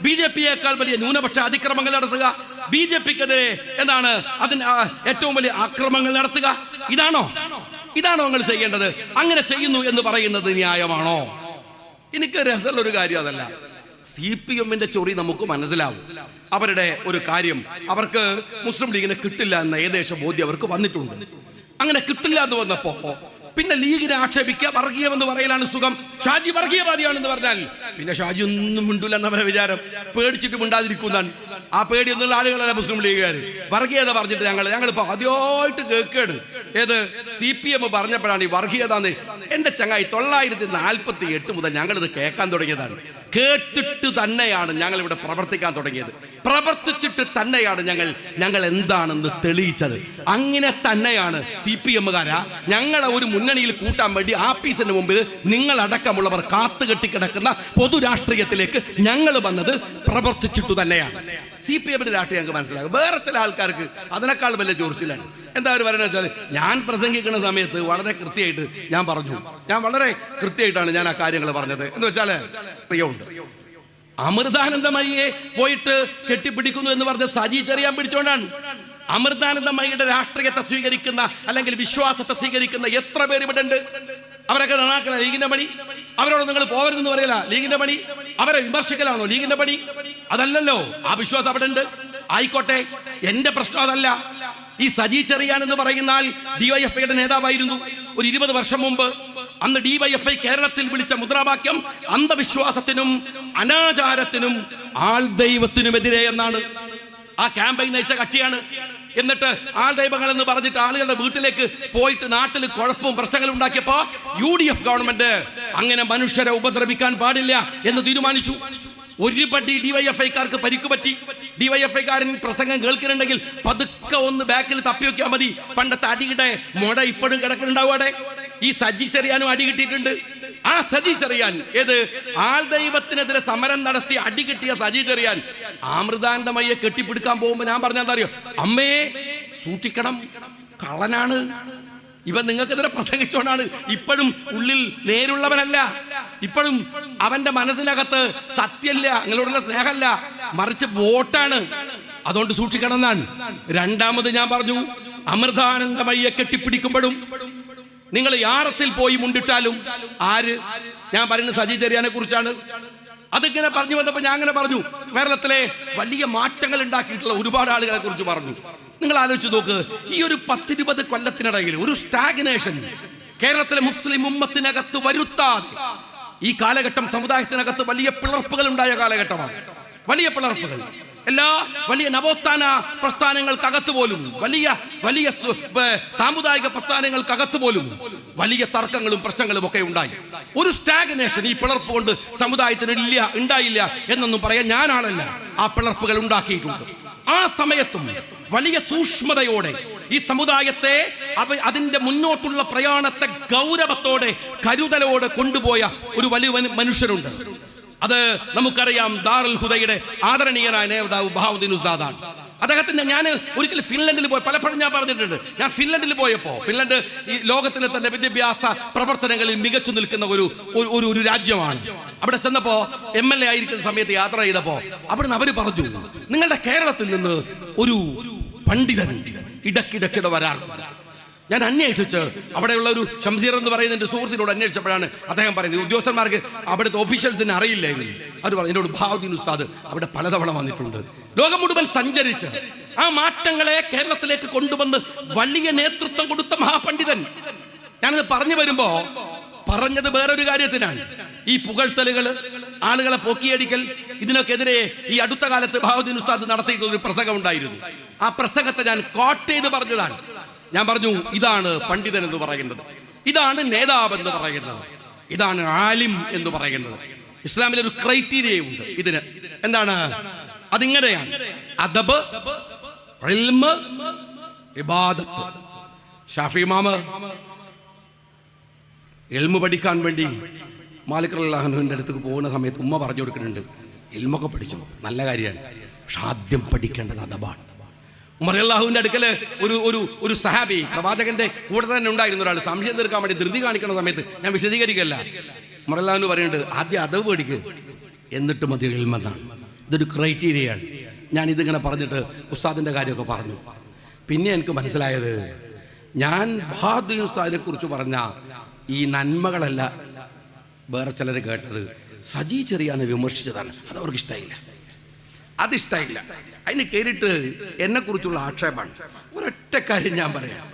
BJP-യേക്കാൾ വലിയ ന്യൂനപക്ഷ അതിക്രമങ്ങൾ നടത്തുക, BJP-ക്കെതിരെ അതിന് ഏറ്റവും വലിയ ആക്രമണങ്ങൾ നടത്തുക, ഇതാണോ നിങ്ങൾ ചെയ്യേണ്ടത്? അങ്ങനെ ചെയ്യുന്നു എന്ന് പറയുന്നത് ന്യായമാണോ? എനിക്ക് രസമുള്ള ഒരു കാര്യം അതല്ല. CPM-ന്റെ ചൊറി നമുക്ക് മനസ്സിലാവും. അവരുടെ ഒരു കാര്യം, അവർക്ക് മുസ്ലിം ലീഗിനെ കിട്ടില്ല എന്ന ഏകദേശ ബോധ്യം അവർക്ക് വന്നിട്ടുണ്ട്. അങ്ങനെ കിട്ടില്ല എന്ന് വന്നപ്പോ പിന്നെ ലീഗിനെ ആക്ഷേപിക്കുക, വർഗീയമെന്ന് പറയലാണ് സുഖം. ഷാജി വർഗീയവാദിയാണെന്ന് പറഞ്ഞാൽ പിന്നെ ഷാജി ഒന്നും മിണ്ടൂല എന്നവരെ വിചാരം, പേടിച്ചിട്ട് മിണ്ടാതിരിക്കുന്നതാണ്. ആ പേടിയൊന്നുള്ള ആളുകളല്ല മുസ്ലിം ലീഗുകാർ. വർഗീയത പറഞ്ഞിട്ട് ഞങ്ങളിപ്പോ ആദ്യമായിട്ട് കേൾക്കുകയാണ്. ഏത്? CPM പറഞ്ഞപ്പോഴാണ് ഈ വർഗീയത എന്ന്. എന്റെ ചങ്ങായി 948 മുതൽ ഞങ്ങളിത് കേൾക്കാൻ തുടങ്ങിയതാണ്. കേട്ടിട്ട് തന്നെയാണ് ഞങ്ങൾ ഇവിടെ പ്രവർത്തിക്കാൻ തുടങ്ങിയത്. പ്രവർത്തിച്ചിട്ട് തന്നെയാണ് ഞങ്ങൾ എന്താണെന്ന് തെളിയിച്ചത്. അങ്ങനെ തന്നെയാണ് CPM-കാരാ ഞങ്ങളെ ഒരു മുന്നണിയിൽ കൂട്ടാൻ വേണ്ടി ആഫീസിന് മുമ്പിൽ നിങ്ങളടക്കമുള്ളവർ കാത്തുകെട്ടിക്കിടക്കുന്ന പൊതുരാഷ്ട്രീയത്തിലേക്ക് ഞങ്ങൾ വന്നത് പ്രവർത്തിച്ചിട്ടു തന്നെയാണ്. CPM-ന്റെ രാഷ്ട്രീയം ഞങ്ങൾക്ക് മനസ്സിലാകും. വേറെ ചില ആൾക്കാർക്ക് അതിനേക്കാൾ വലിയ ചോർച്ചിലാണ്. എന്താ അവർ പറയുന്നത് വെച്ചാൽ, ഞാൻ പ്രസംഗിക്കുന്ന സമയത്ത് വളരെ കൃത്യമായിട്ട് ഞാൻ പറഞ്ഞു, വളരെ കൃത്യമായിട്ടാണ് ഞാൻ ആ കാര്യങ്ങൾ പറഞ്ഞത് എന്ന് വെച്ചാൽ പ്രിയമുണ്ട്. അമൃതാനന്ദമയിയെ പോയിട്ട് കെട്ടിപ്പിടിക്കുന്നു എന്ന് പറഞ്ഞ് സജി ചെറിയാൻ പിടിച്ചോണ്ടാണ്. അമൃതാനന്ദമയിയുടെ രാഷ്ട്രീയത്തെ സ്വീകരിക്കുന്ന അല്ലെങ്കിൽ വിശ്വാസത്തെ സ്വീകരിക്കുന്ന എത്ര പേര് ഇവിടെ ഉണ്ട്? അവരൊക്കെ നന്നാക്കല ലീഗിന്റെ പണി. അവരോട് നിങ്ങൾ പോകരുതെന്ന് പറയല ലീഗിന്റെ പണി. അവരെ വിമർശിക്കലാണോ ലീഗിന്റെ പണി? അതല്ലല്ലോ. ആ വിശ്വാസം അവിടെ ഉണ്ട്. ആയിക്കോട്ടെ, എന്റെ പ്രശ്നം അതല്ല. ഈ സജി ചെറിയാൻ എന്ന് പറയുന്ന DYFIയുടെ നേതാവായിരുന്നു ഒരു 20 വർഷം മുമ്പ്. അന്ന് DYFI കേരളത്തിൽ വിളിച്ച മുദ്രാവാക്യം അന്ധവിശ്വാസത്തിനും അനാചാരത്തിനും ആൾ ദൈവത്തിനുമെതിരെ എന്നാണ്. ആ ക്യാമ്പയിൻ നയിച്ച കക്ഷിയാണ്. എന്നിട്ട് ആൾ ദൈവങ്ങൾ എന്ന് പറഞ്ഞിട്ട് ആളുകളുടെ വീട്ടിലേക്ക് പോയിട്ട് നാട്ടിൽ കുഴപ്പവും പ്രശ്നങ്ങളും ഉണ്ടാക്കിയപ്പോ UDF ഗവൺമെന്റ് അങ്ങനെ മനുഷ്യരെ ഉപദ്രവിക്കാൻ പാടില്ല എന്ന് തീരുമാനിച്ചു. ഒരുപടി DYFIക്കാർക്ക് പരിക്ക് പറ്റി. DYFIക്കാരൻ പ്രസംഗം കേൾക്കുന്നുണ്ടെങ്കിൽ പതുക്കെ ഒന്ന് ബാക്കിൽ തപ്പിവെക്കാൻ മതി. പണ്ടത്തെ അടിയുടെ മുട ഇപ്പോഴും കിടക്കുന്നുണ്ടാവും അവിടെ. ഈ സജി ചെറിയാനും അടി കിട്ടിയിട്ടുണ്ട്. ആ സജി ചെറിയാൻ ഏത് ആൾ ദൈവത്തിനെതിരെ സമരം നടത്തി അടി കിട്ടിയ സജി ചെറിയാൻ അമൃതാനന്ദമയെ കെട്ടിപ്പിടിക്കാൻ പോകുമ്പോ ഞാൻ പറഞ്ഞാൽ അറിയോ, അമ്മേ സൂക്ഷിക്കണം, കള്ളനാണ് ഇവൻ, നിങ്ങൾക്കെതിരെ പ്രസംഗിച്ചോണ്ടാണ്. ഇപ്പോഴും ഉള്ളിൽ നേരുള്ളവനല്ല. ഇപ്പോഴും അവന്റെ മനസ്സിനകത്ത് സത്യല്ല, നിങ്ങളോടുള്ള സ്നേഹമല്ല, മറിച്ച് വോട്ടാണ്. അതുകൊണ്ട് സൂക്ഷിക്കണം എന്നാണ്. രണ്ടാമത് ഞാൻ പറഞ്ഞു, അമൃതാനന്ദമയെ കെട്ടിപ്പിടിക്കുമ്പോഴും നിങ്ങൾ യാറത്തിൽ പോയി മുണ്ടിട്ടാലും ആര്, ഞാൻ പറയുന്നത് സജി ചെറിയാനെ കുറിച്ചാണ്. അതിങ്ങനെ പറഞ്ഞു വന്നപ്പോൾ ഞാൻ അങ്ങനെ പറഞ്ഞു, കേരളത്തിലെ വലിയ മാറ്റങ്ങൾ ഉണ്ടാക്കിയിട്ടുള്ള ഒരുപാട് ആളുകളെ കുറിച്ച് പറഞ്ഞു. നിങ്ങൾ ആലോചിച്ച് നോക്ക്, ഈ ഒരു 10-20 കൊല്ലത്തിനിടയിൽ ഒരു സ്റ്റാഗ്നേഷൻ കേരളത്തിലെ മുസ്ലിം ഉമ്മത്തിനകത്ത് വരുത്താതെ ഈ കാലഘട്ടം സമുദായത്തിനകത്ത് വലിയ പിളർപ്പുകൾ ഉണ്ടായ കാലഘട്ടമാണ്. വലിയ പിളർപ്പുകൾ, എല്ലാ വലിയ നവോത്ഥാന പ്രസ്ഥാനങ്ങൾക്കകത്ത് പോലും, വലിയ വലിയ സാമുദായിക പ്രസ്ഥാനങ്ങൾക്കകത്ത് പോലും വലിയ തർക്കങ്ങളും പ്രശ്നങ്ങളും ഒക്കെ ഉണ്ടായി. ഒരു സ്റ്റാഗ്നേഷൻ ഈ പിളർപ്പ് കൊണ്ട് സമുദായത്തിന് ഉണ്ടായില്ല എന്നൊന്നും പറയാൻ ഞാനാണല്ല. ആ പിളർപ്പുകൾ ഉണ്ടാക്കിയിട്ടുണ്ട്. ആ സമയത്തും വലിയ സൂക്ഷ്മതയോടെ ഈ സമുദായത്തെ അതിന്റെ മുന്നോട്ടുള്ള പ്രയാണത്തെ ഗൗരവത്തോടെ കരുതലോടെ കൊണ്ടുപോയ ഒരു വലിയ മനുഷ്യരുണ്ട്. അത് നമുക്കറിയാം, ദാറുൽ ഹുദയുടെ ആദരണീയനായ നേതാവ് ബഹാവുദ്ദീൻ ഉസ്താദാണ്. അദ്ദേഹത്തിന്റെ ഞാൻ ഒരിക്കൽ ഫിൻലൻഡിൽ പോയി, പലപ്പോഴും ഞാൻ പറഞ്ഞിട്ടുണ്ട്, ഞാൻ ഫിൻലൻഡിൽ പോയപ്പോൾ, ഫിൻലൻഡ് ഈ ലോകത്തിലെ തന്നെ വിദ്യാഭ്യാസ പ്രവർത്തനങ്ങളിൽ മികച്ചു നിൽക്കുന്ന ഒരു രാജ്യമാണ്. അവിടെ ചെന്നപ്പോ MLA ആയിരിക്കുന്ന സമയത്ത് യാത്ര ചെയ്തപ്പോ അവിടുന്ന് അവര് പറഞ്ഞു, നിങ്ങളുടെ കേരളത്തിൽ നിന്ന് ഒരു പണ്ഡിതൻ ഇടയ്ക്കിടയ്ക്കിടെ വരാറുണ്ട്. ഞാൻ അന്വേഷിച്ച് അവിടെയുള്ള ഒരു ഷംസീർ എന്ന് പറയുന്ന എൻ്റെ സുഹൃത്തിനോട് അന്വേഷിച്ചപ്പോഴാണ് അദ്ദേഹം പറയുന്നത്, ഉദ്യോഗസ്ഥന്മാർക്ക് അവിടുത്തെ ഓഫീഷ്യൽസിന് അറിയില്ലെങ്കിൽ അത് പറഞ്ഞു. എന്നോട് ബഹാവുദ്ദീൻ ഉസ്താദ് അവിടെ പലതവണ വന്നിട്ടുണ്ട്. ലോകം മുഴുവൻ സഞ്ചരിച്ച് ആ മാറ്റങ്ങളെ കേരളത്തിലേക്ക് കൊണ്ടുവന്ന് വലിയ നേതൃത്വം കൊടുത്ത മഹാപണ്ഡിതൻ. ഞാനത് പറഞ്ഞു വരുമ്പോ പറഞ്ഞത് വേറൊരു കാര്യത്തിനാണ്. ഈ പുകഴ്ത്തലുകൾ, ആളുകളെ പൊക്കിയടിക്കൽ, ഇതിനൊക്കെതിരെ ഈ അടുത്ത കാലത്ത് ബഹാവുദ്ദീൻ ഉസ്താദ് നടത്തിയിട്ടുള്ള ഒരു പ്രസംഗം ഉണ്ടായിരുന്നു. ആ പ്രസംഗത്തെ ഞാൻ കോട്ട് ചെയ്ത് പറഞ്ഞതാണ്. ഞാൻ പറഞ്ഞു, ഇതാണ് പണ്ഡിതൻ എന്ന് പറയുന്നത്, ഇതാണ് നേതാവ് എന്ന് പറയുന്നത്, ഇതാണ് ആലിം എന്ന് പറയുന്നത്. ഇസ്ലാമിൽ ഒരു ക്രൈറ്റീരിയ ഉണ്ട് ഇതിന്. എന്താണ്? അതിങ്ങനെയാണ്: അദബ്, ഇൽമ്, ഇബാദത്ത്. ഷാഫി ഇമാമ് ഇൽമ് പഠിക്കാൻ വേണ്ടി മാലിക് റളിയല്ലാഹു അൻഹുവിന്റെ അടുത്തേക്ക് പോകുന്ന സമയത്ത് ഉമ്മ പറഞ്ഞു കൊടുക്കുന്നുണ്ട്, ഇൽമൊക്കെ പഠിച്ചു, നല്ല കാര്യമാണ്, പക്ഷെ ആദ്യം പഠിക്കേണ്ടത് അദബാണ്. ഉമർ റളിയല്ലാഹുവിന്റെ അടുക്കല് ഒരു സഹാബി പ്രവാചകന്റെ കൂടെ തന്നെ ഉണ്ടായിരുന്ന ഒരാൾ സംശയം തീർക്കാൻ വേണ്ടി ധൃതി കാണിക്കുന്ന സമയത്ത്, ഞാൻ വിശദീകരിക്കല്ല, ഉമർ റളിയല്ലാഹു പറയുന്നുണ്ട്, ആദ്യം അദബ് പഠിക്ക്, എന്നിട്ട് മതി ഇൽമെന്നാണ്. ഇതൊരു ക്രൈറ്റീരിയയാണ്. ഞാൻ ഇതിങ്ങനെ പറഞ്ഞിട്ട് ഉസ്താദിന്റെ കാര്യമൊക്കെ പറഞ്ഞു. പിന്നെ എനിക്ക് മനസ്സിലായത്, ഞാൻ ബഹാവുദ്ദീൻ ഉസ്താദിനെ കുറിച്ച് പറഞ്ഞ ഈ നന്മകളല്ല വേറെ ചിലർ കേട്ടത്, സജി ചെറിയാനെ വിമർശിച്ചതാണ്. അത് അവർക്ക് ഇഷ്ടമായില്ല, അതിഷ്ടമായില്ല. അതിന് കയറിയിട്ട് എന്നെക്കുറിച്ചുള്ള ആക്ഷേപമാണ്. ഒരൊറ്റ കാര്യം ഞാൻ പറയാം,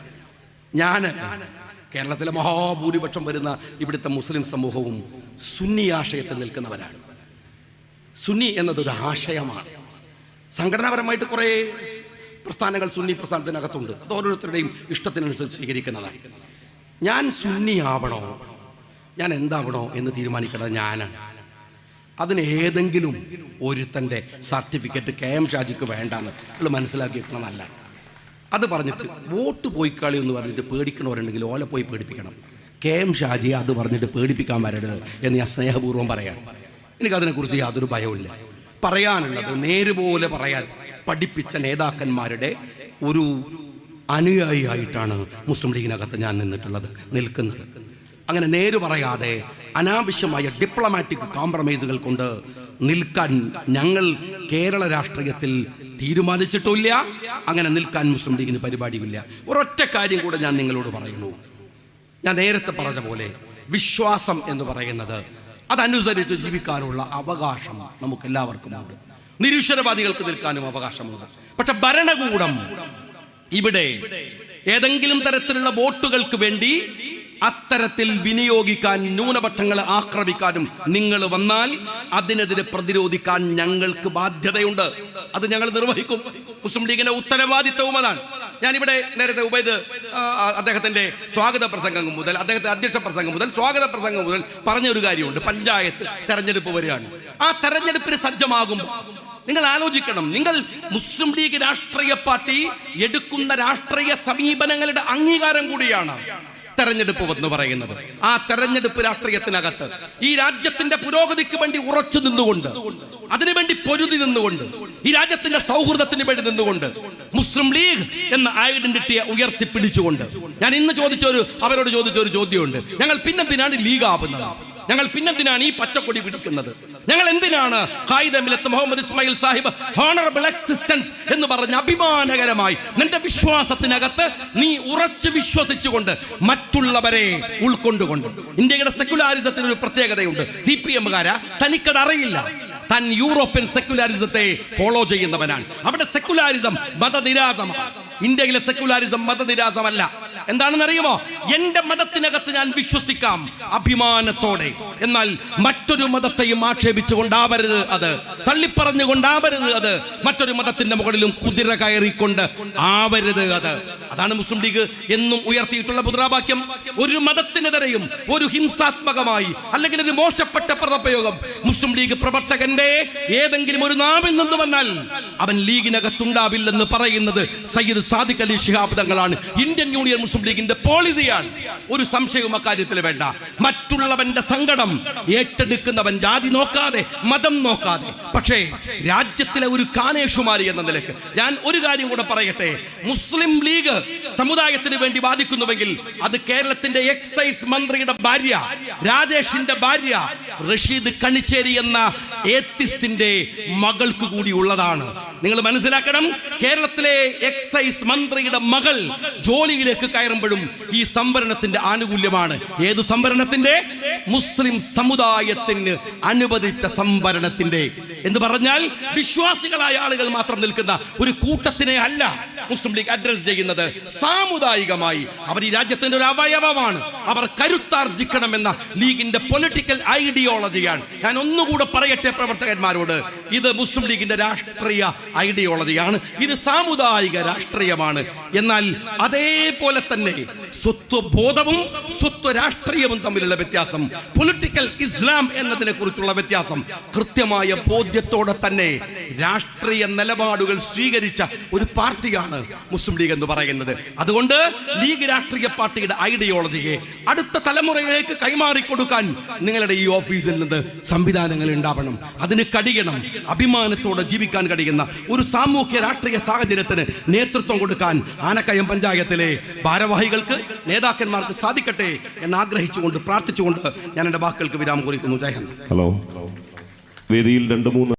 ഞാൻ കേരളത്തിലെ മഹാഭൂരിപക്ഷം വരുന്ന ഇവിടുത്തെ മുസ്ലിം സമൂഹവും സുന്നി ആശയത്തിൽ നിൽക്കുന്നവരാണ്. സുന്നി എന്നതൊരു ആശയമാണ്. സംഘടനാപരമായിട്ട് കുറേ പ്രസ്ഥാനങ്ങൾ സുന്നി പ്രസ്ഥാനത്തിനകത്തുണ്ട്. അത് ഓരോരുത്തരുടെയും ഇഷ്ടത്തിനനുസരിച്ച് സ്വീകരിക്കുന്നതാണ്. ഞാൻ സുന്നി ആവണോ, ഞാൻ എന്താവണോ എന്ന് തീരുമാനിക്കേണ്ടത് ഞാനാണ്. അതിന് ഏതെങ്കിലും ഒരുത്തൻ്റെ സർട്ടിഫിക്കറ്റ് KM ഷാജിക്ക് വേണ്ടാന്ന് നിങ്ങൾ മനസ്സിലാക്കിയിരിക്കണം. നല്ല അത് പറഞ്ഞിട്ട് വോട്ട് പോയി കളി എന്ന് പറഞ്ഞിട്ട് പേടിക്കണവരുണ്ടെങ്കിൽ ഓലെ പോയി പേടിപ്പിക്കണം. KM ഷാജിയെ അത് പറഞ്ഞിട്ട് പേടിപ്പിക്കാൻ വരരുത് എന്ന് ഞാൻ സ്നേഹപൂർവ്വം പറയാൻ. എനിക്കതിനെക്കുറിച്ച് യാതൊരു ഭയവുമില്ല. പറയാനുള്ളത് നേരുപോലെ പറയാൻ പഠിപ്പിച്ച നേതാക്കന്മാരുടെ ഒരു അനുയായിയായിട്ടാണ് മുസ്ലിം ലീഗിനകത്ത് ഞാൻ നിൽക്കുന്നത്. അങ്ങനെ നേര് പറയാതെ അനാവശ്യമായ ഡിപ്ലോമാറ്റിക് കോംപ്രമൈസുകൾ കൊണ്ട് നിൽക്കാൻ ഞങ്ങൾ കേരള രാഷ്ട്രീയത്തിൽ തീരുമാനിച്ചിട്ടില്ല. അങ്ങനെ നിൽക്കാൻ മുസ്ലിം ലീഗിന് പരിപാടിയില്ല. ഒരൊറ്റ കാര്യം കൂടെ ഞാൻ നിങ്ങളോട് പറയുന്നു. ഞാൻ നേരത്തെ പറഞ്ഞ പോലെ വിശ്വാസം എന്ന് പറയുന്നത് അതനുസരിച്ച് ജീവിക്കാനുള്ള അവകാശം നമുക്ക് എല്ലാവർക്കും ഉണ്ട്. നിരീശ്വരവാദികൾക്ക് നിൽക്കാനും അവകാശമുണ്ട്. പക്ഷെ ഭരണകൂടം ഇവിടെ ഏതെങ്കിലും തരത്തിലുള്ള വോട്ടുകൾക്ക് വേണ്ടി അത്തരത്തിൽ വിനിയോഗിക്കാൻ, ന്യൂനപക്ഷങ്ങളെ ആക്രമിക്കാനും നിങ്ങൾ വന്നാൽ അതിനെതിരെ പ്രതിരോധിക്കാൻ ഞങ്ങൾക്ക് ബാധ്യതയുണ്ട്. അത് ഞങ്ങൾ നിർവഹിക്കും. മുസ്ലിം ലീഗിന്റെ ഉത്തരവാദിത്വവും അതാണ്. ഞാനിവിടെ നേരത്തെ ഉബൈദ് അദ്ദേഹത്തിന്റെ സ്വാഗത പ്രസംഗം മുതൽ, അദ്ദേഹത്തിന്റെ അധ്യക്ഷ പ്രസംഗം മുതൽ, സ്വാഗത പ്രസംഗം മുതൽ പറഞ്ഞൊരു കാര്യമുണ്ട്. പഞ്ചായത്ത് തെരഞ്ഞെടുപ്പ് വരികയാണ്. ആ തെരഞ്ഞെടുപ്പിന് സജ്ജമാകുമ്പോൾ നിങ്ങൾ ആലോചിക്കണം, നിങ്ങൾ മുസ്ലിം ലീഗ് രാഷ്ട്രീയ പാർട്ടി എടുക്കുന്ന രാഷ്ട്രീയ സമീപനങ്ങളുടെ അംഗീകാരം കൂടിയാണ് തെരഞ്ഞെടുപ്പ് എന്ന് പറയുന്നത്. ആ തെരഞ്ഞെടുപ്പ് രാഷ്ട്രീയത്തിനകത്ത് ഈ രാജ്യത്തിന്റെ പുരോഗതിക്ക് വേണ്ടി ഉറച്ചു നിന്നുകൊണ്ട്, അതിനുവേണ്ടി പൊരുതി നിന്നുകൊണ്ട്, ഈ രാജ്യത്തിന്റെ സൗഹൃദത്തിന് വേണ്ടി നിന്നുകൊണ്ട്, മുസ്ലിം ലീഗ് എന്ന ഐഡന്റിറ്റിയെ ഉയർത്തിപ്പിടിച്ചുകൊണ്ട് ഞാൻ ഇന്ന് അവരോട് ചോദിച്ച ഒരു ചോദ്യമുണ്ട്. ഞങ്ങൾ പിന്നെന്തിനാണ് ലീഗ് ആവുന്നത്? ഞങ്ങൾ പിന്നെന്തിനാണ് ഈ പച്ചക്കൊടി പിടിക്കുന്നത്? ഞങ്ങൾ എന്തിനാണ് ഖായിദ മില്ലത്ത് മുഹമ്മദ് ഇസ്മായിൽ സാഹിബ് ഹോണറബിൾ എക്സിസ്റ്റൻസ് എന്ന് പറഞ്ഞ അഭിമാനകരമായി നിന്റെ വിശ്വാസത്തിനകത്ത് നീ ഉറച്ചു വിശ്വസിച്ചുകൊണ്ട് മറ്റുള്ളവരെ ഉൾക്കൊണ്ടുകൊണ്ട്. ഇന്ത്യയുടെ സെക്യുലാരിസത്തിന് ഒരു പ്രത്യേകതയുണ്ട്. CPM-കാരാ തനിക്കത് അറിയില്ല. താൻ യൂറോപ്യൻ സെക്യുലാരിസത്തെ ഫോളോ ചെയ്യുന്നവനാണ്. അവിടെ സെക്യുലാരിസം മതനിരാസമാണ്. ഇന്ത്യയിലെ സെക്യുലാരിസം മതനിരാസമല്ല. എന്താണെന്ന് അറിയുമോ? എന്റെ മതത്തിനകത്ത് ഞാൻ വിശ്വസിക്കാം അഭിമാനത്തോടെ, എന്നാൽ മറ്റൊരു മതത്തെയും ആക്ഷേപിച്ചുകൊണ്ടാവരുത്, അത് തള്ളിപ്പറഞ്ഞുകൊണ്ടാവരുത്, അത് മറ്റൊരു മതത്തിന്റെ മുകളിലും കുതിര കയറിക്കൊണ്ട് ആവരുത്, അത്. അതാണ് മുസ്ലിം ലീഗ് എന്നും ഉയർത്തിയിട്ടുള്ള മുദ്രാവാക്യം. ഒരു മതത്തിനെതിരെയും ഒരു ഹിംസാത്മകമായി അല്ലെങ്കിൽ ഒരു മോശപ്പെട്ട പദപ്രയോഗം മുസ്ലിം ലീഗ് പ്രവർത്തകന്റെ ഏതെങ്കിലും ഒരു നാവിൽ നിന്ന് വന്നാൽ അവൻ ലീഗിനകത്തുണ്ടാവില്ലെന്ന് പറയുന്നത് സയ്യിദ് സാദിഖ് അലി ശിഹാബ് തങ്ങളാണ്. ഇന്ത്യൻ യൂണിയൻ മുസ്ലിം ലീഗിന്റെ പോളിസിയാണ്. ഒരു സംശയവും അക്കാര്യത്തിൽ വേണ്ട. മറ്റുള്ളവന്റെ സങ്കടം ഏറ്റെടുക്കുന്നവൻ ജാതി നോക്കാതെ, മതം നോക്കാതെ. പക്ഷേ രാജ്യത്തിലെ ഒരു കാനേഷുമാരി എന്ന നിലയ്ക്ക് ഞാൻ ഒരു കാര്യം കൂടെ പറയട്ടെ. മുസ്ലിം ലീഗ് സമുദായത്തിന് വേണ്ടി വാദിക്കുന്നുവെങ്കിൽ അത് കേരളത്തിന്റെ എക്സൈസ് മന്ത്രിയുടെ ഭാര്യ, രാജേഷിന്റെ ഭാര്യ റഷീദ് കണിച്ചേരി എന്ന ഏത്തിസ്റ്റിന്റെ മകൾക്ക് കൂടി ഉള്ളതാണ്. നിങ്ങൾ മനസ്സിലാക്കണം, കേരളത്തിലെ എക്സൈസ് മന്ത്രിയുടെ മകൾ ജോലിയിലേക്ക് കയറുമ്പോഴും ഈ സംവരണത്തിന്റെ ആനുകൂല്യമാണ്. ഏതു സംവരണത്തിന്റെ? മുസ്ലിം സമുദായത്തിന് അനുവദിച്ച സംവരണത്തിന്റെ. എന്ന് പറഞ്ഞാൽ വിശ്വാസികളായ ആളുകൾ മാത്രം നിൽക്കുന്ന ഒരു കൂട്ടത്തിനെ അല്ല മുസ്ലിം ലീഗ് അഡ്രസ് ചെയ്യുന്നത്. സാമുദായികമായി അവർ ഈ രാജ്യത്തിന്റെ ഒരു അവയവമാണ്. അവർ കരുത്താർജിക്കണമെന്ന ലീഗിന്റെ പൊളിറ്റിക്കൽ ഐഡിയോളജിയാണ്. ഞാൻ ഒന്നുകൂടെ പറയട്ടെ പ്രവർത്തകന്മാരോട്, ഇത് മുസ്ലിം ലീഗിന്റെ രാഷ്ട്രീയ ഐഡിയോളജിയാണ്, ഇത് സാമുദായിക രാഷ്ട്രീയമാണ്. എന്നാൽ അതേപോലെ തന്നെ സ്വത്വബോധവും സ്വത്വ രാഷ്ട്രീയവും തമ്മിലുള്ള വ്യത്യാസം, പൊളിറ്റിക്കൽ ഇസ്ലാം എന്നതിനെ കുറിച്ചുള്ള വ്യത്യാസം കൃത്യമായ ബോധ്യത്തോടെ തന്നെ രാഷ്ട്രീയ നിലപാടുകൾ സ്വീകരിച്ച ഒരു പാർട്ടിയാണ് മുസ്ലിം ലീഗ് എന്ന് പറയുന്നത്. അതുകൊണ്ട് ലീഗ് രാഷ്ട്രീയ പാർട്ടിയുടെ ഐഡിയോളജിയെ അടുത്ത തലമുറയിലേക്ക് കൈമാറിക്കൊടുക്കാൻ നിങ്ങളുടെ ഈ ഓഫീസിൽ നിന്ന് സംവിധാനങ്ങൾ ഉണ്ടാവണം. അതിന് കഴിയണം. അഭിമാനത്തോടെ ജീവിക്കാൻ കഴിയുന്ന ഒരു സാമൂഹ്യ രാഷ്ട്രീയ സാഹചര്യത്തിന് നേതൃത്വം കൊടുക്കാൻ ആനക്കയം പഞ്ചായത്തിലെ ഭാരവാഹികൾക്ക്, നേതാക്കന്മാർക്ക് സാധിക്കട്ടെ എന്ന് ആഗ്രഹിച്ചുകൊണ്ട് പ്രാർത്ഥിച്ചുകൊണ്ട് ഞാൻ എൻ്റെ വാക്കുകൾക്ക് വിരാമം കുറിക്കുന്നു. ജയ് ഹിന്ദ്. ഹലോ, വേദിയിൽ 2-3